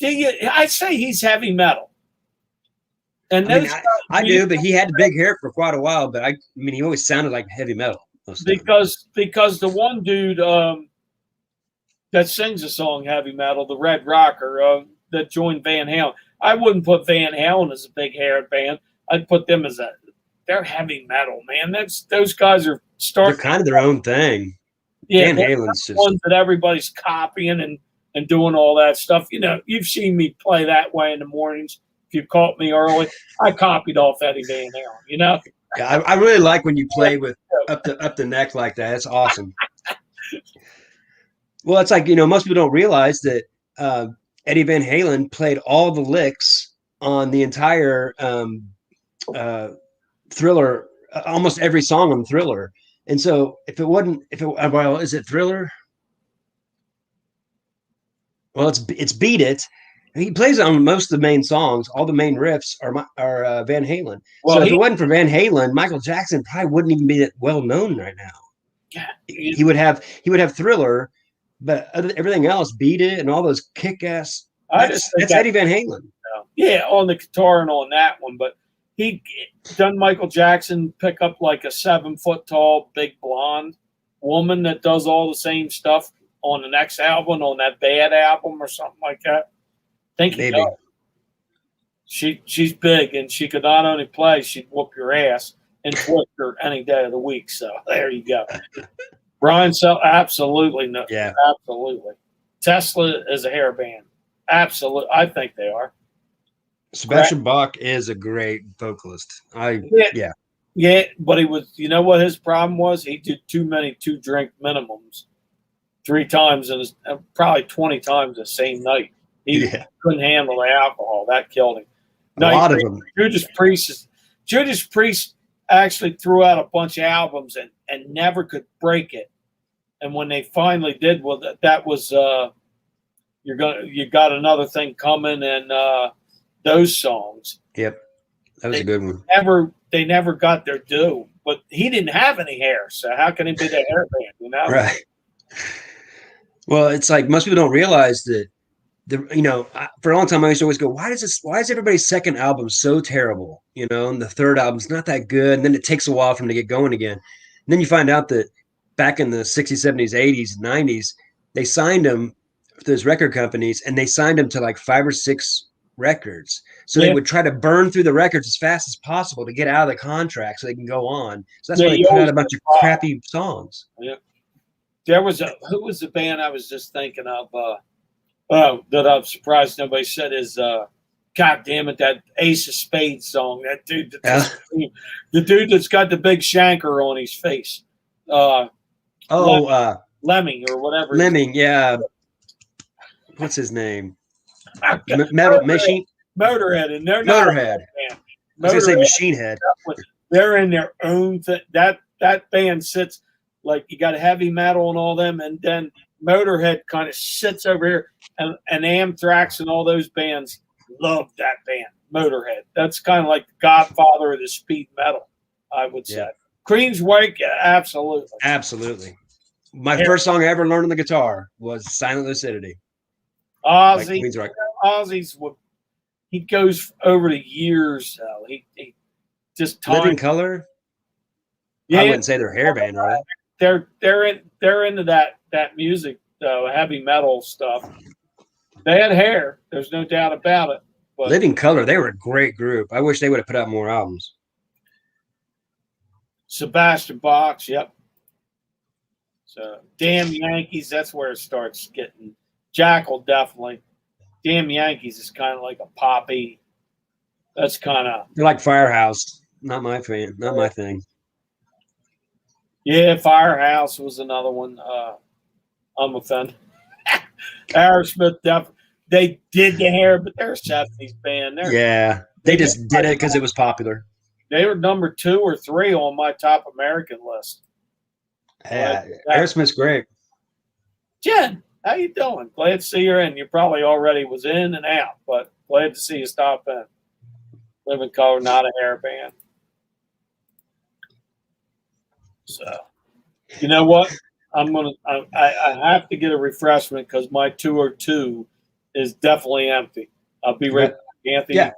[SPEAKER 1] I say he's heavy metal. And
[SPEAKER 2] I do, but he had the big hair for quite a while. But I mean, he always sounded like heavy metal.
[SPEAKER 1] Because the one dude that sings a song heavy metal, the Red Rocker, that joined Van Halen. I wouldn't put Van Halen as a big hair band. I'd put them as they're heavy metal, man. Those guys are starting.
[SPEAKER 2] They're kind of their own thing.
[SPEAKER 1] Yeah,
[SPEAKER 2] Van Halen's just
[SPEAKER 1] ones that everybody's copying and doing all that stuff. You know, you've seen me play that way in the mornings. If you caught me early, I copied off Eddie Van Halen. You know.
[SPEAKER 2] Yeah, I really like when you play with up the neck like that. It's awesome. Well, it's like, most people don't realize that Eddie Van Halen played all the licks on the entire Thriller, almost every song on Thriller. And so is it Thriller? Well, it's Beat It. He plays on most of the main songs. All the main riffs are Van Halen. Well, so if it wasn't for Van Halen, Michael Jackson probably wouldn't even be that well known right now.
[SPEAKER 1] Yeah,
[SPEAKER 2] he would have Thriller, but everything else, Beat It, and all those kick ass. That's Eddie Van Halen.
[SPEAKER 1] Yeah, on the guitar and on that one. But he done Michael Jackson pick up like a 7 foot tall, big blonde woman that does all the same stuff on the next album, on that Bad album or something like that? I think he
[SPEAKER 2] Maybe.
[SPEAKER 1] does. She's big, and she could not only play, she'd whoop your ass and twist her any day of the week. So there you go. Brian Sell, absolutely no,
[SPEAKER 2] Yeah.
[SPEAKER 1] absolutely. Tesla is a hair band. Absolutely, I think they are.
[SPEAKER 2] Sebastian Bach is a great vocalist.
[SPEAKER 1] Yeah, but he was. You know what his problem was? He did too many 2-drink minimums 3 times, and probably 20 times the same night. He couldn't handle the alcohol. That killed him.
[SPEAKER 2] A lot of them.
[SPEAKER 1] Judas Priest actually threw out a bunch of albums and never could break it. And when they finally did, well, that was you got another thing coming, and those songs.
[SPEAKER 2] Yep, that was a good one.
[SPEAKER 1] They never got their due. But he didn't have any hair, so how can he be the hair band? You know,
[SPEAKER 2] right? Well, it's like most people don't realize that. For a long time, I used to always go, why is everybody's second album so terrible? And the third album's not that good. And then it takes a while for them to get going again. And then you find out that back in the 60s, 70s, 80s, 90s, they signed them to those record companies, and they signed them to like 5 or 6 records. So they would try to burn through the records as fast as possible to get out of the contract so they can go on. So that's why they put out a bunch of crappy songs.
[SPEAKER 1] Yeah. Who was the band I was just thinking of? That I'm surprised nobody said is God damn it, that Ace of Spades song. That dude, the dude that's got the big shanker on his face. Lemming or whatever.
[SPEAKER 2] Lemming, yeah. What's his name? Metal Machine.
[SPEAKER 1] Motorhead, and they're
[SPEAKER 2] Motorhead. I was gonna say Machine Head.
[SPEAKER 1] They're in their own thing. That band sits like you got heavy metal and all them, and then Motorhead kind of sits over here. And Anthrax and all those bands love that band, Motorhead. That's kind of like the godfather of the speed metal, I would say. Queen's Wake, absolutely.
[SPEAKER 2] Absolutely. My first song I ever learned on the guitar was Silent Lucidity.
[SPEAKER 1] Ozzy's he goes over the years, though. He just
[SPEAKER 2] Living Color? Yeah. I wouldn't say they're hair band, are
[SPEAKER 1] they? They're into that music, though, heavy metal stuff. They had hair. There's no doubt about it. But
[SPEAKER 2] Living Color, they were a great group. I wish they would have put out more albums.
[SPEAKER 1] Sebastian Bach, yep. So, Damn Yankees, that's where it starts getting. Jackal, definitely. Damn Yankees is kind of like a poppy. That's kind of.
[SPEAKER 2] They're like Firehouse. Not my thing.
[SPEAKER 1] Yeah, Firehouse was another one. I'm offended. Aerosmith, they did the hair, but they're a 70s band.
[SPEAKER 2] They just did it because it was popular.
[SPEAKER 1] They were number 2 or 3 on my top American list.
[SPEAKER 2] Yeah, Aerosmith's great.
[SPEAKER 1] Jen, how you doing? Glad to see you in. You probably already was in and out, but glad to see you stop in. Living Color, not a hair band. So, you know what? I have to get a refreshment because my 202 is definitely empty. I'll be right back, Anthony.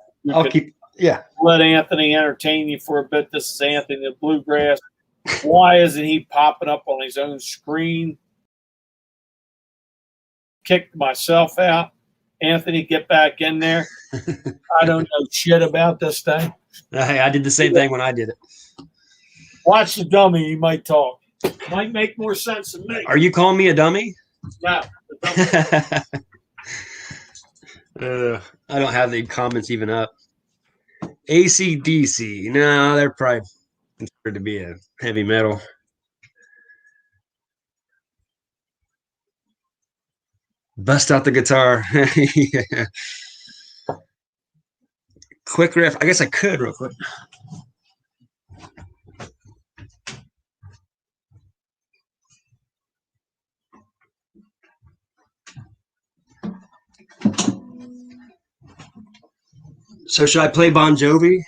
[SPEAKER 2] Yeah,
[SPEAKER 1] let Anthony entertain you for a bit. This is Anthony the Bluegrass. Why isn't he popping up on his own screen? Kicked myself out. Anthony, get back in there. I don't know shit about this thing.
[SPEAKER 2] I did the same thing when I did it.
[SPEAKER 1] Watch the dummy. He might talk. Might make more sense than me.
[SPEAKER 2] Are you calling me a dummy?
[SPEAKER 1] No.
[SPEAKER 2] I don't have the comments even up. AC/DC. No, they're probably considered to be a heavy metal. Bust out the guitar. Yeah. Quick riff. I guess I could real quick. So should I play Bon Jovi?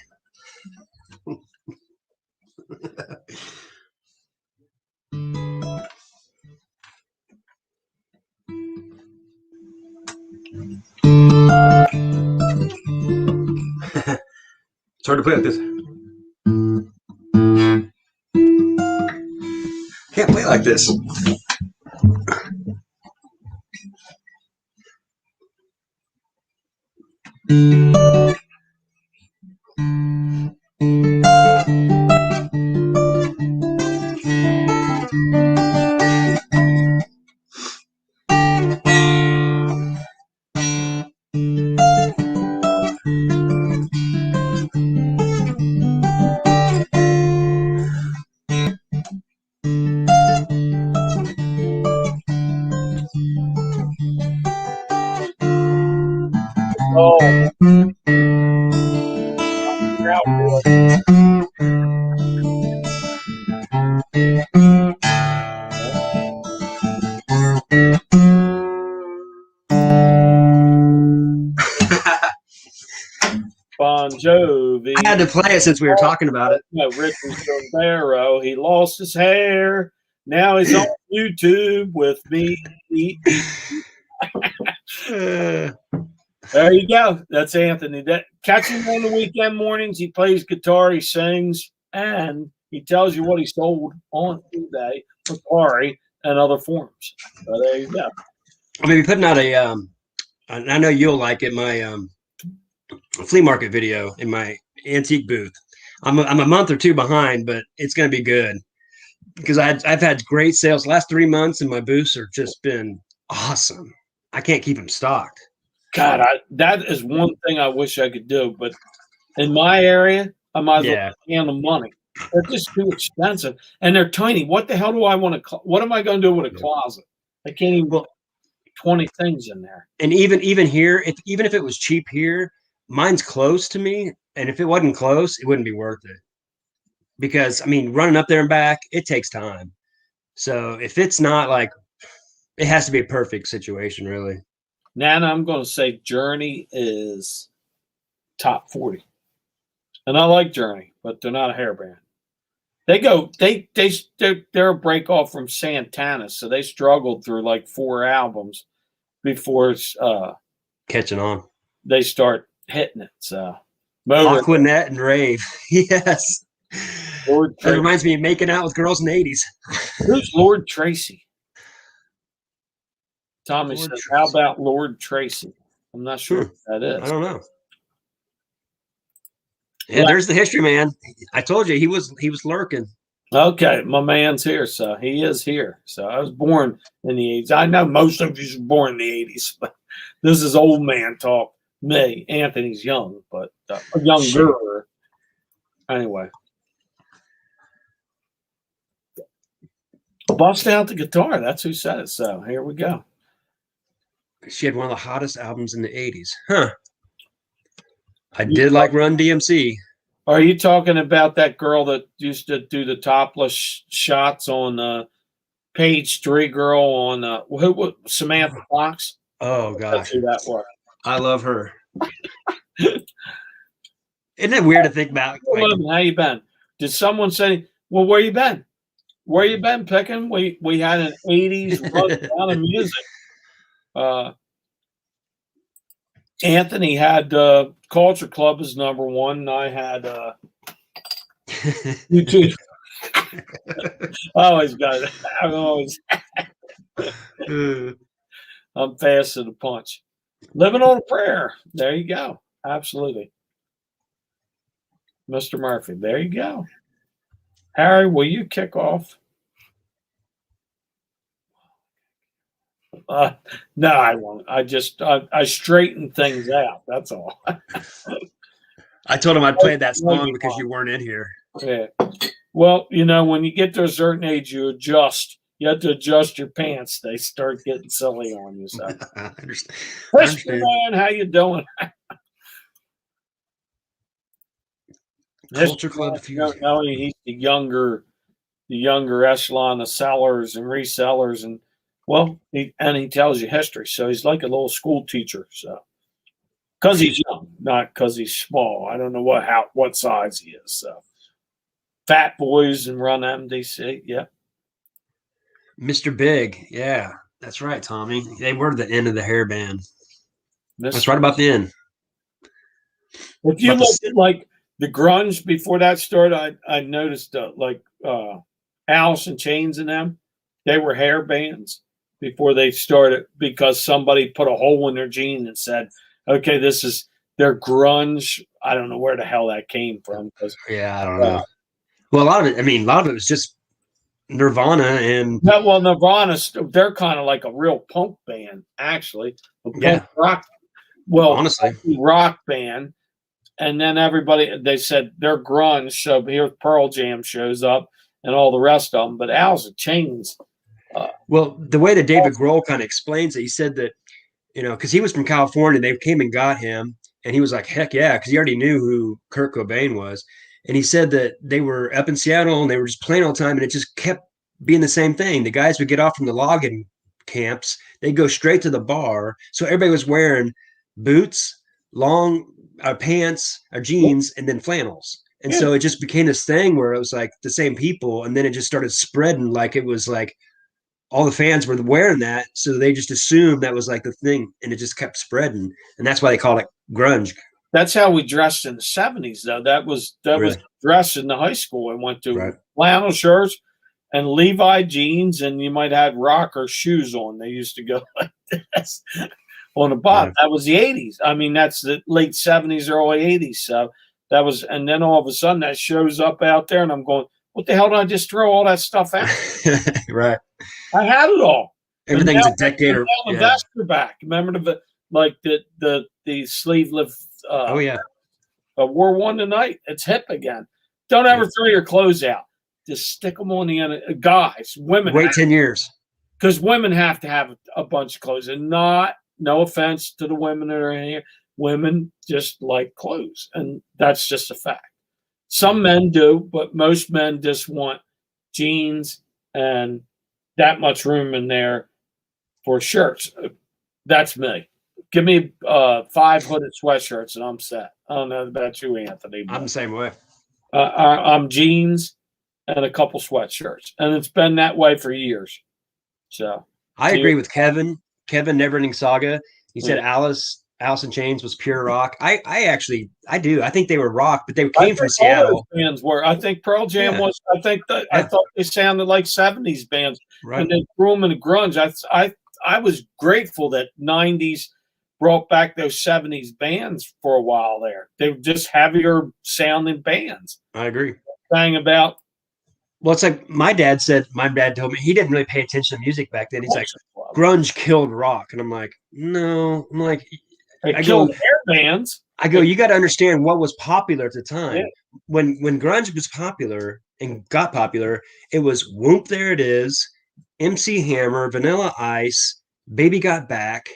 [SPEAKER 2] It's hard to play like this. Can't play like this.
[SPEAKER 1] Oh, crowd boy. Bon Jovi.
[SPEAKER 2] I had to play it since we were talking about it.
[SPEAKER 1] No, Richard Barrow. He lost his hair. Now he's on YouTube with me. There you go. That's Anthony. Catch him on the weekend mornings. He plays guitar, he sings, and he tells you what he sold on eBay, Macari, and other forums. So there you go.
[SPEAKER 2] I'm gonna be putting out a and I know you'll like it, my flea market video in my antique booth. I'm a month or two behind, but it's gonna be good because I've had great sales the last 3 months, and my booths have just been awesome. I can't keep them stocked.
[SPEAKER 1] God, that is one thing I wish I could do, but in my area, I might as well handle money. They're just too expensive, and they're tiny. What the hell do I want to? What am I going to do with a closet? I can't even put 20 things in there.
[SPEAKER 2] And even here, even if it was cheap here, mine's close to me, and if it wasn't close, it wouldn't be worth it. Because I mean, running up there and back, it takes time. So if it's not like, it has to be a perfect situation, really.
[SPEAKER 1] Nana, I'm going to say Journey is top 40. And I like Journey, but they're not a hair band. They're a break off from Santana, so they struggled through like 4 albums before
[SPEAKER 2] catching on.
[SPEAKER 1] They start hitting it. So
[SPEAKER 2] Aquanet and Rave. Yes. That reminds me of making out with girls in the 80s.
[SPEAKER 1] Who's Lord Tracy? Tommy says, how about Lord Tracy? I'm not sure what that is.
[SPEAKER 2] I don't know. Yeah, there's the history, man. I told you he was lurking.
[SPEAKER 1] Okay, my man's here, so he is here. So I was born in the 80s. I know most of you were born in the 80s, but this is old man talk. Me, Anthony's young, but younger. Anyway. Bust out the guitar. That's who said it. So here we go.
[SPEAKER 2] She had one of the hottest albums in the 80s. Huh. I did like Run DMC.
[SPEAKER 1] Are you talking about that girl that used to do the topless shots on Page 3 girl on Samantha Fox?
[SPEAKER 2] Oh, gosh.
[SPEAKER 1] That's who that was.
[SPEAKER 2] I love her. Isn't it weird to think about?
[SPEAKER 1] Like, how you been? Did someone say, well, where you been? Where you been picking? We had an 80s rundown of music. Anthony had Culture Club as number 1, and I had YouTube. I always got it. I'm fast to the punch. Living on a Prayer. There you go. Absolutely. Mr. Murphy. There you go. Harry, will you kick off? No, I won't. I straighten things out. That's all.
[SPEAKER 2] I told him I'd play that song because you weren't in here.
[SPEAKER 1] Yeah. Well, when you get to a certain age, you adjust. You have to adjust your pants. They start getting silly on you. So.
[SPEAKER 2] I understand.
[SPEAKER 1] Mr. Man, how you doing?
[SPEAKER 2] Culture Club.
[SPEAKER 1] No, he's the younger echelon of sellers and resellers, and he tells you history. So he's like a little school teacher. So because he's young, not because he's small. I don't know what size he is. So Fat Boys and Run MDC. Yeah.
[SPEAKER 2] Mr. Big. Yeah, that's right, Tommy. They were the end of the hair band. That's right about the end.
[SPEAKER 1] If you look at like the grunge before that started, I noticed Alice in Chains and them, they were hair bands before they started because somebody put a hole in their jean and said, okay, this is their grunge. I don't know where the hell that came from.
[SPEAKER 2] Yeah, I don't know. Well, a lot of it was just Nirvana and
[SPEAKER 1] Nirvana, they're kind of like a real punk band, actually. A punk rock,
[SPEAKER 2] honestly,
[SPEAKER 1] rock band. And then they said they're grunge. So here Pearl Jam shows up and all the rest of them. But Alice in Chains.
[SPEAKER 2] Well, the way that David Grohl kind of explains it, he said that, because he was from California, they came and got him, and he was like, heck yeah, because he already knew who Kurt Cobain was. And he said that they were up in Seattle and they were just playing all the time, and it just kept being the same thing. The guys would get off from the logging camps, they'd go straight to the bar. So everybody was wearing boots, long pants, or jeans, and then flannels. And so it just became this thing where it was like the same people, and then it just started spreading like it was like all the fans were wearing that, so they just assumed that was like the thing, and it just kept spreading, and that's why they called it grunge.
[SPEAKER 1] That's how we dressed in the 70s, though. That was dressed in the high school. I went to flannel shirts and Levi jeans, and you might have rocker shoes on. They used to go like this on the bottom. That was the 80s. I mean, that's the late 70s, early 80s. So that was, and then all of a sudden that shows up out there, and I'm going, what the hell did I just throw all that stuff out?
[SPEAKER 2] Right.
[SPEAKER 1] I had it all.
[SPEAKER 2] Everything's a decade or
[SPEAKER 1] the vest back. Remember the sleeveless. Wore one tonight. It's hip again. Don't ever throw your clothes out. Just stick them on the end. Guys, women.
[SPEAKER 2] Wait 10 years.
[SPEAKER 1] Because women have to have a bunch of clothes, and no offense to the women that are in here, women just like clothes, and that's just a fact. Some men do, but most men just want jeans and that much room in there for shirts. That's me. Give me 5 hooded sweatshirts and I'm set. I don't know about you, Anthony.
[SPEAKER 2] I'm the same way.
[SPEAKER 1] I'm jeans and a couple sweatshirts, and it's been that way for years. So
[SPEAKER 2] I agree with Kevin. Kevin, Neverending Saga. He said Alice in Chains was pure rock. I do. I think they were rock, but they came from Seattle.
[SPEAKER 1] Bands were. I think Pearl Jam was. I thought they sounded like 70s bands, and they threw them in grunge. I was grateful that 90s brought back those 70s bands for a while there. They were just heavier sounding bands.
[SPEAKER 2] I agree.
[SPEAKER 1] Sang about.
[SPEAKER 2] Well, it's like my dad told me he didn't really pay attention to music back then. He's like, grunge killed rock. And I'm like, no. I'm like,
[SPEAKER 1] I killed hair bands.
[SPEAKER 2] I go, you got to understand what was popular at the time. Yeah. When grunge was popular and got popular, it was Whoop, There It Is, MC Hammer, Vanilla Ice, Baby Got Back.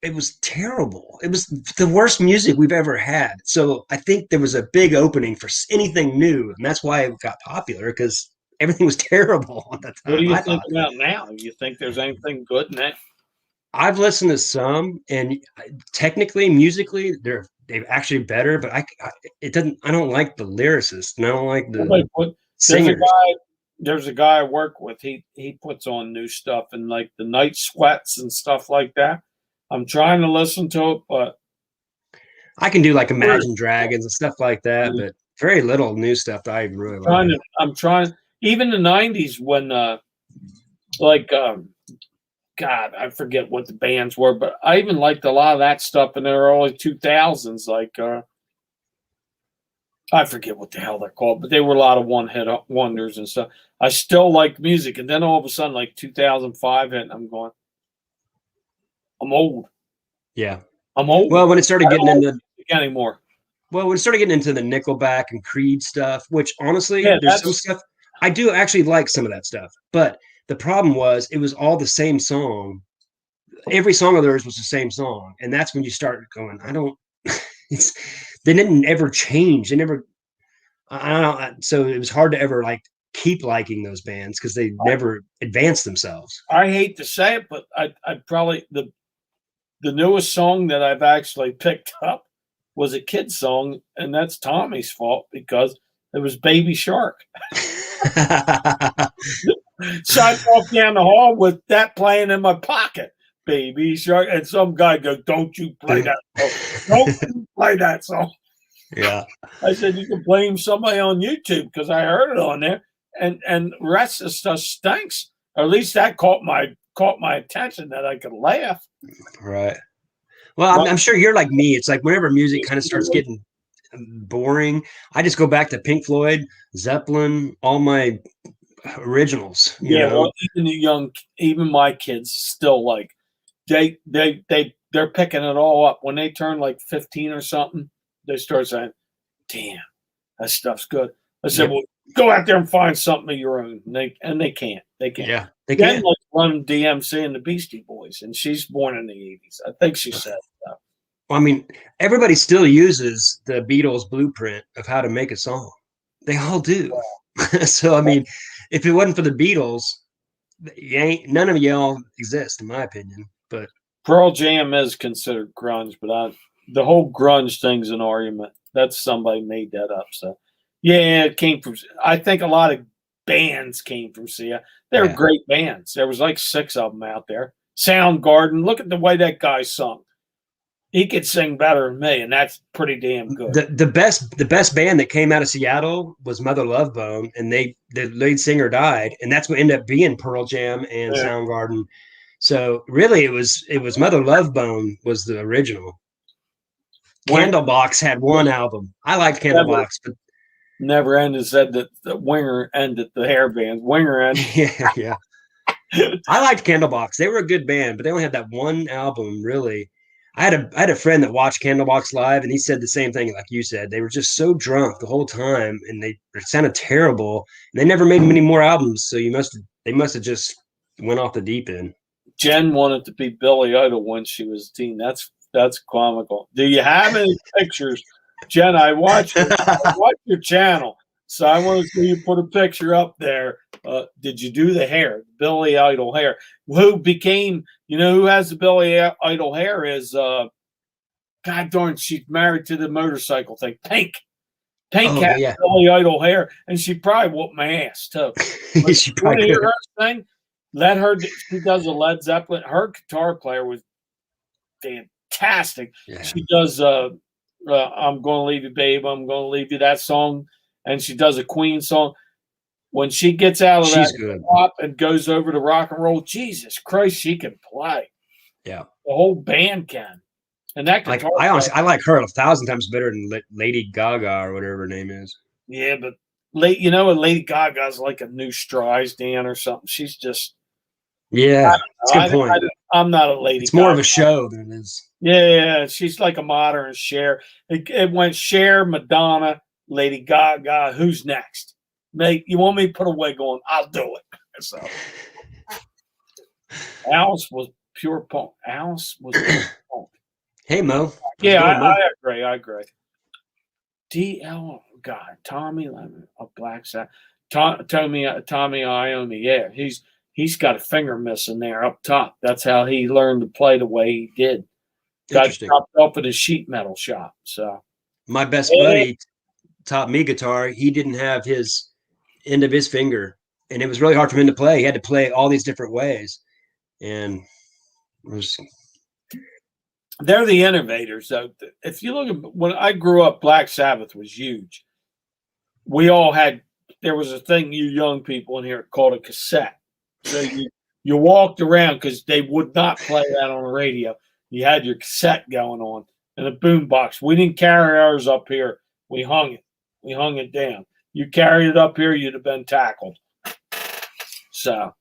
[SPEAKER 2] It was terrible. It was the worst music we've ever had. So I think there was a big opening for anything new, and that's why it got popular, because everything was terrible at that time.
[SPEAKER 1] What do you think about now? Do you think there's anything good in that?
[SPEAKER 2] I've listened to some, and technically, musically, they're actually better. But I don't like the lyricists, and I don't like the singers.
[SPEAKER 1] There's a guy I work with. He puts on new stuff, and like the Night Sweats and stuff like that. I'm trying to listen to it, but
[SPEAKER 2] I can do like Imagine Dragons and stuff like that, but very little new stuff that I really like.
[SPEAKER 1] I'm trying. Even the 90s when God, I forget what the bands were, but I even liked a lot of that stuff in the early 2000s. Like, I forget what the hell they're called, but they were a lot of one-hit wonders and stuff. I still like music. And then all of a sudden, like 2005 hit, and I'm going, I'm old.
[SPEAKER 2] Yeah.
[SPEAKER 1] I'm old.
[SPEAKER 2] Well, when it started getting into
[SPEAKER 1] anymore.
[SPEAKER 2] Well, when it started getting into the Nickelback and Creed stuff, which honestly, there's some stuff I do actually like some of that stuff, but the problem was it was all the same song. Every song of theirs was the same song, and that's when you start going, I don't. They didn't ever change. They never. I don't know. So it was hard to ever like keep liking those bands because they never advanced themselves.
[SPEAKER 1] I hate to say it, but I probably the newest song that I've actually picked up was a kid's song, and that's Tommy's fault because it was Baby Shark. So I walked down the hall with that playing in my pocket, Baby Shark, and some guy goes, "Don't you play that song? Don't you play that song?"
[SPEAKER 2] Yeah.
[SPEAKER 1] I said, you can blame somebody on YouTube because I heard it on there, and the rest of the stuff stinks. Or at least that caught my attention that I could laugh.
[SPEAKER 2] Right. Well,
[SPEAKER 1] My,
[SPEAKER 2] I'm sure you're like me. It's like whenever music kind of starts getting boring, I just go back to Pink Floyd, Zeppelin, all my originals, you
[SPEAKER 1] yeah,
[SPEAKER 2] know?
[SPEAKER 1] well, even my kids still like they're picking it all up when they turn like 15 or something. They start saying, "Damn, that stuff's good." I said,
[SPEAKER 2] Yep.
[SPEAKER 1] "Well, go out there and find something of your own." And they can't. They can't.
[SPEAKER 2] Yeah, they
[SPEAKER 1] Jen
[SPEAKER 2] can.
[SPEAKER 1] likes Run DMC and the Beastie Boys, and she's born in the 80s. I think she said that.
[SPEAKER 2] Well, I mean, everybody still uses the Beatles blueprint of how to make a song. They all do. So, I mean, if it wasn't for the Beatles, none of y'all exist, in my opinion. But
[SPEAKER 1] Pearl Jam is considered grunge, but the whole grunge thing's an argument. That's somebody made that up. So, yeah, it came from. I think a lot of bands came from Sia. They were
[SPEAKER 2] yeah,
[SPEAKER 1] great bands. There was like 6 of them out there. Soundgarden. Look at the way that guy sung. He could sing better than me, and that's pretty damn good.
[SPEAKER 2] the best band that came out of Seattle was Mother Love Bone, and the lead singer died, and that's what ended up being Pearl Jam and
[SPEAKER 1] Yeah.
[SPEAKER 2] Soundgarden. So really, it was Mother Love Bone was the original. Candlebox had one album. I liked Candlebox, but
[SPEAKER 1] Never ended said that the Winger ended the hair band. Winger ended.
[SPEAKER 2] yeah. I liked Candlebox. They were a good band, but they only had that one album, really. I had a friend that watched Candlebox live, and he said the same thing, like you said. They were just so drunk the whole time, and they sounded terrible. And they never made many more albums, so they must have just went off the deep end.
[SPEAKER 1] Jen wanted to be Billy Idol when she was a teen. That's comical. Do you have any pictures, Jen? I watch your channel, so I want to see you put a picture up there. Did you do the hair, Billy Idol hair? Who became? You know who has the Billy Idol hair? Is God darn, she's married to the motorcycle thing. Pink. Pink
[SPEAKER 2] Oh
[SPEAKER 1] has
[SPEAKER 2] yeah,
[SPEAKER 1] Billy Idol hair, and she probably whooped my ass too. But
[SPEAKER 2] she
[SPEAKER 1] you want
[SPEAKER 2] probably
[SPEAKER 1] to hear
[SPEAKER 2] could.
[SPEAKER 1] her sing? Let her. She does a Led Zeppelin. Her guitar player was fantastic.
[SPEAKER 2] Yeah,
[SPEAKER 1] She does. I'm gonna leave you, babe. I'm gonna leave you. That song, and she does a Queen song. When she gets out of that
[SPEAKER 2] she's good.
[SPEAKER 1] pop and goes over to rock and roll, Jesus Christ, she can play.
[SPEAKER 2] Yeah,
[SPEAKER 1] The whole band can, and that
[SPEAKER 2] like
[SPEAKER 1] guitar.
[SPEAKER 2] I honestly, I like her 1,000 times better than Lady Gaga or whatever her name is.
[SPEAKER 1] Yeah, but Lady Gaga's like a new Streisand or something. She's just.
[SPEAKER 2] Yeah, it's a good point.
[SPEAKER 1] I'm not a Lady
[SPEAKER 2] It's more
[SPEAKER 1] Gaga.
[SPEAKER 2] of a show than it is.
[SPEAKER 1] Yeah, she's like a modern Cher. It went Cher, Madonna, Lady Gaga. Who's next? Mate, you want me to put a wig on? I'll do it. So Alice was pure punk. Alice was pure punk.
[SPEAKER 2] Hey Mo,
[SPEAKER 1] Yeah,
[SPEAKER 2] going, Mo?
[SPEAKER 1] I agree. I agree. DL, God, Tommy Lemon of Black Sabbath. Tommy Iommi. Yeah, he's got a finger missing there up top. That's how he learned to play the way he did. Got
[SPEAKER 2] Interesting.
[SPEAKER 1] chopped up at a sheet metal shop. So
[SPEAKER 2] My best buddy taught me guitar. He didn't have his end of his finger, and it was really hard for him to play. He had to play all these different ways, and it was
[SPEAKER 1] they're the innovators. So if you look at when I grew up, Black Sabbath was huge. We all had. There was a thing you young people in here called a cassette. So you walked around because they would not play that on the radio. You had your cassette going on and a boom box. We didn't carry ours up here. We hung it. We hung it down. You carried it up here, you'd have been tackled. So,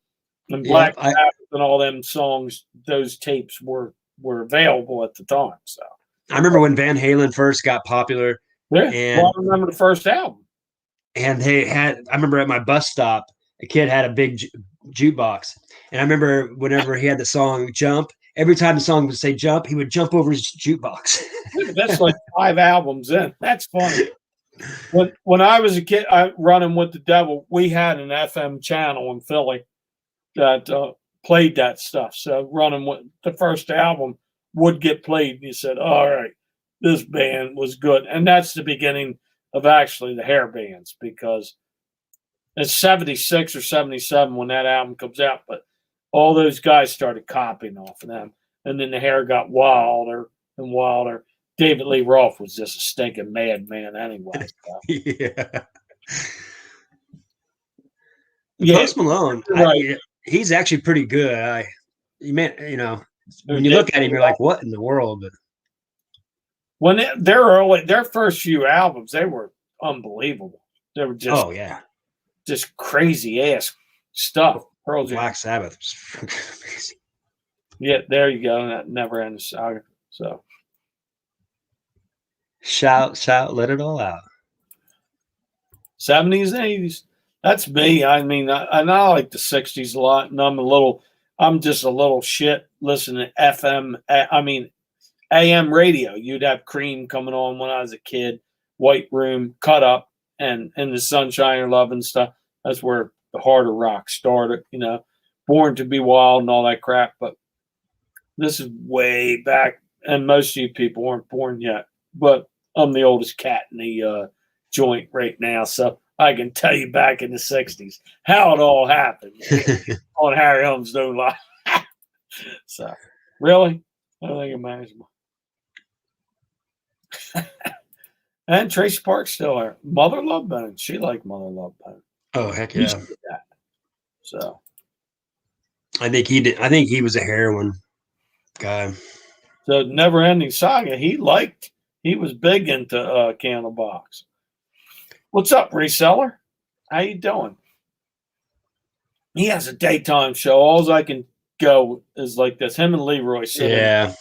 [SPEAKER 1] and Black Sabbath and all them songs, those tapes were available at the time. So,
[SPEAKER 2] I remember when Van Halen first got popular.
[SPEAKER 1] yeah,
[SPEAKER 2] And
[SPEAKER 1] I remember the first album.
[SPEAKER 2] And I remember at my bus stop, a kid had a big jukebox. And I remember whenever he had the song Jump, every time the song would say jump, he would jump over his jukebox.
[SPEAKER 1] That's like 5 albums in. That's funny. When I was a kid, running with the devil, we had an FM channel in Philly that played that stuff. So running with the first album would get played, and you said, "All right, this band was good," and that's the beginning of actually the hair bands because it's 76 or 77 when that album comes out, but all those guys started copying off of them, and then the hair got wilder and wilder. David Lee Roth was just a stinking madman anyway. So.
[SPEAKER 2] Yeah.
[SPEAKER 1] Yeah,
[SPEAKER 2] Post Malone,
[SPEAKER 1] right.
[SPEAKER 2] he's actually pretty good. You know, when you
[SPEAKER 1] David
[SPEAKER 2] look at him,
[SPEAKER 1] Lee
[SPEAKER 2] you're
[SPEAKER 1] Roth.
[SPEAKER 2] like, what in the world? But
[SPEAKER 1] When their first few albums, they were unbelievable. They were
[SPEAKER 2] oh yeah,
[SPEAKER 1] just crazy ass stuff. Pearl Jam.
[SPEAKER 2] Black Sabbath was amazing.
[SPEAKER 1] Yeah, there you go. That never ends saga. So
[SPEAKER 2] Shout, shout, let it all out.
[SPEAKER 1] 70s and 80s. That's me. I mean, I like the 60s a lot, and I'm just a little shit listening to FM. I mean, AM radio. You'd have Cream coming on when I was a kid, White Room, Cut Up, and In the Sunshine of Love and stuff. That's where the harder rock started, you know, Born to Be Wild and all that crap. But this is way back, and most of you people weren't born yet. But I'm the oldest cat in the joint right now, so I can tell you back in the 60s how it all happened on Harry Holmes' No Lie. So, really? I don't think it matters. And Tracy Park's still there. Mother Love Bone. She liked Mother Love Bone.
[SPEAKER 2] Oh heck yeah!
[SPEAKER 1] That. So
[SPEAKER 2] I think he did. I think he was a heroin guy.
[SPEAKER 1] the Never Ending Saga. He was big into Candlebox. What's up, reseller? How you doing? He has a daytime show. All I can go is like this. Him and Leroy sitting.
[SPEAKER 2] Yeah.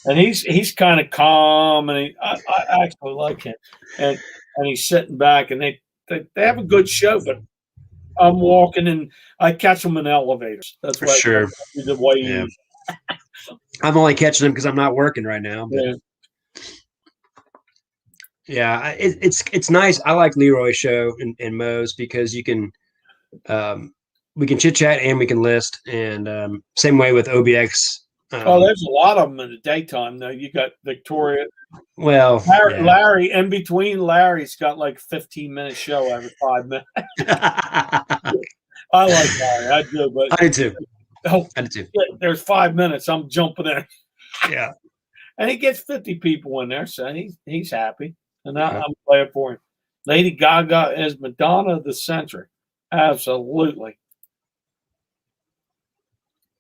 [SPEAKER 1] And he's kind of calm, and I actually like him. And he's sitting back, and they have a good show. But I'm walking, and I catch them in elevators. That's
[SPEAKER 2] For
[SPEAKER 1] what
[SPEAKER 2] sure.
[SPEAKER 1] the way
[SPEAKER 2] Yeah. I'm only catching them because I'm not working right now. But yeah, it's nice. I like Leroy's show and Mo's because you can we can chit chat and we can list, and same way with OBX.
[SPEAKER 1] There's a lot of them in the daytime though. You got Victoria.
[SPEAKER 2] Well,
[SPEAKER 1] Larry, in between Larry's got like 15-minute show every 5 minutes. I like Larry. I do, but
[SPEAKER 2] I do too.
[SPEAKER 1] Oh,
[SPEAKER 2] I do too.
[SPEAKER 1] Yeah, there's 5 minutes. I'm jumping in.
[SPEAKER 2] Yeah.
[SPEAKER 1] And he gets 50 people in there, so he's happy. And I'm glad for him. Lady Gaga is Madonna of the century. Absolutely.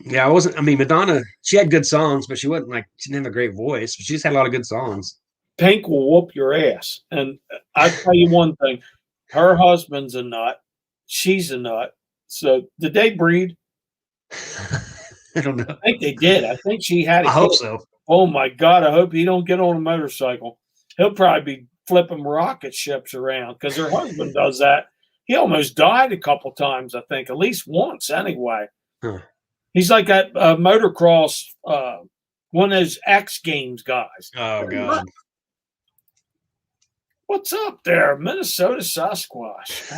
[SPEAKER 2] Yeah, Madonna, she had good songs, but she didn't have a great voice, but she just had a lot of good songs.
[SPEAKER 1] Pink will whoop your ass. And I'll tell you one thing. Her husband's a nut. She's a nut. So did they breed?
[SPEAKER 2] I don't know.
[SPEAKER 1] I think they did. I think she had a
[SPEAKER 2] I hope so.
[SPEAKER 1] Oh my God, I hope he don't get on a motorcycle. He'll probably be flipping rocket ships around because her husband does that. He almost died a couple times, I think, at least once anyway.
[SPEAKER 2] Huh.
[SPEAKER 1] He's like that motocross, one of those X Games guys.
[SPEAKER 2] Oh, God.
[SPEAKER 1] What's up there, Minnesota Sasquatch?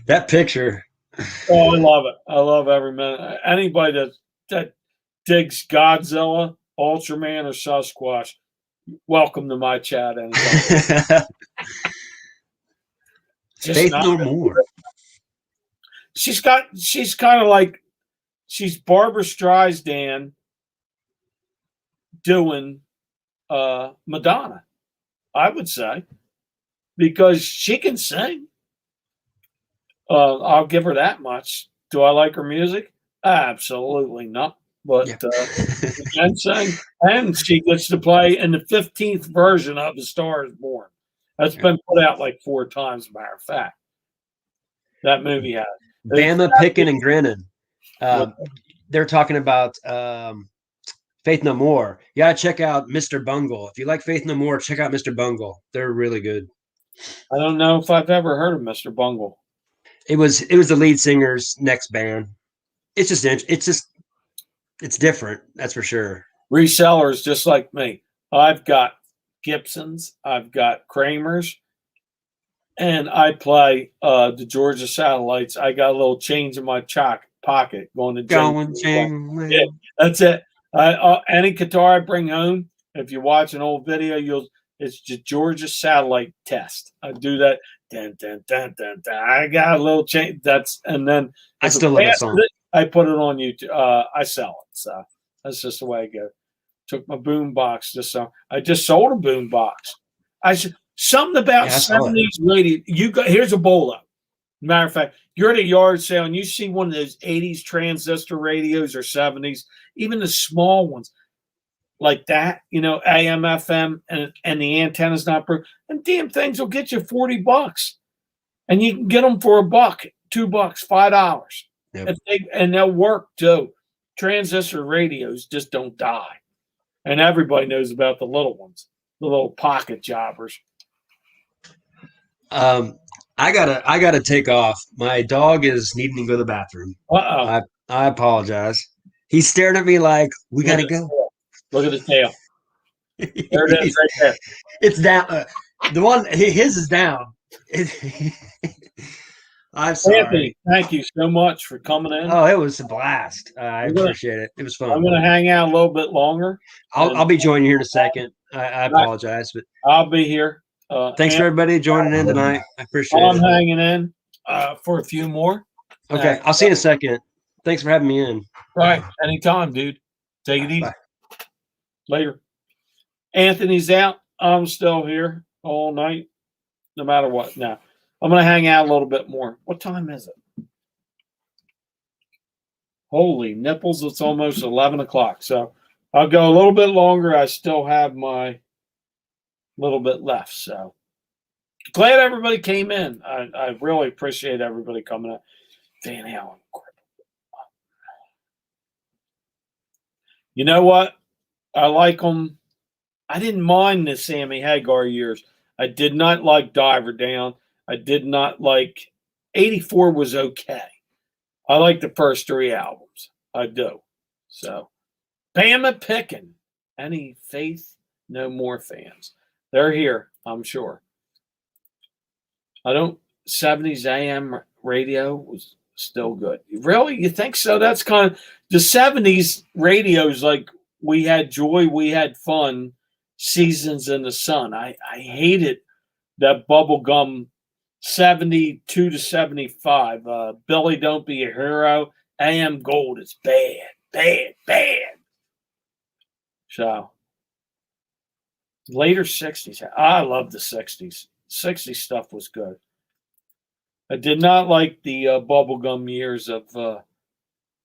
[SPEAKER 2] That picture.
[SPEAKER 1] Oh, I love it. I love every minute. Anybody that digs Godzilla, Ultraman, or Sasquatch, welcome to my chat.
[SPEAKER 2] Faith No More.
[SPEAKER 1] She's kind of like she's Barbara Streisand doing Madonna, I would say, because she can sing. I'll give her that much. Do I like her music? Absolutely not. But she can sing, and she gets to play in the 15th version of A Star Is Born. That's been put out like 4 times, as a matter of fact. That movie has.
[SPEAKER 2] Bama picking and grinning. They're talking about Faith No More. You gotta check out Mr. Bungle. If you like Faith No More, check out Mr. Bungle. They're really good.
[SPEAKER 1] I don't know if I've ever heard of Mr. Bungle.
[SPEAKER 2] It was the lead singer's next band. It's different. That's for sure.
[SPEAKER 1] Resellers just like me. I've got Gibsons. I've got Kramers. And I play the Georgia Satellites. I got a little change in my pocket going to
[SPEAKER 2] Yeah,
[SPEAKER 1] that's it. Any guitar I bring home, if you watch an old video, it's the Georgia Satellite Test. I do that. Dun, dun, dun, dun, dun. I got a little change. And then
[SPEAKER 2] I still love that song.
[SPEAKER 1] I put it on YouTube. I sell it. So that's just the way I go. Took my boom box this summer. I just sold a boom box. Something about
[SPEAKER 2] Yeah, I saw it.
[SPEAKER 1] 70s radio. Here's a bolo. Matter of fact, you're at a yard sale and you see one of those 80s transistor radios or 70s, even the small ones like that, AM, FM, and the antenna's not broken. And damn things will get you $40. And you can get them for $1, $2, $5.
[SPEAKER 2] Yep.
[SPEAKER 1] And they'll work too. Transistor radios just don't die. And everybody knows about the little ones, the little pocket jobbers.
[SPEAKER 2] I gotta take off. My dog is needing to go to the bathroom.
[SPEAKER 1] Uh-oh.
[SPEAKER 2] I apologize. He's staring at me like we gotta go.
[SPEAKER 1] Look at the tail. There it is, right there.
[SPEAKER 2] It's down. The one his is down. I'm sorry.
[SPEAKER 1] Anthony, thank you so much for coming in.
[SPEAKER 2] Oh, it was a blast. I appreciate it. It was fun.
[SPEAKER 1] I'm going to hang out a little bit longer.
[SPEAKER 2] I'll be joining you here in a second. I apologize, but
[SPEAKER 1] I'll be here.
[SPEAKER 2] Thanks for everybody joining in tonight. I appreciate it.
[SPEAKER 1] I'm hanging in for a few more.
[SPEAKER 2] Okay, I'll see you in a second. Thanks for having me in.
[SPEAKER 1] All right, anytime, dude. Take it easy.
[SPEAKER 2] Bye.
[SPEAKER 1] Later. Anthony's out. I'm still here all night, no matter what. Now, I'm going to hang out a little bit more. What time is it? Holy nipples, it's almost 11 o'clock. So I'll go a little bit longer. I still have my little bit left. So glad everybody came in. I really appreciate everybody coming in. Van Halen. You know what? I like them. I didn't mind the Sammy Hagar years. I did not like Diver Down. I did not like 84 was okay. I like the first 3 albums. I do. So, Bama picking. Any Faith No More fans? They're here, I'm sure. 70s AM radio was still good. Really? You think so? That's kind of the 70s radios, like we had joy, we had fun, Seasons in the Sun. I hated that bubblegum 72 to 75. Billy Don't Be a Hero. AM Gold is bad, bad, bad. So, later 60s. I love the 60s. 60s stuff was good. I did not like the bubblegum years of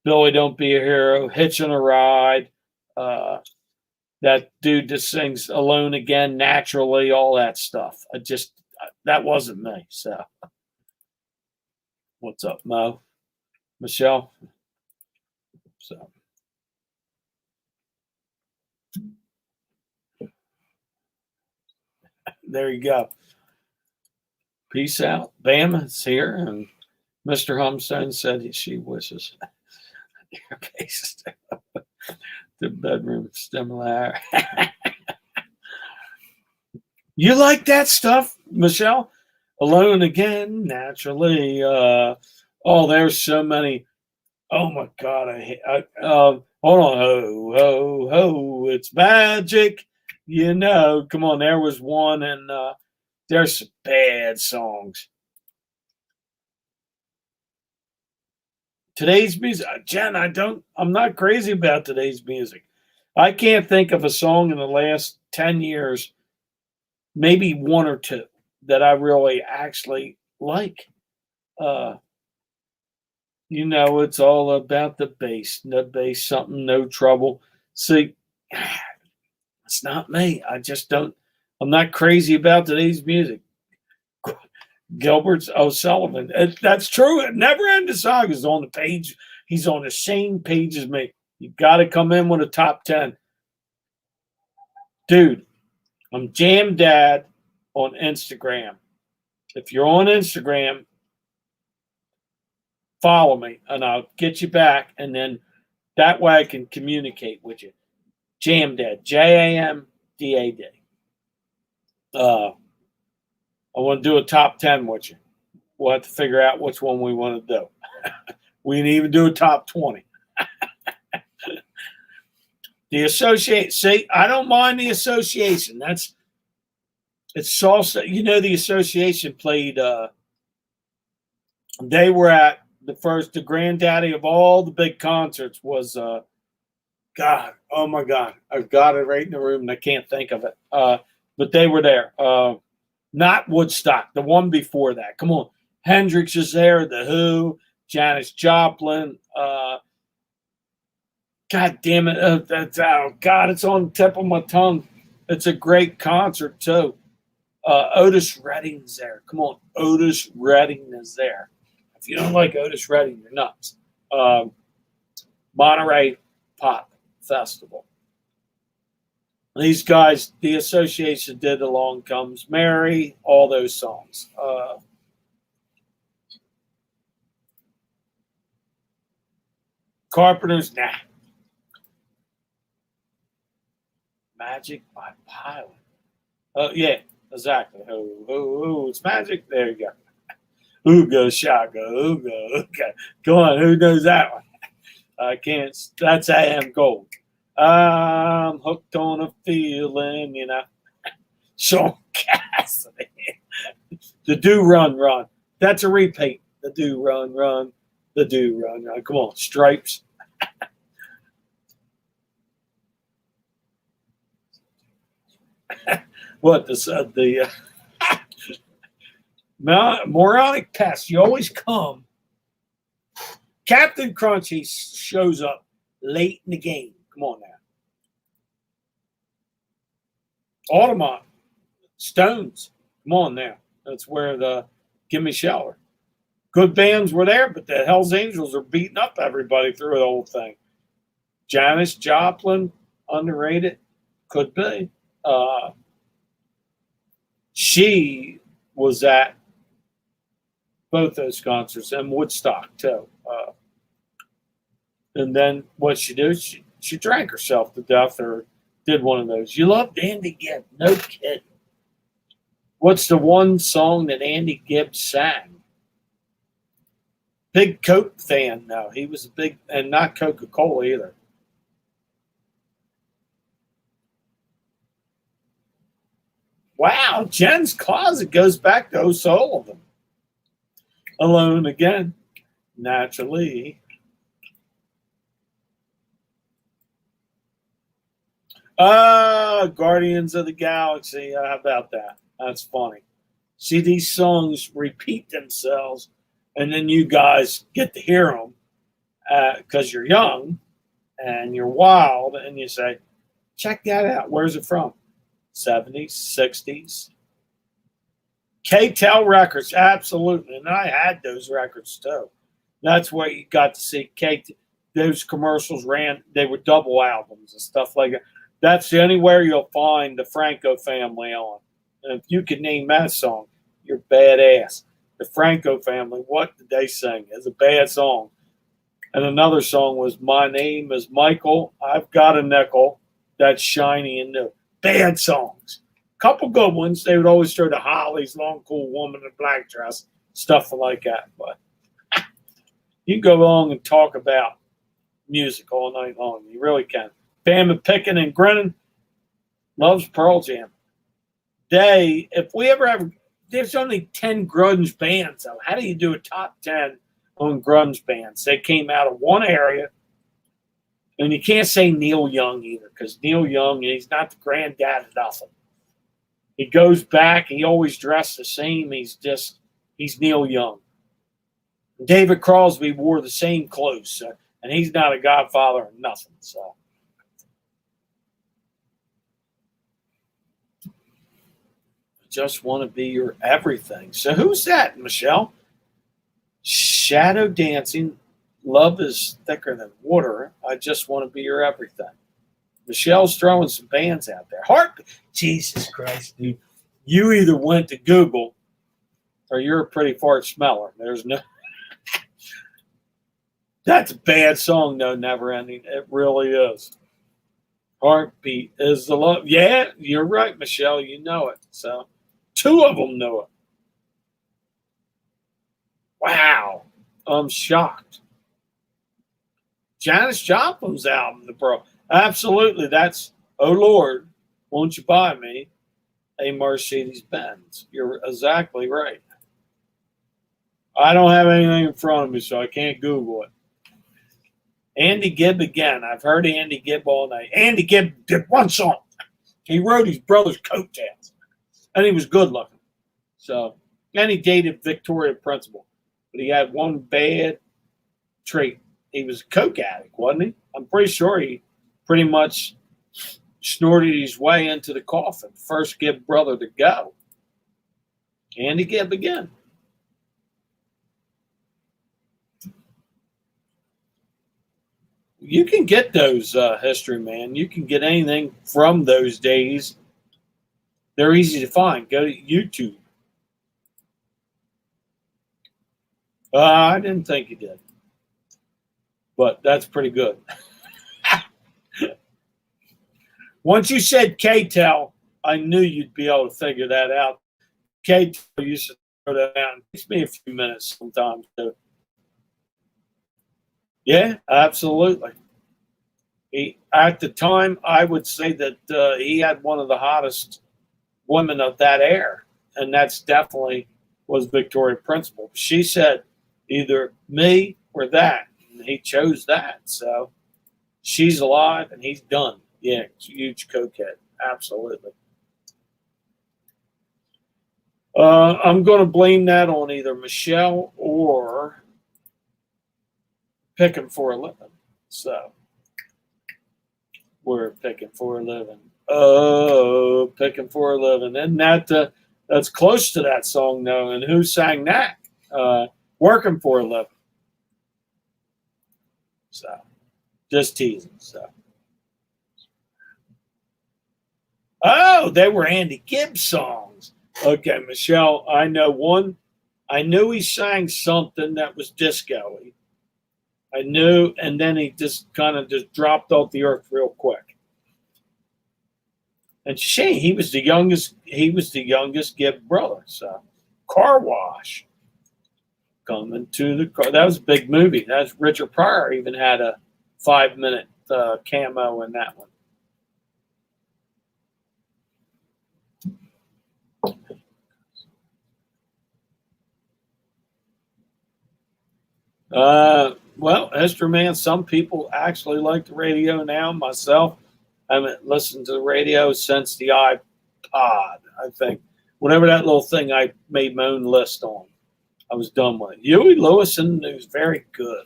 [SPEAKER 1] Billy Don't Be a Hero, Hitching a Ride, that dude that sings Alone Again, Naturally, all that stuff. That wasn't me. So, what's up, Mo? Michelle? So, there you go. Peace out. Bama's here, and Mr. Humstone said she wishes your case the bedroom stimuli. You like that stuff, Michelle? Alone Again, Naturally. There's so many. Oh my God! Hold on. Ho ho ho! It's magic. Come on. There was one, and there's some bad songs. Today's music, Jen, I'm not crazy about today's music. I can't think of a song in the last 10 years, maybe one or two, that I really actually like. It's all about the bass. No bass, something, no trouble. See, it's not me. I'm not crazy about today's music. Gilbert's O'Sullivan. That's true. Never Ending Saga is on the page. He's on the same page as me. You got to come in with a top 10. Dude, I'm Jam Dad on Instagram. If you're on Instagram, follow me, and I'll get you back, and then that way I can communicate with you. Jam Dad, JAMDAD. I want to do a top 10 with you. We'll have to figure out which one we want to do. We can even do a top 20. The associate, see, I don't mind the association. It's salsa. The association played, they were at the granddaddy of all the big concerts was God, oh my God, I've got it right in the room and I can't think of it. But they were there. Not Woodstock, the one before that. Come on, Hendrix is there. The Who, Janis Joplin. God damn it! That's God, it's on the tip of my tongue. It's a great concert too. Otis Redding's there. Come on, Otis Redding is there. If you don't like Otis Redding, you're nuts. Monterey Pop Festival. These guys, the association did Along Comes Mary, all those songs. Carpenters, nah. Magic by Pilot. Oh, yeah, exactly. Oh, it's magic. There you go. Ooga shaka, ooga. Okay. Go on, who knows that one? I can't. That's I Am Gold. I'm hooked on a feeling, Sean Cassidy. The Do Run Run. That's a repeat. The Do Run Run. The Do Run Run. Come on, Stripes. What the moronic pest? You always come. Captain Crunch. He shows up late in the game. Come on now. Altamont. Stones. Come on now. That's where the Gimme Shelter. Good bands were there, but the Hells Angels are beating up everybody through the whole thing. Janis Joplin, underrated. Could be. She was at both those concerts and Woodstock, too. And then what she do? She drank herself to death or did one of those. You loved Andy Gibb. No kidding. What's the one song that Andy Gibb sang? Big Coke fan, no. He was a big, and not Coca-Cola either. Wow, Jen's closet goes back to O'Sullivan. Alone again, naturally. Guardians of the Galaxy. How about that? That's funny. See, these songs repeat themselves, and then you guys get to hear them because you're young and you're wild, and you say, check that out. Where's it from? 70s, 60s. K-Tel Records, absolutely. And I had those records too. That's where you got to see those commercials ran, they were double albums and stuff like that. That's the only where you'll find the Franco family on. And if you could name that song, you're badass. The Franco family, what did they sing? It's a bad song. And another song was My Name is Michael, I've Got a Nickel, That's Shiny and New. Bad songs. Couple good ones. They would always throw the Hollies, Long Cool Woman in a Black Dress, stuff like that. But you can go along and talk about music all night long. You really can. Bama Pickin' and Grinning loves Pearl Jam. If we ever have, there's only 10 grunge bands, though. How do you do a top 10 on grunge bands? They came out of one area. And you can't say Neil Young either, because Neil Young, he's not the granddad of nothing. He goes back. He always dressed the same. He's Neil Young. David Crosby wore the same clothes, and he's not a godfather or nothing. So, I just want to be your everything. So, who's that, Michelle? Shadow Dancing. Love is thicker than water. I just want to be your everything. Michelle's throwing some bands out there. Jesus Christ, dude. You either went to Google or you're a pretty fart smeller. There's no. That's a bad song, though, Never Ending. It really is. Heartbeat is the love. Yeah, you're right, Michelle. You know it. So, 2 of them know it. Wow. I'm shocked. Janis Joplin's album, The Pearl. Absolutely. That's, oh, Lord, won't you buy me a Mercedes-Benz? You're exactly right. I don't have anything in front of me, so I can't Google it. Andy Gibb again. I've heard Andy Gibb all night. Andy Gibb did one song. He wrote his brother's coattails, and he was good looking. So, and he dated Victoria Principal, but he had one bad trait. He was a coke addict, wasn't he? I'm pretty sure he pretty much snorted his way into the coffin. First Gibb brother to go. Andy Gibb again. You can get those history, man. You can get anything from those days. They're easy to find. Go to YouTube. I didn't think you did, but that's pretty good. Once you said K-Tel, I knew you'd be able to figure that out. K-Tel used to throw that out. It takes me a few minutes sometimes too. Yeah, absolutely. At the time, I would say that he had one of the hottest women of that era, and that's definitely was Victoria Principal. She said either me or that, and he chose that. So she's alive and he's done. Yeah, huge cokehead, absolutely. I'm going to blame that on either Michelle or picking for a living. So we're picking for a living. Oh, picking for a living. And that's close to that song, though. And who sang that? Working for a living. So just teasing. So. Oh, they were Andy Gibb songs. Okay, Michelle, I know one. I knew he sang something that was disco-y. I knew, and then he just kind of just dropped off the earth real quick. And shame, he was the youngest. He was the youngest Gibb brother. So, Car Wash, coming to the car. That was a big movie. That's Richard Pryor even had a 5-minute cameo in that one. Well, Esther, man, some people actually like the radio now. Myself, I haven't listened to the radio since the iPod, I think. Whenever that little thing I made my own list on, I was done with it. Huey Lewis in the news, very good.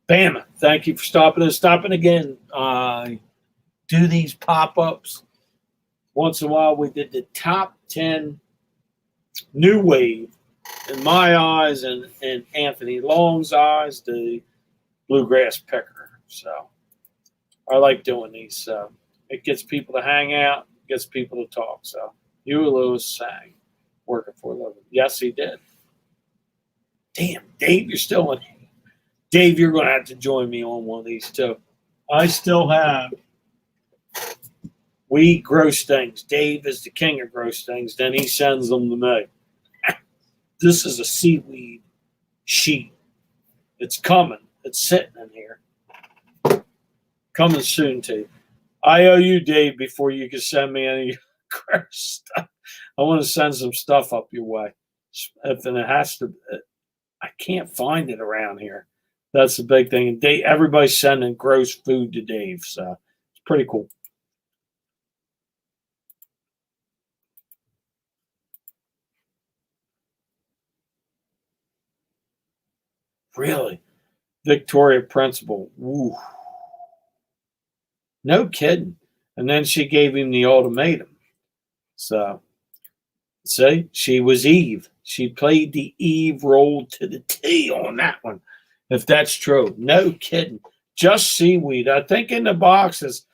[SPEAKER 1] Bam, thank you for stopping again. I do these pop-ups. Once in a while, we did the top 10 new wave in my eyes and in Anthony Long's eyes, the bluegrass picker. So I like doing these. So it gets people to hang out, gets people to talk. So Huey Lewis sang, working for a living. Yes, he did. Damn, Dave, you're still in. Dave, you're going to have to join me on one of these too. I still have. We gross things. Dave is the king of gross things. Then he sends them to me. This is a seaweed sheet. It's coming. It's sitting in here. Coming soon to you. I owe you, Dave, before you can send me any gross stuff. I want to send some stuff up your way. If and it has to, I can't find it around here. That's the big thing. And Dave, everybody's sending gross food to Dave, so it's pretty cool. Really? Victoria Principal. Ooh. No kidding. And then she gave him the ultimatum. So, see, she was Eve. She played the Eve role to the T on that one, if that's true. No kidding. Just seaweed. I think in the box is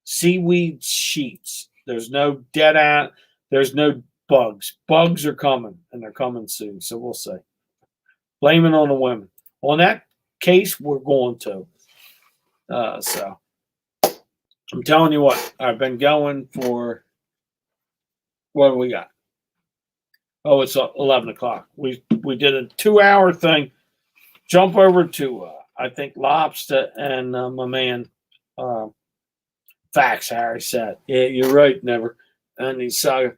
[SPEAKER 1] seaweed sheets. There's no dead ant. There's no bugs. Bugs are coming, and they're coming soon. So we'll see. Blame it on the women. On that case, we're going to. So I'm telling you what, I've been going for, what do we got? Oh, it's 11 o'clock. We did a 2-hour thing. Jump over to, I think, Lobster and my man, Facts, Harry said. Yeah, you're right, never. And he saw,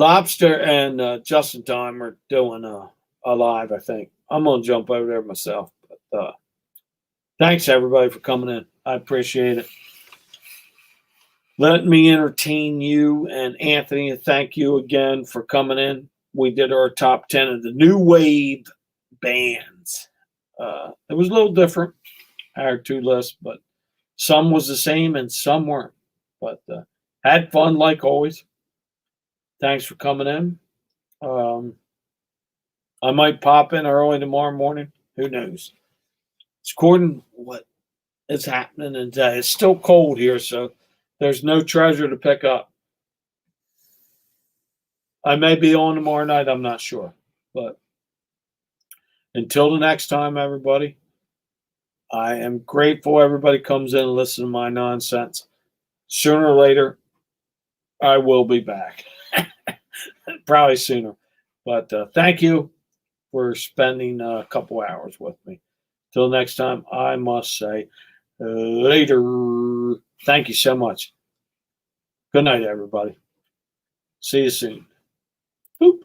[SPEAKER 1] Lobster and Justin Time are doing a live, I think. I'm going to jump over there myself. But thanks, everybody, for coming in. I appreciate it. Let me entertain you. And Anthony, thank you again for coming in. We did our top 10 of the new wave bands. It was a little different, our two lists, but some was the same and some weren't. But had fun like always. Thanks for coming in. I might pop in early tomorrow morning. Who knows? It's according to what is happening, and it's still cold here, so there's no treasure to pick up. I may be on tomorrow night. I'm not sure. But until the next time, everybody, I am grateful everybody comes in and listens to my nonsense. Sooner or later, I will be back. Probably sooner. But thank you for spending a couple hours with me. Till next time, I must say later. Thank you so much. Good night, everybody. See you soon. Boop.